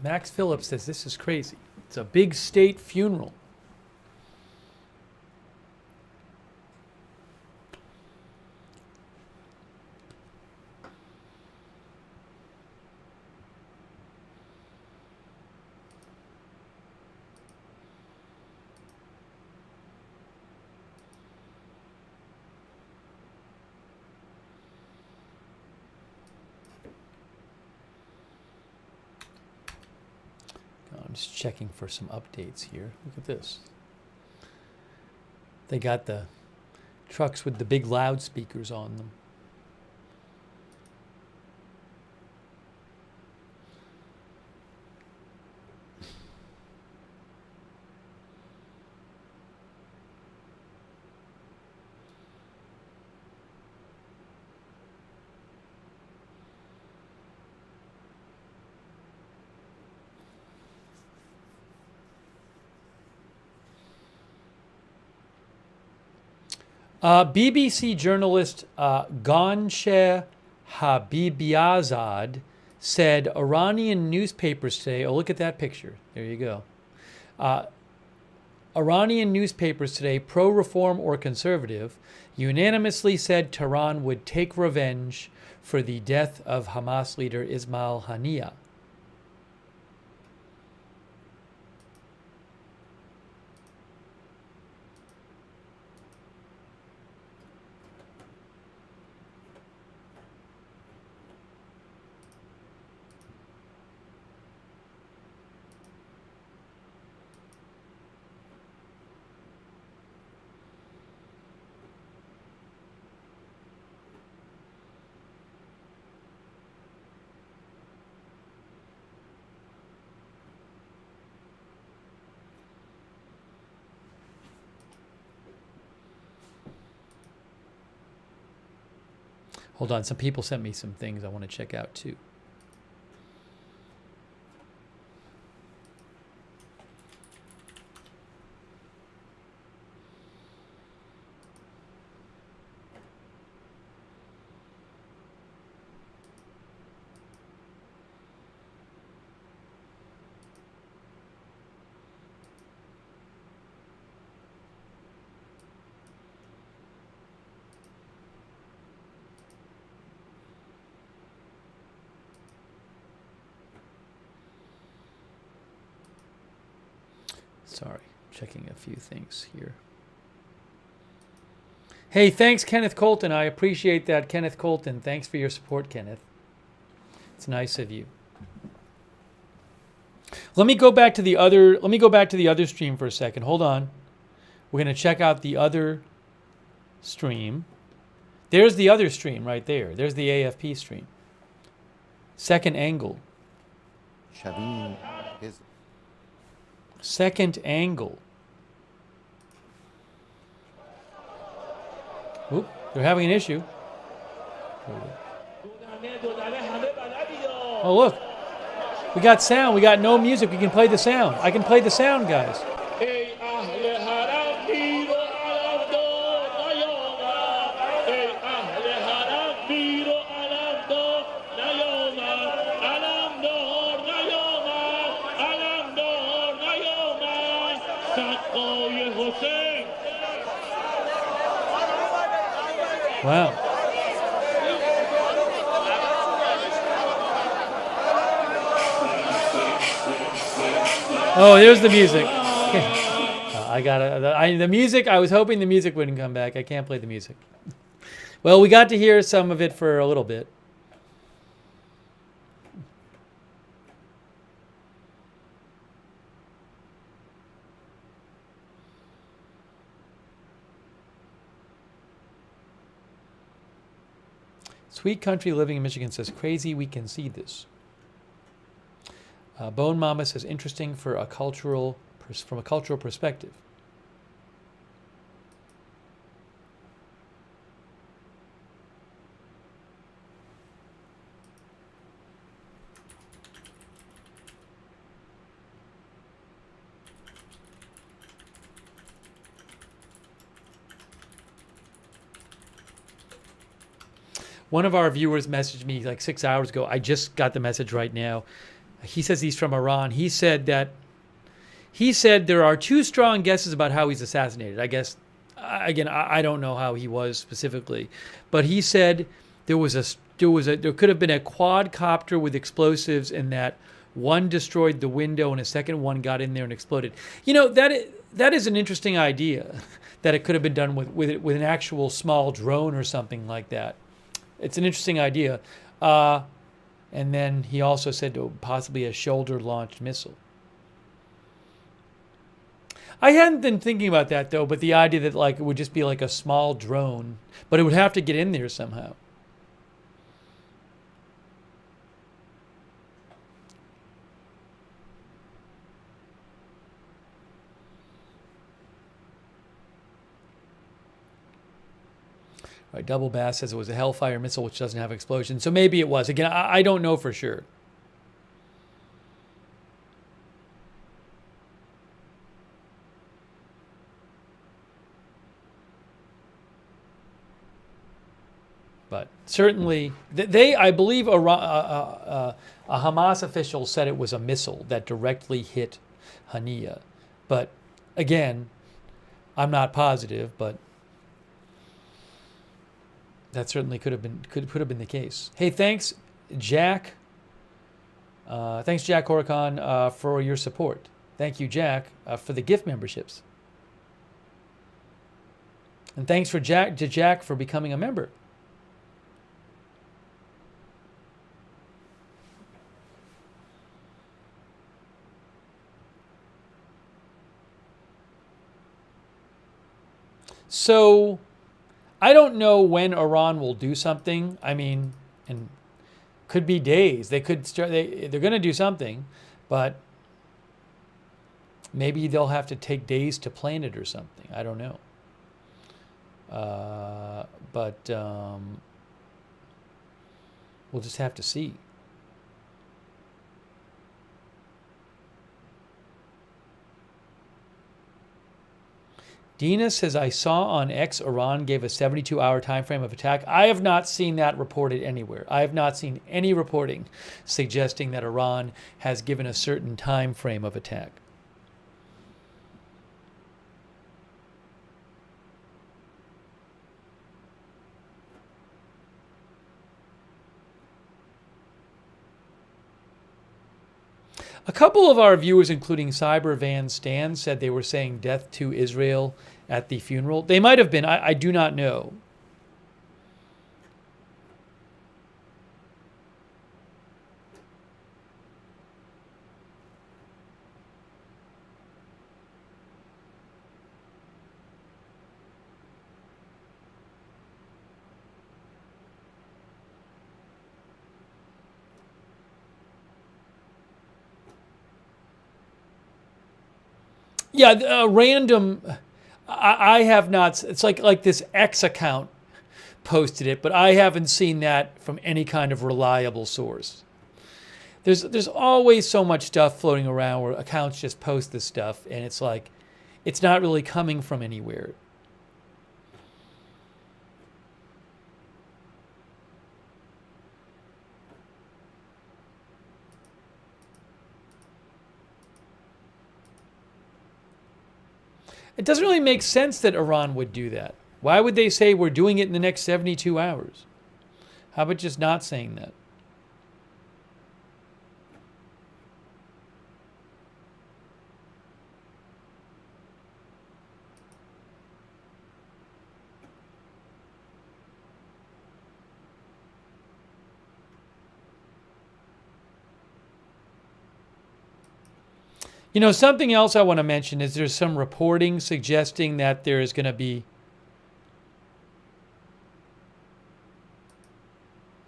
Max Phillips says this is crazy. It's a big state funeral. just checking for some updates here. Look at this. They got the trucks with the big loudspeakers on them. BBC journalist Ghansheh Habibiazad said Iranian newspapers today, oh, look at that picture. There you go. Iranian newspapers today, pro-reform or conservative, unanimously said Tehran would take revenge for the death of Hamas leader Ismail Haniyeh. Hold on, some people sent me some things I want to check out too. Sorry, checking a few things here. Hey, thanks, Kenneth Colton. I appreciate that, Kenneth Colton. Thanks for your support, Kenneth. It's nice of you. Let me go back to the other stream for a second. Hold on. We're going to check out the other stream. There's the other stream right there. There's the AFP stream. Second angle. Second angle. Oop, they're having an issue. Oh, look. We got sound. We got no music. We can play the sound. I can play the sound, guys. Wow. Oh, there's the music. I got the music. I was hoping the music wouldn't come back. I can't play the music. Well, we got to hear some of it for a little bit. Sweet Country living in Michigan says, crazy, we can see this. Bone Mama says, interesting from a cultural perspective. One of our viewers messaged me like 6 hours ago. I just got the message right now. He says he's from Iran. He said there are two strong guesses about how he's assassinated. I guess, again, I don't know how he was specifically, but he said there could have been a quadcopter with explosives, and that one destroyed the window and a second one got in there and exploded. You know, that is an interesting idea, that it could have been done with an actual small drone or something like that. It's an interesting idea. And then he also said possibly a shoulder-launched missile. I hadn't been thinking about that though, but the idea that like it would just be like a small drone, but it would have to get in there somehow. Right, Double Bass says it was a Hellfire missile which doesn't have explosion. So maybe it was. Again, I don't know for sure. But certainly, I believe a Hamas official said it was a missile that directly hit Haniyeh. But again, I'm not positive, but that certainly could have been the case. Hey, thanks, Jack. Thanks, Jack Horicon, for your support. Thank you, Jack, for the gift memberships. And thanks to Jack for becoming a member. So I don't know when Iran will do something. I mean, and could be days. They could start. They're going to do something, but maybe they'll have to take days to plan it or something. I don't know. But we'll just have to see. Dina says, I saw on X Iran gave a 72-hour time frame of attack. I have not seen that reported anywhere. I have not seen any reporting suggesting that Iran has given a certain time frame of attack. A couple of our viewers, including Cyber Van Stan, said they were saying death to Israel at the funeral. They might have been. I do not know. Yeah, random. I have not. It's like this X account posted it, but I haven't seen that from any kind of reliable source. There's always so much stuff floating around where accounts just post this stuff, and it's like it's not really coming from anywhere. It doesn't really make sense that Iran would do that. Why would they say we're doing it in the next 72 hours? How about just not saying that? You know, something else I want to mention is there's some reporting suggesting that there is going to be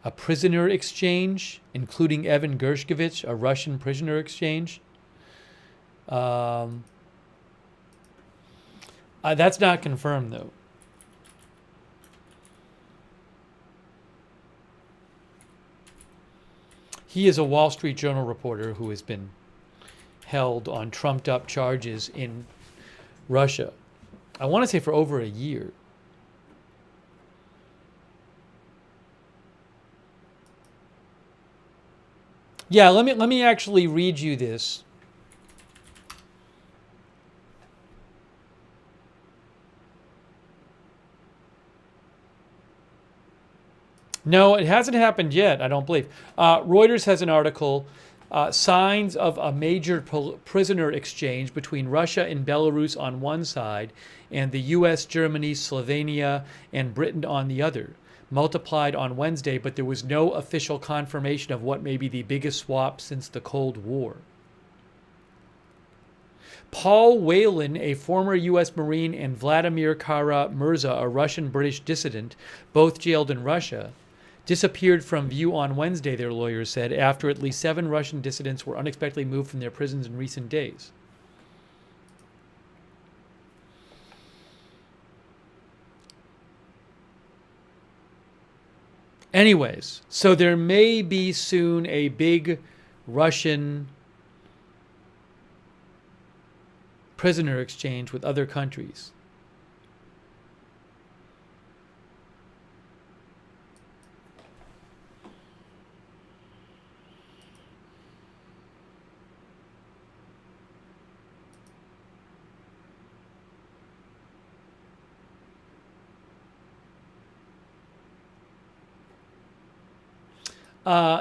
a prisoner exchange, including Evan Gershkovich, a Russian prisoner exchange. That's not confirmed, though. He is a Wall Street Journal reporter who has been held on trumped-up charges in Russia. I want to say for over a year. Yeah, let me actually read you this. No, it hasn't happened yet, I don't believe. Reuters has an article, signs of a major prisoner exchange between Russia and Belarus on one side and the US, Germany, Slovenia, and Britain on the other, multiplied on Wednesday, but there was no official confirmation of what may be the biggest swap since the Cold War. Paul Whelan, a former U.S. Marine, and Vladimir Kara-Murza, a Russian-British dissident, both jailed in Russia, disappeared from view on Wednesday, their lawyers said, after at least 7 Russian dissidents were unexpectedly moved from their prisons in recent days. Anyways, so there may be soon a big Russian prisoner exchange with other countries.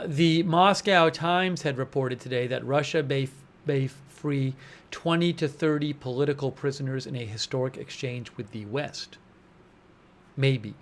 The Moscow Times had reported today that Russia may free 20 to 30 political prisoners in a historic exchange with the West. Maybe.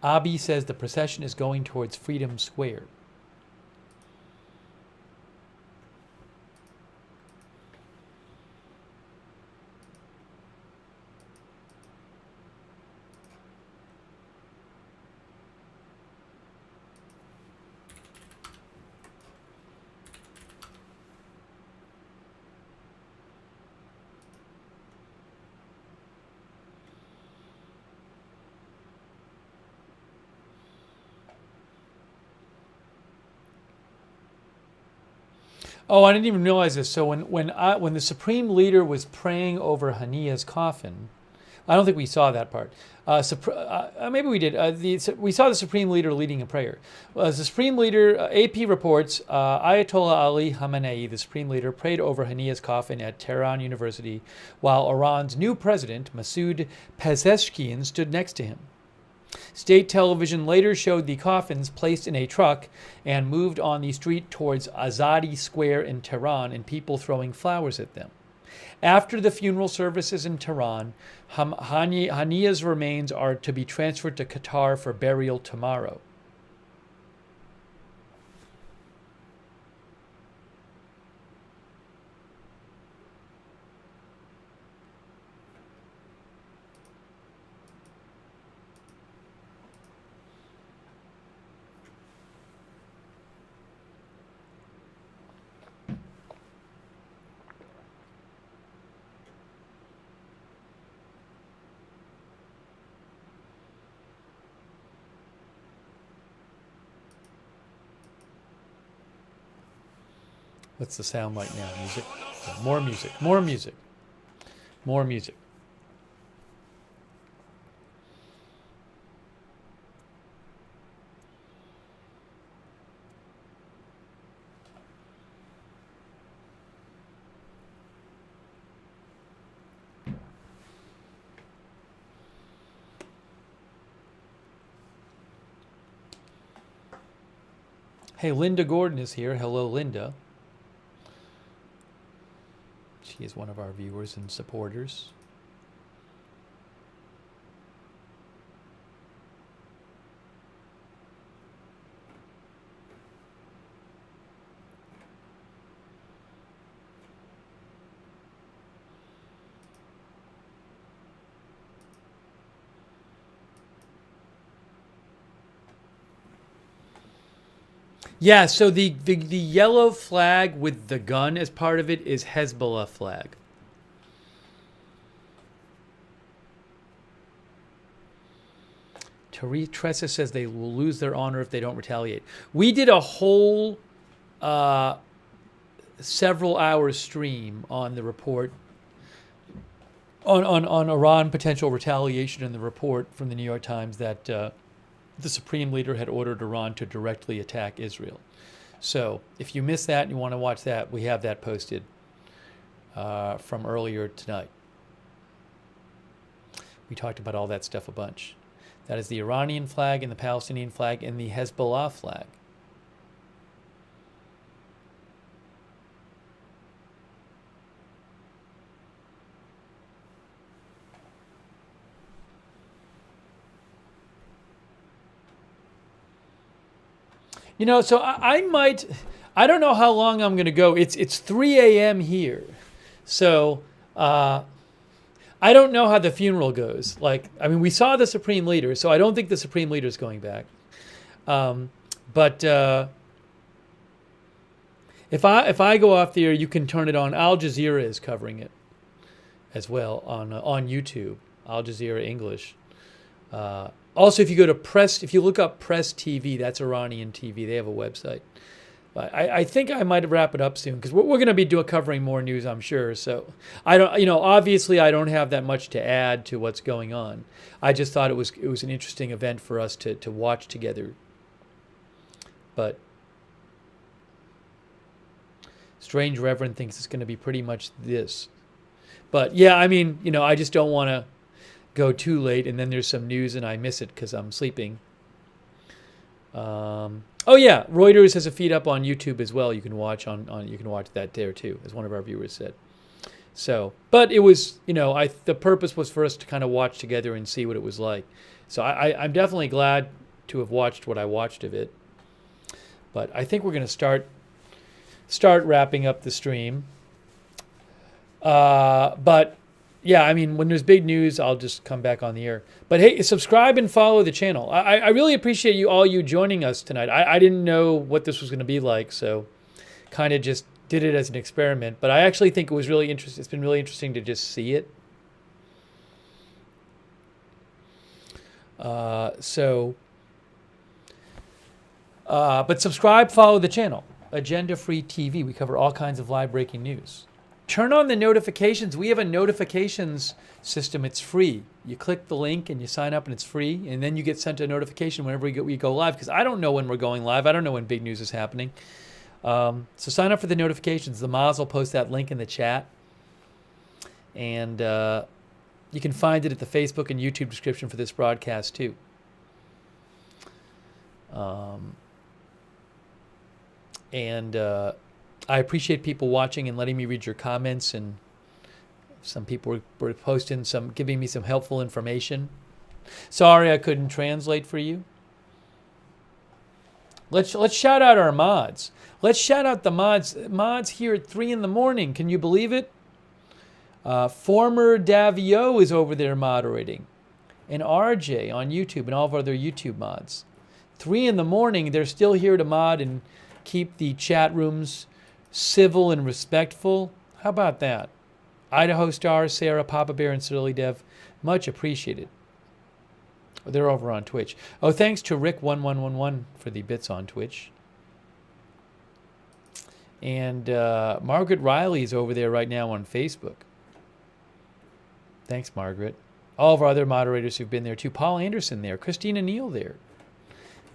Abiy says the procession is going towards Freedom Square. Oh, I didn't even realize this. So when the Supreme Leader was praying over Haniyeh's coffin, I don't think we saw that part. Maybe we did. We saw the Supreme Leader leading a prayer. The Supreme Leader, AP reports, Ayatollah Ali Khamenei, the Supreme Leader, prayed over Haniyeh's coffin at Tehran University, while Iran's new president, Masoud Pezeshkian, stood next to him. State television later showed the coffins placed in a truck and moved on the street towards Azadi Square in Tehran, and people throwing flowers at them. After the funeral services in Tehran, Haniyeh's remains are to be transferred to Qatar for burial tomorrow. What's the sound like now? Music? More music. More music. More music. Hey, Linda Gordon is here. Hello, Linda. She is one of our viewers and supporters. Yeah, so the yellow flag with the gun as part of it is Hezbollah flag. Teresa says they will lose their honor if they don't retaliate. We did a whole several hour stream on the report on Iran potential retaliation in the report from the New York Times that the Supreme Leader had ordered Iran to directly attack Israel. So if you missed that and you want to watch that, we have that posted from earlier tonight. We talked about all that stuff a bunch. That is the Iranian flag and the Palestinian flag and the Hezbollah flag. You know, so I don't know how long I'm going to go. It's 3 a.m. here. So I don't know how the funeral goes. Like, I mean, we saw the Supreme Leader, so I don't think the Supreme Leader is going back. But if I go off the air, you can turn it on. Al Jazeera is covering it as well on YouTube. Al Jazeera English. Also, if you look up Press TV, that's Iranian TV. They have a website. But I think I might wrap it up soon because we're going to be covering more news, I'm sure. So I don't, obviously I don't have that much to add to what's going on. I just thought it was an interesting event for us to watch together. But Strange Reverend thinks it's going to be pretty much this. But yeah, I mean, I just don't want to go too late and then there's some news and I miss it because I'm sleeping. Oh yeah, Reuters has a feed up on YouTube as well. You can watch you can watch that there too, as one of our viewers said. So, but it was, the purpose was for us to kind of watch together and see what it was like. So I'm definitely glad to have watched what I watched of it. But I think we're going to start wrapping up the stream. But yeah, I mean, when there's big news, I'll just come back on the air. But hey, subscribe and follow the channel. I really appreciate you joining us tonight. I didn't know what this was going to be like, so kind of just did it as an experiment. But I actually think it was really interesting. It's been really interesting to just see it. But subscribe, follow the channel. Agenda Free TV. We cover all kinds of live breaking news. Turn on the notifications. We have a notifications system. It's free. You click the link and you sign up and it's free. And then you get sent a notification whenever we go live because I don't know when we're going live. I don't know when big news is happening. So sign up for the notifications. The Moz will post that link in the chat. And you can find it at the Facebook and YouTube description for this broadcast too. I appreciate people watching and letting me read your comments, and some people were posting giving me some helpful information. Sorry I couldn't translate for you. Let's shout out our mods. Let's shout out the mods here at 3 in the morning. Can you believe it? Former Davio is over there moderating, and RJ on YouTube, and all of our other YouTube mods. 3 in the morning, they're still here to mod and keep the chat rooms civil and respectful. How about that? Idaho Star, Sarah, Papa Bear, and Silly Dev, much appreciated. They're over on Twitch. Oh, thanks to Rick1111 for the bits on Twitch. And Margaret Riley is over there right now on Facebook. Thanks, Margaret. All of our other moderators who've been there too. Paul Anderson there. Christina Neal there.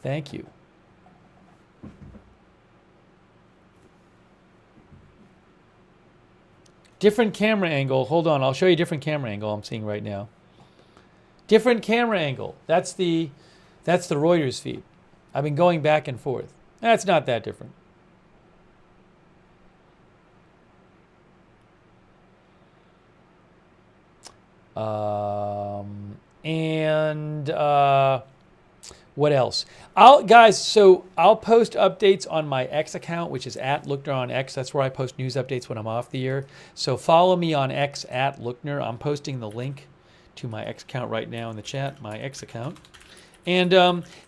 Thank you. Different camera angle. Hold on, I'll show you a different camera angle I'm seeing right now. Different camera angle. That's the Reuters feed. I've been going back and forth. That's not that different. What else? I'll post updates on my X account, which is @Lookner on X. That's where I post news updates when I'm off the air. So follow me on X @Lookner. I'm posting the link to my X account right now in the chat, my X account. And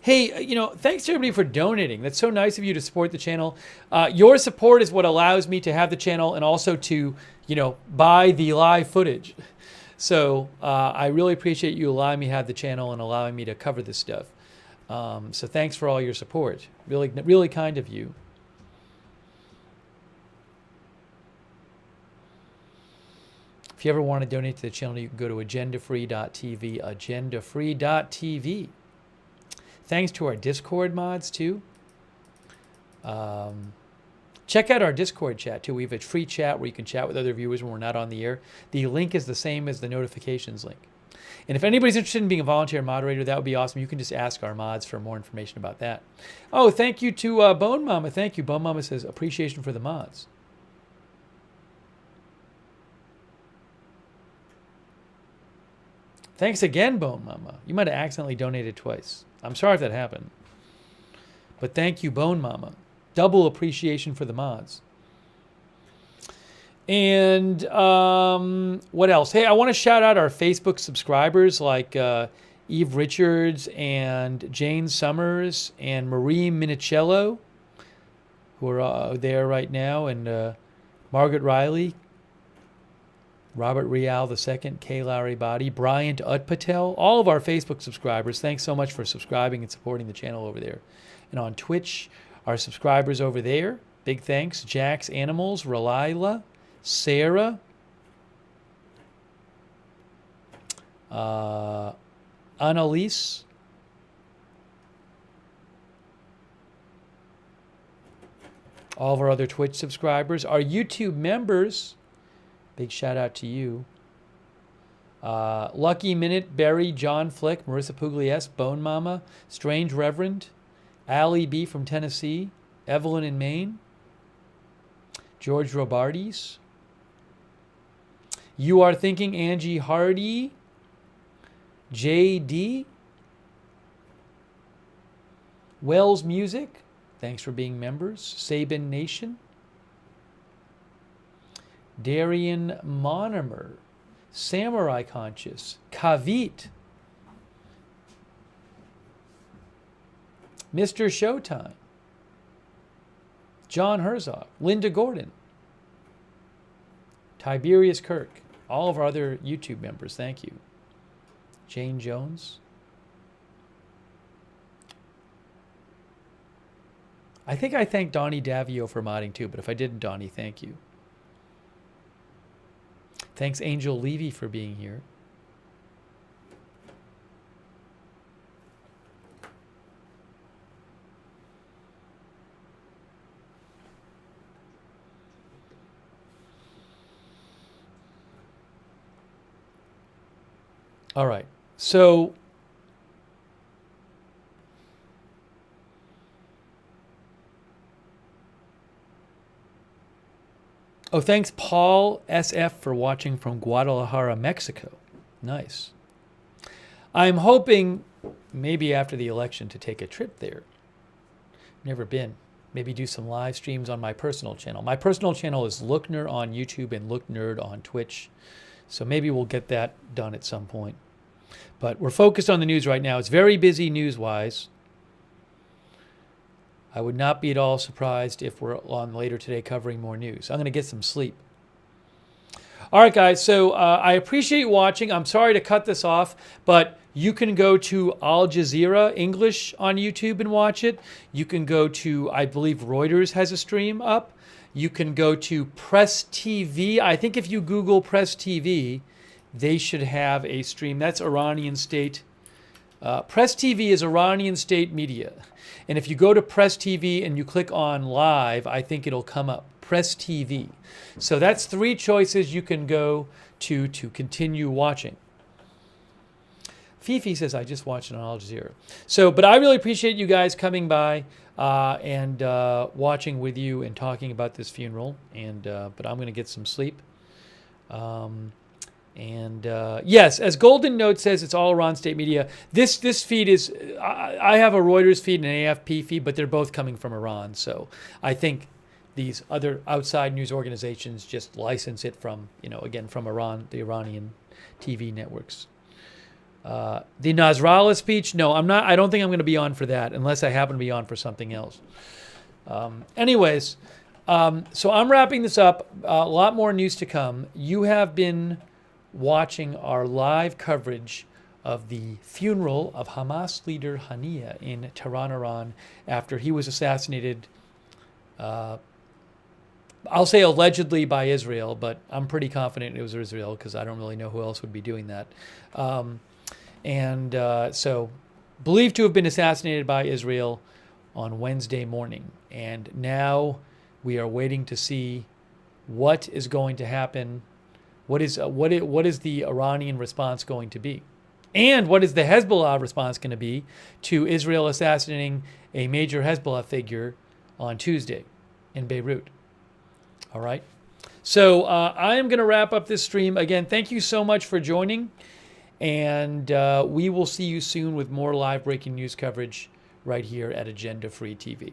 hey, thanks to everybody for donating. That's so nice of you to support the channel. Your support is what allows me to have the channel and also to, buy the live footage. So I really appreciate you allowing me to have the channel and allowing me to cover this stuff. So thanks for all your support. Really, really kind of you. If you ever want to donate to the channel, you can go to agendafree.tv, agendafree.tv. Thanks to our Discord mods, too. Check out our Discord chat, too. We have a free chat where you can chat with other viewers when we're not on the air. The link is the same as the notifications link. And if anybody's interested in being a volunteer moderator, that would be awesome. You can just ask our mods for more information about that. Oh, thank you to Bone Mama. Thank you. Bone Mama says, appreciation for the mods. Thanks again, Bone Mama. You might have accidentally donated twice. I'm sorry if that happened. But thank you, Bone Mama. Double appreciation for the mods. And what else? Hey, I want to shout out our Facebook subscribers like Eve Richards and Jane Summers and Marie Minicello, who are there right now, and Margaret Riley, Robert Rial II, Kay Larry Body, Bryant Utpatel, all of our Facebook subscribers. Thanks so much for subscribing and supporting the channel over there. And on Twitch, our subscribers over there, big thanks. Jack's Animals, Relila, Sarah, Annalise, all of our other Twitch subscribers, our YouTube members, big shout out to you. Lucky Minute, Barry, John Flick, Marissa Pugliese, Bone Mama, Strange Reverend, Allie B from Tennessee, Evelyn in Maine, George Robardes, You Are Thinking, Angie Hardy, JD, Wells Music, thanks for being members, Sabin Nation, Darian Monomer, Samurai Conscious, Kavit, Mr. Showtime, John Herzog, Linda Gordon, Tiberius Kirk, all of our other YouTube members, thank you. Jane Jones. I think I thanked Donnie Davio for modding too, but if I didn't, Donnie, thank you. Thanks Angel Levy for being here. All right, so oh, thanks Paul SF for watching from Guadalajara, Mexico. Nice. I'm hoping maybe after the election to take a trip there. Never been. Maybe do some live streams on my personal channel. My personal channel is Lookner on YouTube and Looknerd on Twitch. So maybe we'll get that done at some point. But we're focused on the news right now. It's very busy news-wise. I would not be at all surprised if we're on later today covering more news. I'm going to get some sleep. All right, guys. So I appreciate you watching. I'm sorry to cut this off, but you can go to Al Jazeera English on YouTube and watch it. You can go to, I believe Reuters has a stream up. You can go to Press TV. I think if you Google Press TV, they should have a stream. That's Iranian state. Press TV is Iranian state media. And if you go to Press TV and you click on live, I think it'll come up. Press TV. So that's 3 choices you can go to continue watching. Fifi says, I just watched it on Al Jazeera. So, but I really appreciate you guys coming by and watching with you and talking about this funeral. And but I'm going to get some sleep. Yes, as Golden Note says, it's all Iran state media. This feed is, I have a Reuters feed and an AFP feed, but they're both coming from Iran. So I think these other outside news organizations just license it from, again, from Iran, the Iranian TV networks. The Nasrallah speech, no, I'm not. I don't think I'm going to be on for that unless I happen to be on for something else. Anyways, so I'm wrapping this up. A lot more news to come. You have been watching our live coverage of the funeral of Hamas leader Haniyeh in Tehran, Iran, after he was assassinated I'll say allegedly by Israel, but I'm pretty confident it was Israel because I don't really know who else would be doing that. So believed to have been assassinated by Israel on Wednesday morning. And now we are waiting to see what is going to happen. What is the Iranian response going to be? And what is the Hezbollah response going to be to Israel assassinating a major Hezbollah figure on Tuesday in Beirut? All right. So I am going to wrap up this stream. Again, thank you so much for joining. And we will see you soon with more live breaking news coverage right here at Agenda Free TV.